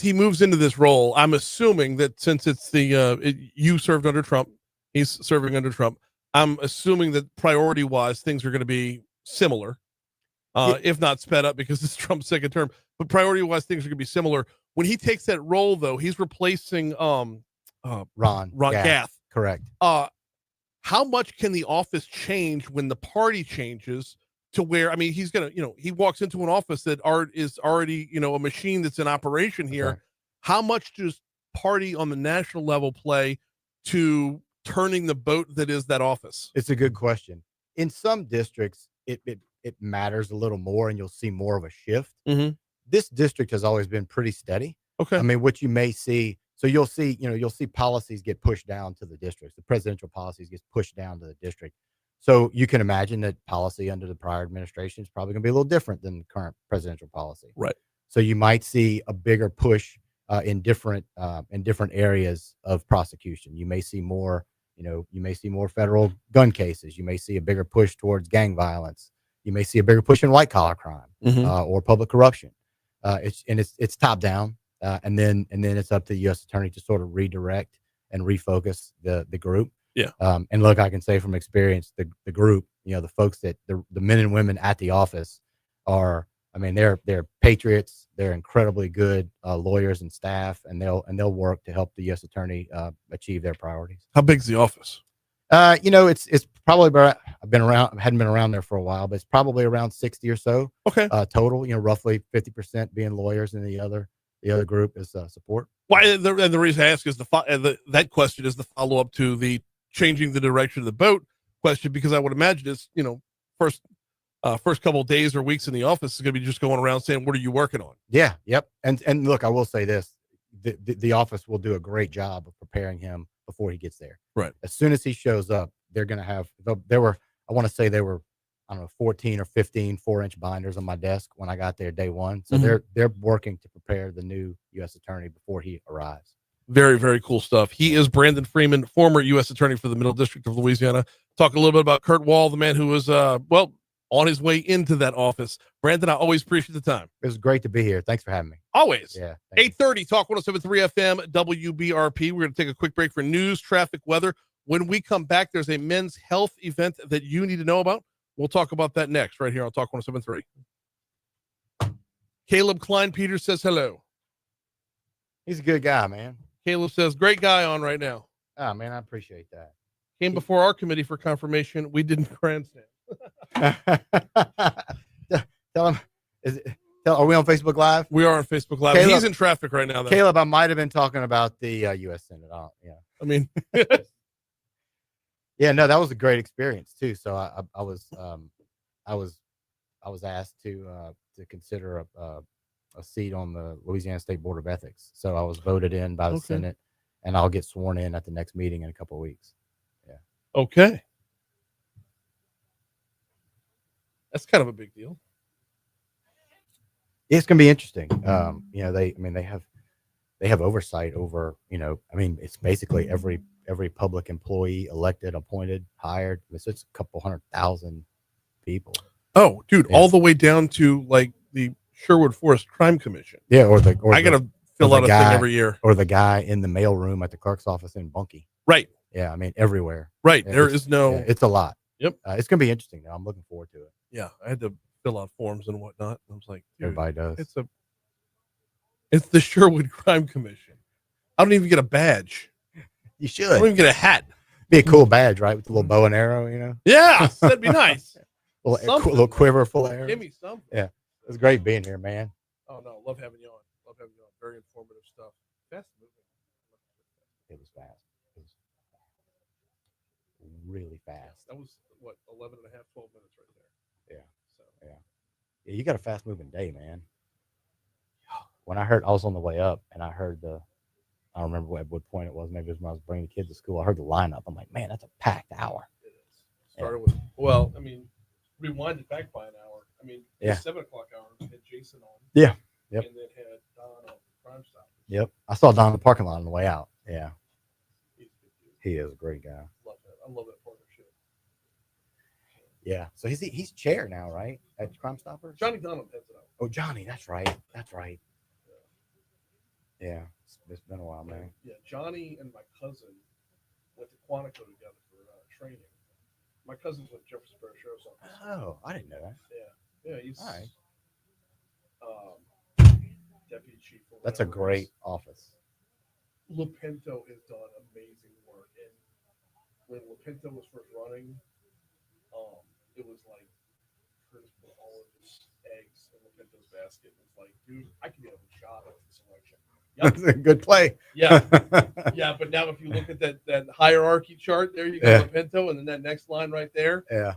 he moves into this role, I'm assuming that since it's you served under Trump, he's serving under Trump. I'm assuming that priority wise, things are going to be similar, if not sped up because it's Trump's second term, but priority wise, things are going to be similar. When he takes that role though, he's replacing,
Ron
Gath.
Correct.
How much can the office change when the party changes to where, I mean, he's going to, he walks into an office that is already, a machine that's in operation here.
Okay.
How much does party on the national level play to turning the boat that is that office?
It's a good question. In some districts, it matters a little more and you'll see more of a shift.
Mm-hmm.
This district has always been pretty steady.
Okay.
I mean, what you may see, so you'll see policies get pushed down to the districts. The presidential policies get pushed down to the district. So you can imagine that policy under the prior administration is probably going to be a little different than the current presidential policy.
Right.
So you might see a bigger push in different areas of prosecution. You may see more, federal gun cases. You may see a bigger push towards gang violence. You may see a bigger push in white collar crime or public corruption. It's top down. And then it's up to the U.S. Attorney to sort of redirect and refocus the group.
Yeah.
And look, I can say from experience, the group, the folks that the men and women at the office are, I mean, they're patriots. They're incredibly good lawyers and staff, and they'll work to help the U.S. Attorney achieve their priorities.
How big's the office?
It's probably about, hadn't been around there for a while, but it's probably around 60 or so.
Okay.
Total, roughly 50% being lawyers, and the other group is support.
Why? The reason I ask is that question is the follow up to the changing the direction of the boat question, because I would imagine it's first couple of days or weeks in the office is going to be just going around saying, what are you working on?
Yeah. Yep. And look, I will say this, the office will do a great job of preparing him before he gets there.
Right.
As soon as he shows up, they're going to have, I want to say there were, I don't know, 14 or 15 4-inch binders on my desk when I got there day one. So they're working to prepare the new U.S. Attorney before he arrives.
Very, very cool stuff. He is Brandon Fremin, former U.S. Attorney for the Middle District of Louisiana. Talk a little bit about Kurt Wall, the man who was, on his way into that office. Brandon, I always appreciate the time.
It was great to be here. Thanks for having me.
Always.
Yeah.
8:30, Talk 107.3 FM, WBRP. We're going to take a quick break for news, traffic, weather. When we come back, there's a men's health event that you need to know about. We'll talk about that next, right here on Talk 107.3. Caleb Klein Peters says hello.
He's a good guy, man.
Caleb says, great guy on right now.
Oh, man, I appreciate that.
Came before our committee for confirmation. We didn't grandstand.
Tell him, are we on Facebook Live?
We are on Facebook Live.
Caleb,
he's in traffic right now, though.
Caleb, I might have been talking about the U.S. Senate. Yeah.
I mean,
yeah, no, that was a great experience too. So I was asked to consider a seat on the Louisiana State Board of Ethics. So I was voted in by the Senate, and I'll get sworn in at the next meeting in a couple of weeks. Yeah.
Okay. That's kind of a big deal.
It's going to be interesting. They have oversight over, it's basically every public employee elected, appointed, hired. It's a couple 100,000 people.
Oh, dude, all the way down to like the Sherwood Forest Crime Commission.
Yeah,
I gotta fill out a thing every year.
Or the guy in the mail room at the clerk's office in Bunkie.
Right.
Yeah, everywhere.
Right.
Yeah, it's a lot.
Yep.
It's gonna be interesting though. I'm looking forward to it.
Yeah, I had to fill out forms and whatnot. I was like,
everybody does.
It's the Sherwood Crime Commission. I don't even get a badge.
You should.
I don't even get a hat.
Be a cool badge, right? With a little bow and arrow,
Yeah, that'd be nice.
little quiver full of arrows.
Give me something.
Yeah, it's great being here, man.
Oh no, love having you on. Very informative stuff. Fast moving.
It was fast. It was really fast.
That was what 11 and a half, 12 minutes right there.
Yeah. So yeah, you got a fast moving day, man. When I was on the way up and I heard I don't remember at what point it was. Maybe it was when I was bringing the kids to school. I heard the lineup. I'm like, man, that's a packed hour.
It is. Started with rewind it back by an hour. The 7 o'clock hour we had Jason on.
Yeah. Yep.
And then had Don on Crimestoppers.
Yep. I saw Don in the parking lot on the way out. Yeah. He is a great guy.
Love that. I love that partnership.
Yeah. So he's chair now, right? At Crimestoppers?
Johnny Dunham heads it up.
Oh, Johnny. That's right. Yeah. It's been a while, man.
Yeah. Johnny and my cousin went to Quantico together for training. My cousin's with Jeffersonburg Sheriff's Office.
Oh, I didn't know that.
Yeah. He's
all right.
Deputy chief.
That's a great office.
Lupinto has done amazing work. And when Lupinto was first running, it was like Curtis put all of his eggs in Lupinto's basket. It's like, dude, I could get a shot at this election. Yep.
That's a good play.
Yeah. Yeah, but now if you look at that hierarchy chart, there you go, Lupinto, and then that next line right there.
Yeah.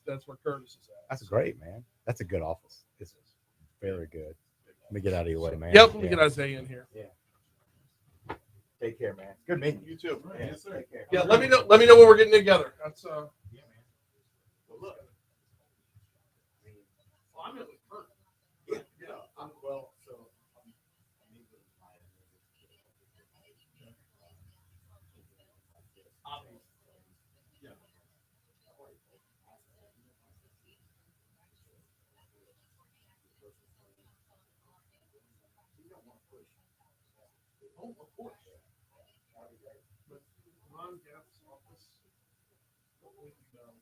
That's where Curtis is at.
That's great, man. That's a good office. It's very good. Let me get out of your way, man.
Yep, let me get Isaiah in here.
Yeah. Take care, man. Good meeting you.
You too.
Yeah.
Yes, sir. Yeah, let me know when we're getting together. That's yeah, man. Well, look. Well, I'm in with Kurt. Yeah, I'm well, so oh, of course. But Ron Gaff's office, what would you know?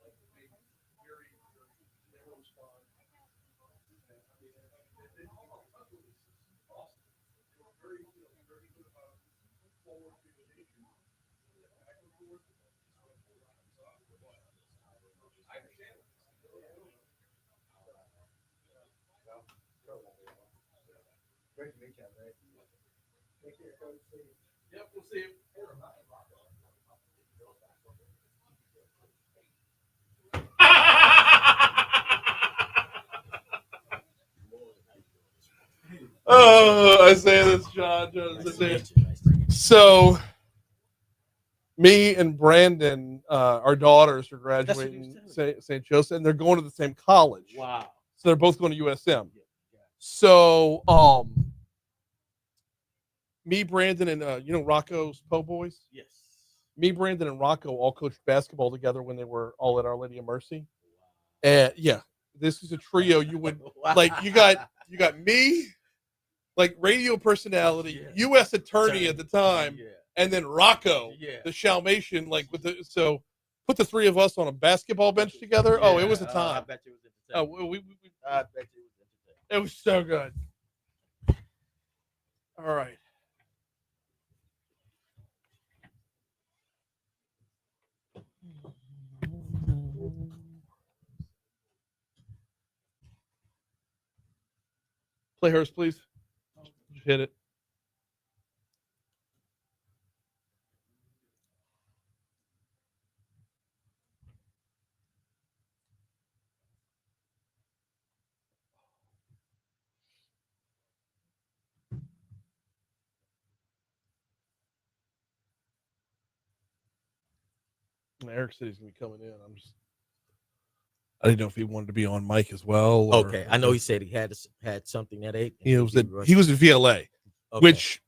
Like, they never respond. They all about this. Awesome. Very good about forward communication. Back and forth. I understand. Great to meet you, Ray. Take care, Coach. Yep, we'll see you. Oh, Isaiah, that's John. Isaiah. So, me and Brandon, our daughters are graduating St. Joseph, and they're going to the same college.
Wow.
So they're both going to USM. So, me, Brandon, and Rocco's Po Boys.
Yes.
Me, Brandon, and Rocco all coached basketball together when they were all at Our Lady of Mercy. And yeah, this is a trio. You would like. You got me, like radio personality, U.S. attorney at the time, and then Rocco, the Shalmation. Like so, put the three of us on a basketball bench together. Oh, it was a time.
I bet you it was entertaining. I bet you it was entertaining.
It was so good. All right. Play hers, please. Just hit it. Eric said he's gonna be coming in. I didn't know if he wanted to be on mic as well.
Okay, I know he said he had something at 8.
He was he was at VLA, which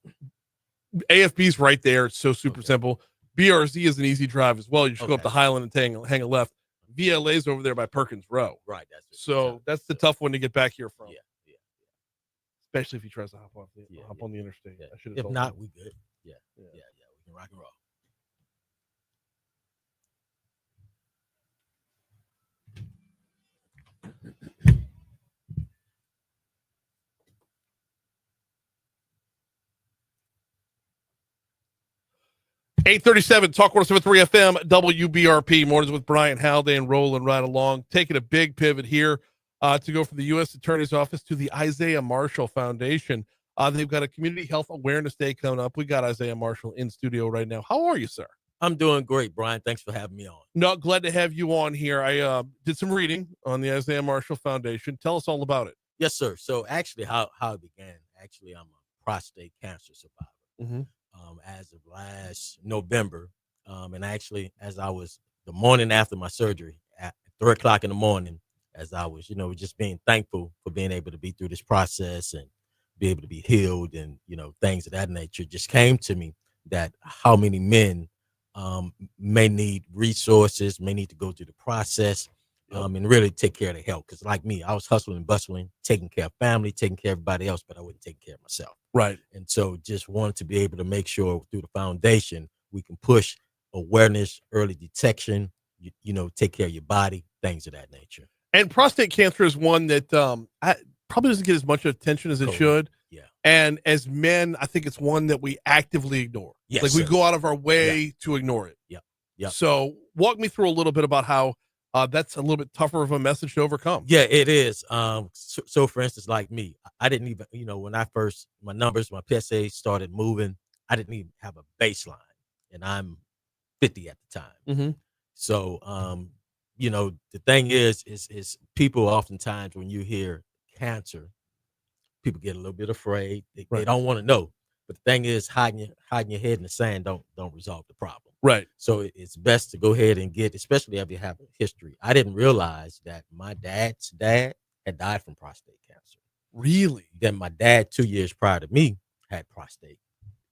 AFB's right there. It's so super simple. BRZ is an easy drive as well. You just go up to Highland and hang a left. VLA's over there by Perkins Row.
Right.
That's the tough one to get back here from.
Yeah.
Especially if he tries to hop on the interstate.
Yeah.
I should have
If
told
not,
him.
we good. Yeah. We can rock and roll.
$8:37 Talk 107.3 FM WBRP mornings with Brian Haldane rolling right along, taking a big pivot here to go from the U.S. Attorney's Office to the Isaiah Marshall Foundation. They've got a Community Health Awareness Day coming up. We got Isaiah Marshall in studio right now. How are you, sir?
I'm doing great, Brian. Thanks for having me on.
No, glad to have you on here. I did some reading on the Isaiah Marshall Foundation. Tell us all about it.
Yes, sir. So actually, how it began. Actually, I'm a prostate cancer survivor. As of last November, and actually, as I was the morning after my surgery at 3:00 in the morning, as I was, just being thankful for being able to be through this process and be able to be healed, and things of that nature, just came to me that how many men may need resources, may need to go through the process, and really take care of their health. Because like me, I was hustling and bustling, taking care of family, taking care of everybody else, but I wasn't taking care of myself.
Right.
And so just wanted to be able to make sure through the foundation, we can push awareness, early detection, take care of your body, things of that nature.
And prostate cancer is one that probably doesn't get as much attention as it should.
Yeah.
And as men, I think it's one that we actively ignore.
Yes,
like we
sir.
go out of our way to ignore it.
Yeah.
So walk me through a little bit about how that's a little bit tougher of a message to overcome.
Yeah, it is. So for instance, like me, I didn't even, when I first, my PSA started moving, I didn't even have a baseline, and I'm 50 at the time. So, the thing is people oftentimes, when you hear cancer, people get a little bit afraid. They don't want to know. But the thing is, hiding your head in the sand don't resolve the problem.
Right.
So it's best to go ahead and get, especially if you have a history. I didn't realize that my dad's dad had died from prostate cancer.
Really?
Then my dad, 2 years prior to me, had prostate,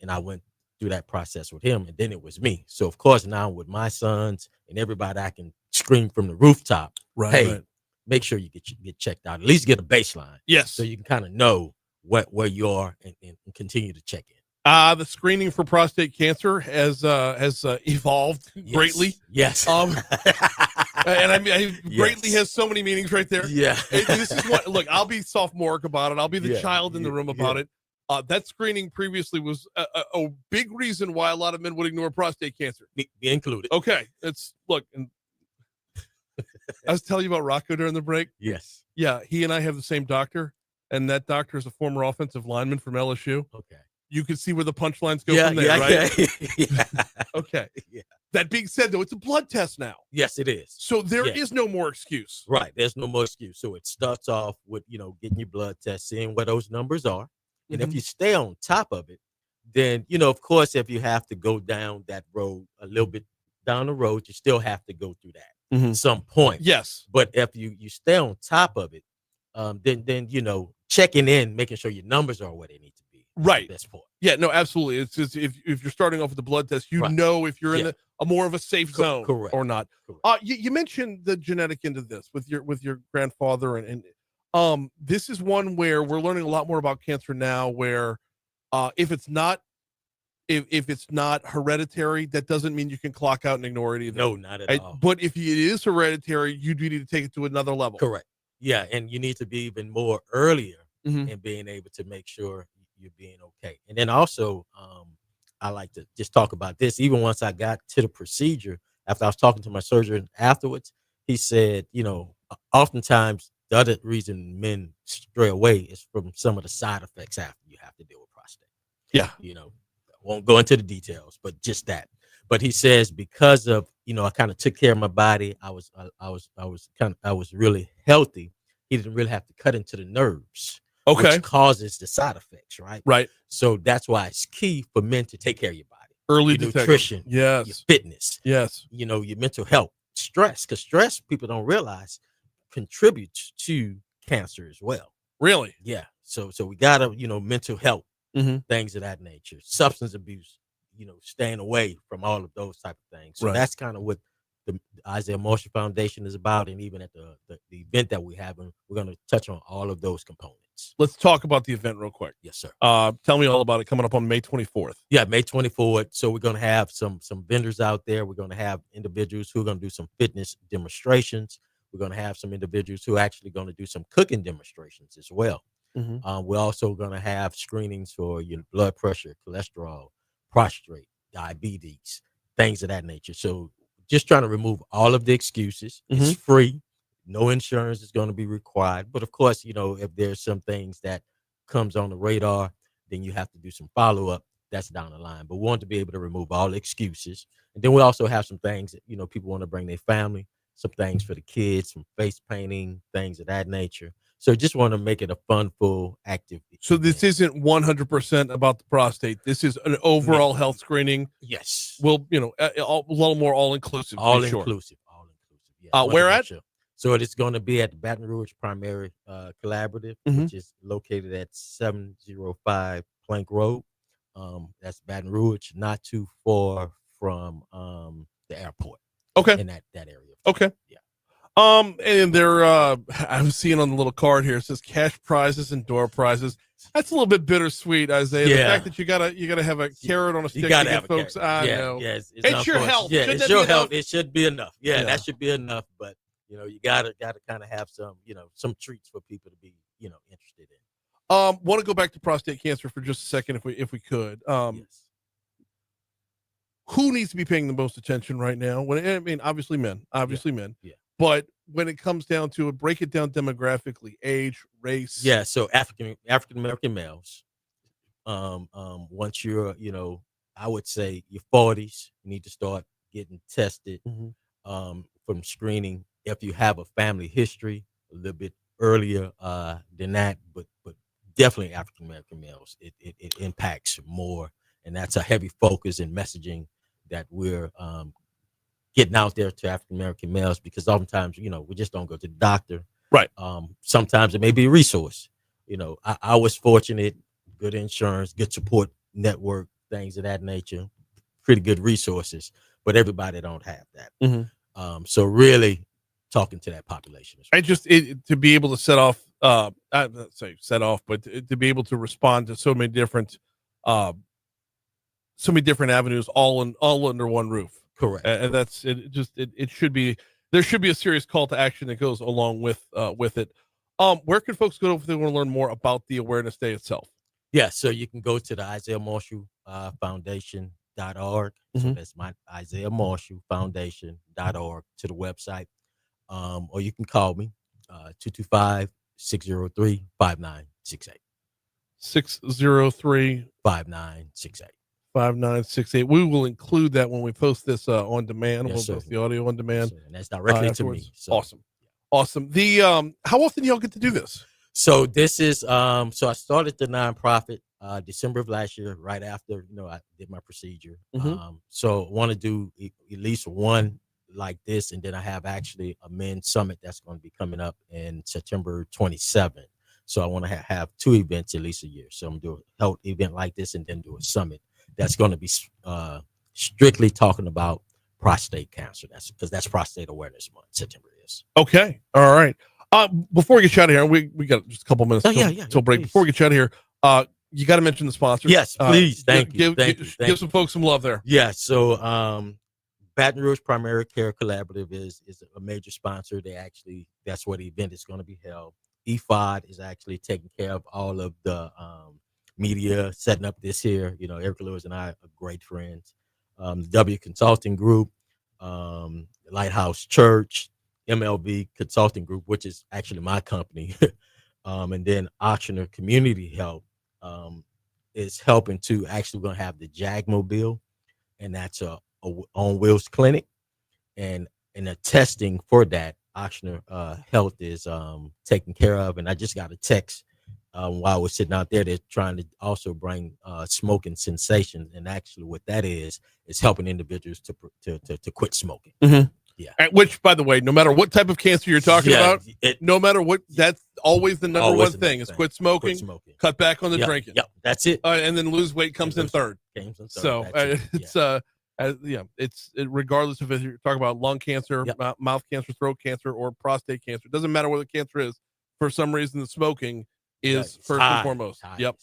and I went through that process with him, and then it was me. So of course now with my sons and everybody, I can scream from the rooftop, hey, make sure you get checked out. At least get a baseline.
Yes.
So you can kind of know where you are and continue to check in.
The screening for prostate cancer has evolved greatly.
Yes.
And I mean, greatly has so many meanings right there.
Yeah.
This is what, look, I'll be sophomoric about it. I'll be the child in the room about it. That screening previously was a big reason why a lot of men would ignore prostate cancer.
Be included.
Okay. And I was telling you about Rocco during the break.
Yes.
Yeah. He and I have the same doctor, and that doctor is a former offensive lineman from LSU.
Okay.
You can see where the punchlines go from there, right? Okay.
Yeah.
That being said, though, it's a blood test now.
Yes, it is.
So there is no more excuse.
Right. There's no more excuse. So it starts off with, getting your blood test, seeing what those numbers are. And if you stay on top of it, then, of course, if you have to go down that road a little bit down the road, you still have to go through that at some point.
Yes.
But if you stay on top of it, then checking in, making sure your numbers are where they need to be.
Right.
That's important.
Yeah, no, absolutely. It's just, if you're starting off with the blood test, know if you're in a more of a safe zone or not. You mentioned the genetic end of this with your grandfather, and this is one where we're learning a lot more about cancer now, where if it's not hereditary, that doesn't mean you can clock out and ignore it either.
No, not at all.
But if it is hereditary, you do need to take it to another level.
Correct. Yeah, and you need to be even more earlier in being able to make sure you're being okay. And then also, I like to just talk about this. Even once I got to the procedure, after I was talking to my surgeon afterwards, he said, oftentimes the other reason men stray away is from some of the side effects after you have to deal with prostate.
Yeah.
I won't go into the details, but just that. But he says, because of, I kind of took care of my body, I was really healthy. He didn't really have to cut into the nerves.
Okay.
Which causes the side effects, right?
Right.
So that's why it's key for men to take care of your body.
Early
your
detection.
nutrition,
Yes.
your fitness,
Yes.
your mental health, stress, because stress, people don't realize, contributes to cancer as well.
Really?
Yeah. So we gotta, mental health,
Mhm.
things of that nature, substance abuse, staying away from all of those type of things. So
Right.
that's kind of what the Isaiah Marshall Foundation is about. And even at the event that we have, we're going to touch on all of those components.
Let's talk about the event real quick.
Yes, sir.
Tell me all about it, coming up on May 24th.
Yeah, May 24th. So we're going to have some vendors out there. We're going to have individuals who are going to do some fitness demonstrations. We're going to have some individuals who are actually going to do some cooking demonstrations as well.
Mhm.
We're also going to have screenings for your blood pressure, cholesterol, prostate, diabetes, things of that nature. So just trying to remove all of the excuses. It's free. No insurance is going to be required. But of course, if there's some things that comes on the radar, then you have to do some follow-up. That's down the line. But we want to be able to remove all the excuses. And then we also have some things that, people want to bring their family, some things for the kids, some face painting, things of that nature. So just want to make it a fun, full, active.
So this isn't 100% about the prostate. This is an overall health screening.
Yes.
Well, a little more all-inclusive.
All
for sure.
inclusive. All inclusive. Yeah.
Where at?
So it is going to be at the Baton Rouge Primary Collaborative, which is located at 705 Plank Road. That's Baton Rouge, not too far from the airport.
Okay.
In that area.
Okay.
Yeah.
And they're I'm seeing on the little card here, it says cash prizes and door prizes. That's a little bit bittersweet, Isaiah. The
Yeah.
fact that you gotta have a carrot on a stick
You
to
gotta
get
have a
folks.
carrot.
I know.
Yeah,
it's your health.
Yeah,
Shouldn't
it's
that
your
be
health.
enough?
It should be enough. Yeah,
Yeah.
that should be enough. But you gotta kind of have some, some treats for people to be, interested in.
Want to go back to prostate cancer for just a second, if we could.
Yes.
Who needs to be paying the most attention right now? Obviously men, men.
Yeah.
But when it comes down to it, break it down demographically, age, race.
Yeah, so African American males, once you're, I would say your 40s, you need to start getting tested from screening. If you have a family history, a little bit earlier than that, but definitely African American males, it impacts more, and that's a heavy focus in messaging that we're getting out there to African American males, because oftentimes, we just don't go to the doctor.
Right.
Sometimes it may be a resource. I was fortunate, good insurance, good support network, things of that nature, pretty good resources, but everybody don't have that. So really talking to that population.
I just to be able to set off, not say set off, but to be able to respond to so many different avenues, all under one roof.
Correct.
And that's it. It should be, there should be a serious call to action that goes along with it. Where can folks go if they want to learn more about the Awareness Day itself?
Yeah, so you can go to the Isaiah Marshall Foundation.org. So that's my Isaiah Marshall Foundation.org to the website. Or you can call me 225-603-5968.
603
5968.
5968. We will include that when we post this on demand.
Yes,
We'll post the audio on demand.
And that's directly to
afterwards.
me. So.
Awesome. The how often do y'all get to do this?
So this is so I started the nonprofit December of last year, right after I did my procedure. So I want to do at least one like this, and then I have actually a men's summit that's going to be coming up in September 27th. So I want to have two events at least a year. So I'm doing a health event like this, and then do a summit that's going to be strictly talking about prostate cancer. That's because that's Prostate Awareness Month. September is.
Okay. All right. Before we get you out of here, we got just a couple minutes till break.
Please.
Before we get you out of here, you got to mention the sponsors.
Yes, please. Thank you.
Give some folks some love there.
Yeah. So Baton Rouge Primary Care Collaborative is a major sponsor. That's where the event is going to be held. EFOD is actually taking care of all of the media, setting up this here. Eric Lewis and I are great friends. The W Consulting Group, Lighthouse Church, MLB Consulting Group, which is actually my company, and then Auctioner Community Health is helping to actually going to have the JAG-mobile, and that's a on wheels clinic, and the testing for that Auctioner Health is taken care of. And I just got a text while we're sitting out there, they're trying to also bring smoking cessation, and actually, what that is helping individuals to quit smoking.
Mm-hmm.
Yeah.
Which, by the way, no matter what type of cancer you're talking about, no matter what, that's always the number one thing is quit smoking, cut back on the drinking.
Yep, that's it.
And then lose weight comes in third. So it's regardless of if you're talking about lung cancer, mouth cancer, throat cancer, or prostate cancer. It doesn't matter what the cancer is. For some reason, the smoking is first and foremost. Yep.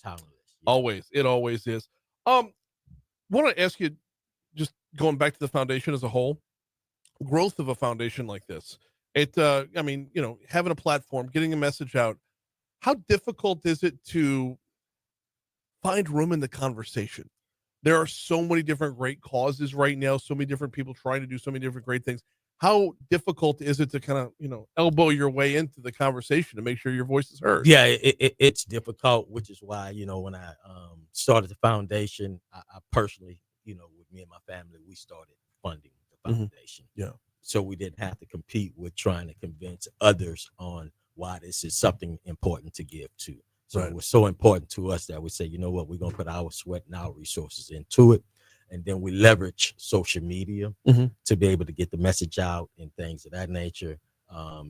Always. It always is. Want to ask you, just going back to the foundation as a whole, growth of a foundation like this. I mean, having a platform, getting a message out, how difficult is it to find room in the conversation? There are so many different great causes right now, so many different people trying to do so many different great things. How difficult is it to kind of, elbow your way into the conversation to make sure your voice is heard?
Yeah, it's difficult, which is why, when I started the foundation, I personally, with me and my family, we started funding the foundation.
Yeah.
So we didn't have to compete with trying to convince others on why this is something important to give to. So it was so important to us that we said, you know what, we're going to put our sweat and our resources into it. And then we leverage social media to be able to get the message out and things of that nature.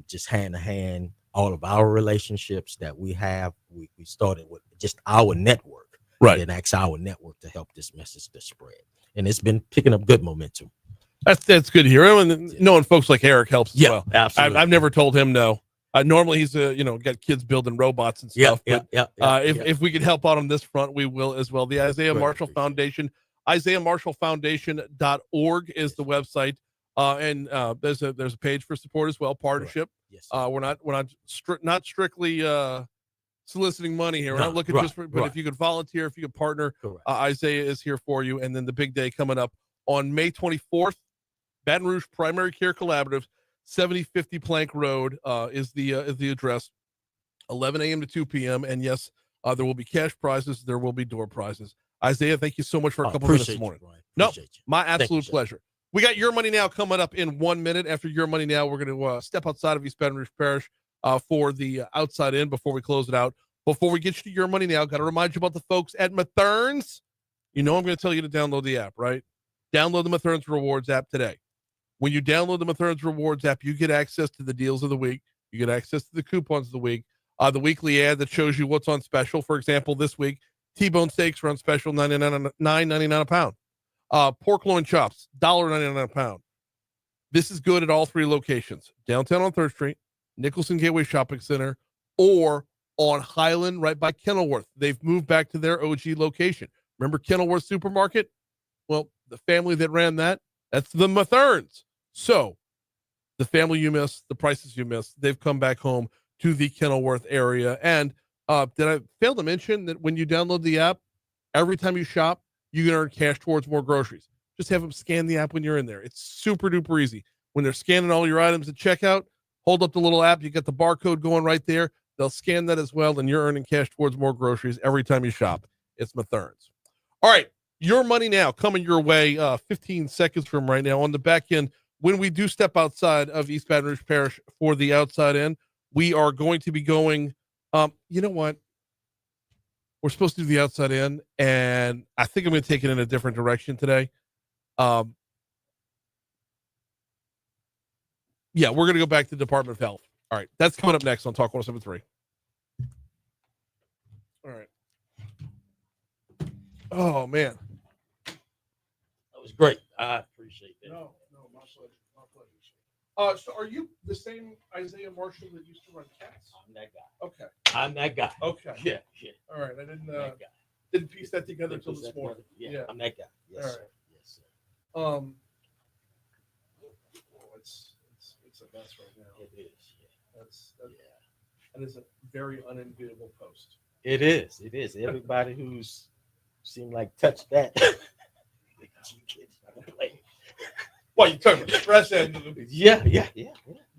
Just hand to hand, all of our relationships that we have, we started with just our network.
Right.
And asked our network to help this message to spread. And it's been picking up good momentum.
That's good to hear. And knowing folks like Eric helps as well.
Absolutely.
I've never told him no. Normally he's got kids building robots and stuff. If we could help out on this front, we will as well. The Isaiah Marshall Foundation, IsaiahMarshallFoundation.org is the website. And there's a page for support as well. Partnership.
Yes.
We're not strictly soliciting money here. We're not looking but if you could volunteer, if you could partner, Isaiah is here for you. And then the big day coming up on May 24th, Baton Rouge Primary Care Collaborative, 7050 Plank Road is the address, 11 a.m. to 2 p.m. And yes, there will be cash prizes. There will be door prizes. Isaiah, thank you so much for a couple minutes this morning. My absolute pleasure. We got Your Money Now coming up in 1 minute. After Your Money Now, we're going to step outside of East Baton Rouge Parish for the outside in before we close it out. Before we get you to Your Money Now, got to remind you about the folks at Mathern's. I'm going to tell you to download the app, right? Download the Mathern's Rewards app today. When you download the Mathern's Rewards app, you get access to the deals of the week. You get access to the coupons of the week. The weekly ad that shows you what's on special. For example, this week, T-bone steaks are on special, $9.99 a pound. Pork loin chops, $1.99 a pound. This is good at all three locations. Downtown on 3rd Street, Nicholson Gateway Shopping Center, or on Highland right by Kenilworth. They've moved back to their OG location. Remember Kenilworth Supermarket? Well, the family that ran that's the Mathern's. So the family you missed, the prices you missed, they've come back home to the Kenilworth area. And did I fail to mention that when you download the app, every time you shop, you can earn cash towards more groceries. Just have them scan the app when you're in there. It's super duper easy. When they're scanning all your items at checkout, hold up the little app. You got the barcode going right there. They'll scan that as well, and you're earning cash towards more groceries every time you shop. It's Mathern's. All right, Your Money Now coming your way 15 seconds from right now. On the back end, when we do step outside of East Baton Rouge Parish for the outside end, we are going to be going, you know what? We're supposed to do the outside end, and I think I'm going to take it in a different direction today. We're going to go back to the Department of Health. All right, that's coming up next on Talk 107.3. All right. Oh, man.
That was great. I appreciate that.
No, my pleasure. So are you the same Isaiah Marshall that used to run cats?
I'm that guy.
Okay.
I'm that guy.
Okay.
Yeah.
All right. I didn't piece that together until this morning.
Yeah, I'm that guy. Yes,
All
sir.
right.
Yes, sir.
It's a mess right now.
It is.
That is a very unenviable post.
It is. Everybody who's seemed like touched that.
Well, you talking about stress end of the
Yeah.
You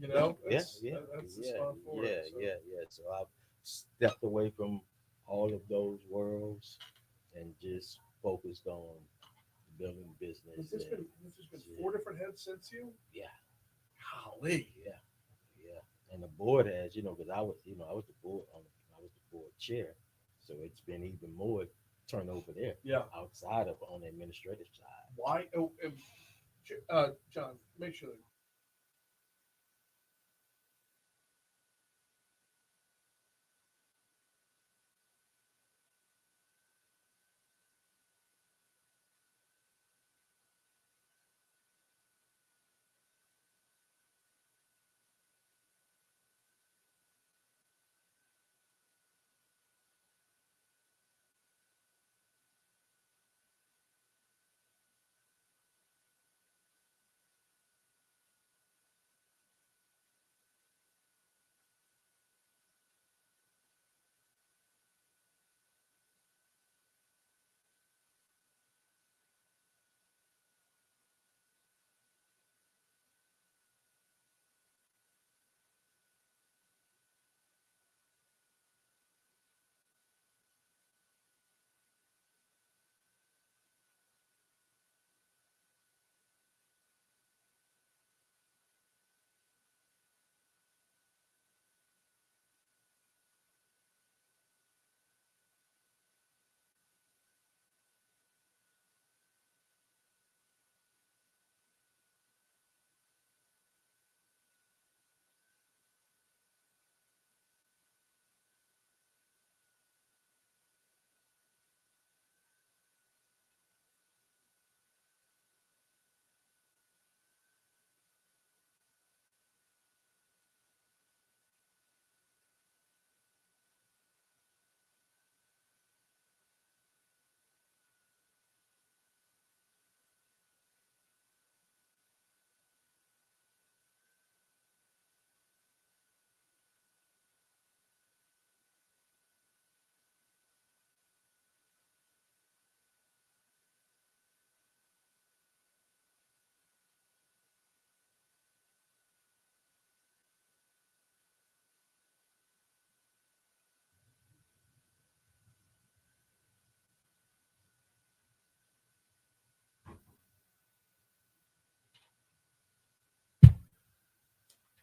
know? That's the spot for it,
So I've stepped away from all of those worlds and just focused on building business.
Has this been 4 different heads since you?
Yeah.
Golly.
Yeah. And the board has, because I was the board board chair. So it's been even more turnover there.
Yeah.
Outside of on the administrative side.
Why? John, make sure.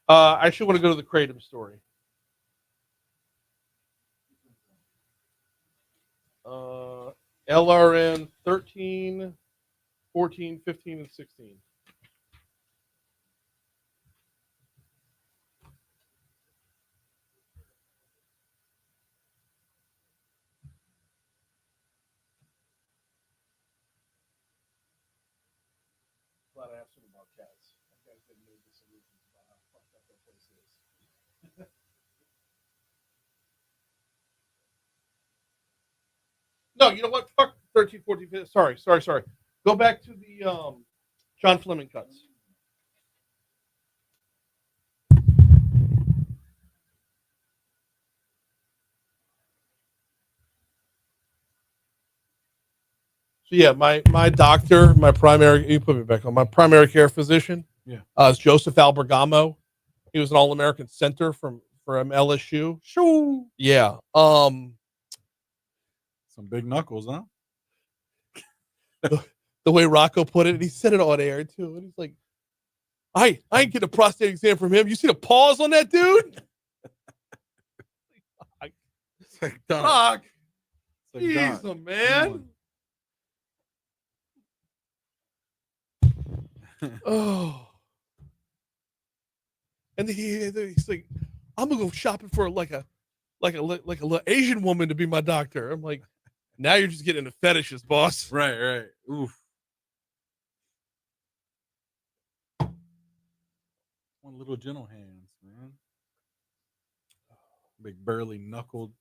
I actually want to go to the Kratom story. LRN 13, 14, 15, and 16. Glad I asked him about cats. That guy's been no disillusions about how fucked up that place is. No, you know what? Fuck 13, 14, 15. Sorry. Go back to the John Fleming cuts. So yeah, my doctor, my primary, you put me back on, my primary care physician, is Joseph Albergamo. He was an All-American center from LSU.
Shoo.
Yeah.
Some big knuckles, huh?
The way Rocco put it, and he said it on air too. And he's like, I ain't get a prostate exam from him. You see the pause on that dude?
It's like, Doc.
Doc.
It's like, Doc,
Jesus, man. Oh. And he's like, I'm gonna go shopping for like a little Asian woman to be my doctor. I'm like, now you're just getting into fetishes, boss.
Right. Oof. One little gentle hands, man. Big burly knuckled.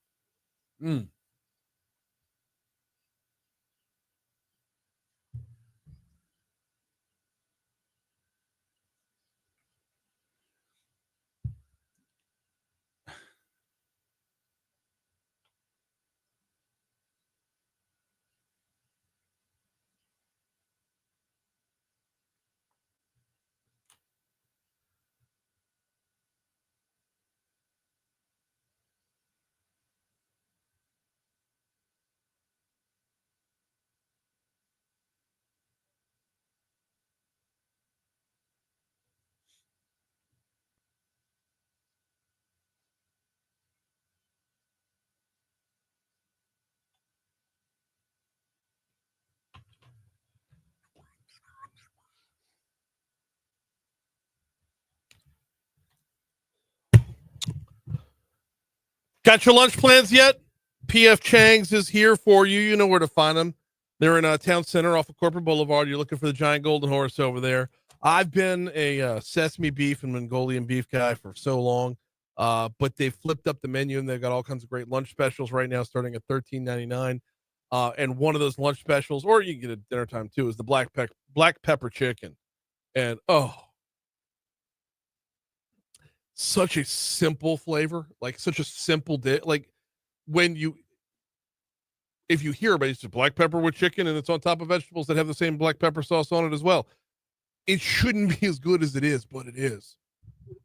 Got your lunch plans yet? PF Chang's is here for you. You know where to find them. They're in Town Center off of Corporate Boulevard. You're looking for the giant golden horse over there. I've been a sesame beef and Mongolian beef guy for so long, but they've flipped up the menu and they've got all kinds of great lunch specials right now, starting at $13.99. And one of those lunch specials, or you can get it dinner time too, is the black pepper chicken. And such a simple flavor, like such a simple dish. Like if you hear about it, it's black pepper with chicken and it's on top of vegetables that have the same black pepper sauce on it as well. It shouldn't be as good as it is, but it is.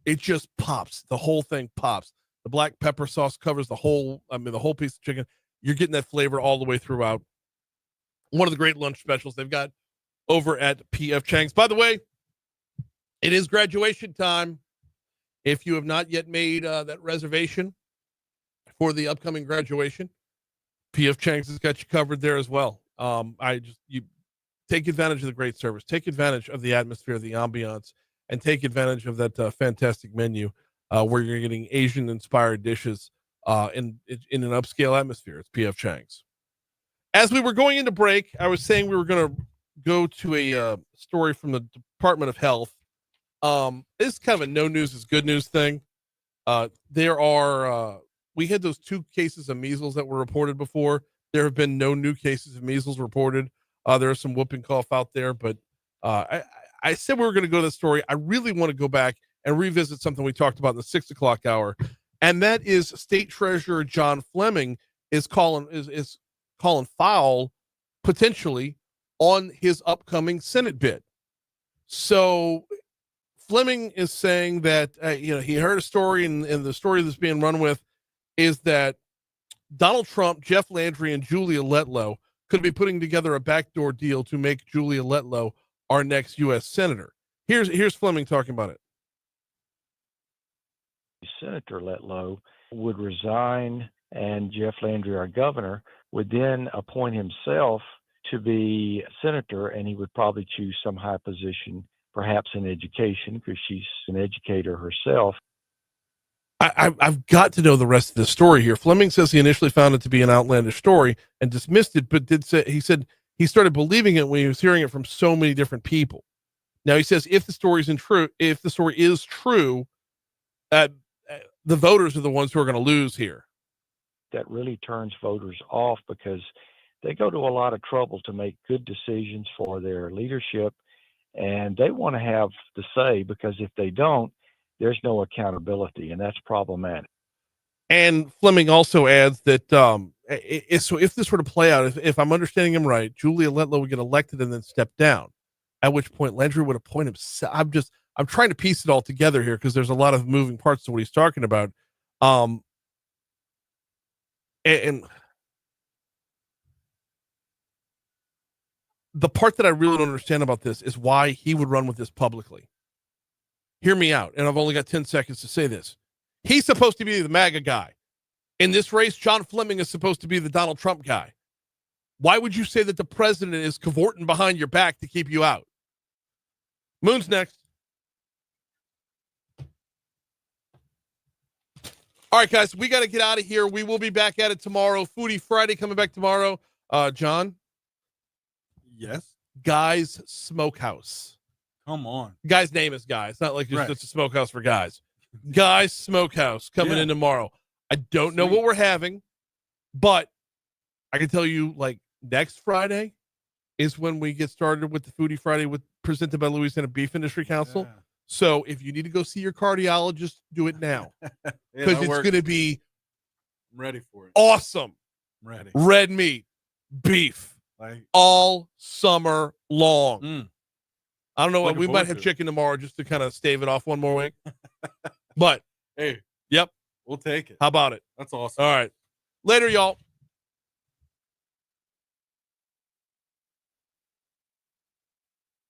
It just pops. The whole thing pops. The black pepper sauce covers the whole piece of chicken. You're getting that flavor all the way throughout. One of the great lunch specials they've got over at PF Chang's. By the way, it is graduation time. If you have not yet made that reservation for the upcoming graduation, PF Chang's has got you covered there as well. You take advantage of the great service, take advantage of the atmosphere, the ambiance, and take advantage of that fantastic menu where you're getting Asian-inspired dishes in an upscale atmosphere. It's PF Chang's. As we were going into break, I was saying we were going to go to a story from the Department of Health. This is kind of a no news is good news thing. We had those 2 cases of measles that were reported before. There have been no new cases of measles reported. There is some whooping cough out there, but I said we were going to go to the story. I really want to go back and revisit something we talked about in the 6 o'clock hour, and that is State Treasurer John Fleming is calling foul potentially on his upcoming Senate bid. So Fleming is saying that he heard a story, and the story that's being run with is that Donald Trump, Jeff Landry, and Julia Letlow could be putting together a backdoor deal to make Julia Letlow our next U.S. Senator. Here's Fleming talking about it.
Senator Letlow would resign, and Jeff Landry, our governor, would then appoint himself to be senator, and he would probably choose some high position, perhaps in education, because she's an educator herself.
I've got to know the rest of the story here. Fleming says he initially found it to be an outlandish story and dismissed it, but he said he started believing it when he was hearing it from so many different people. Now he says if the story is true, the voters are the ones who are going to lose here.
That really turns voters off because they go to a lot of trouble to make good decisions for their leadership, and they want to have the say, because if they don't, there's no accountability, and that's problematic.
And Fleming also adds that so if this were to play out, if I'm understanding him right, Julia Letlow would get elected and then step down, at which point Landry would appoint himself. I'm trying to piece it all together here because there's a lot of moving parts to what he's talking about. And the part that I really don't understand about this is why he would run with this publicly. Hear me out, and I've only got 10 seconds to say this. He's supposed to be the MAGA guy. In this race, John Fleming is supposed to be the Donald Trump guy. Why would you say that the president is cavorting behind your back to keep you out? Moon's next. All right, guys, we got to get out of here. We will be back at it tomorrow. Foodie Friday coming back tomorrow. John?
Yes?
Guy's Smokehouse.
Come on.
Guy's name is Guy. It's not like
Right.
it's a smokehouse for guys. Guy's Smokehouse coming in tomorrow. I don't know what we're having, but I can tell you, like, next Friday is when we get started with the Foodie Friday presented by Louisiana Beef Industry Council.
Yeah.
So if you need to go see your cardiologist, do it now. Because it's going to be
I'm ready for it.
awesome.
I'm ready.
Red meat, beef, all summer long. I don't know what we might have chicken tomorrow just to kind of stave it off one more week. But
hey,
yep,
we'll take it.
How about it?
That's awesome.
All right. Later, y'all.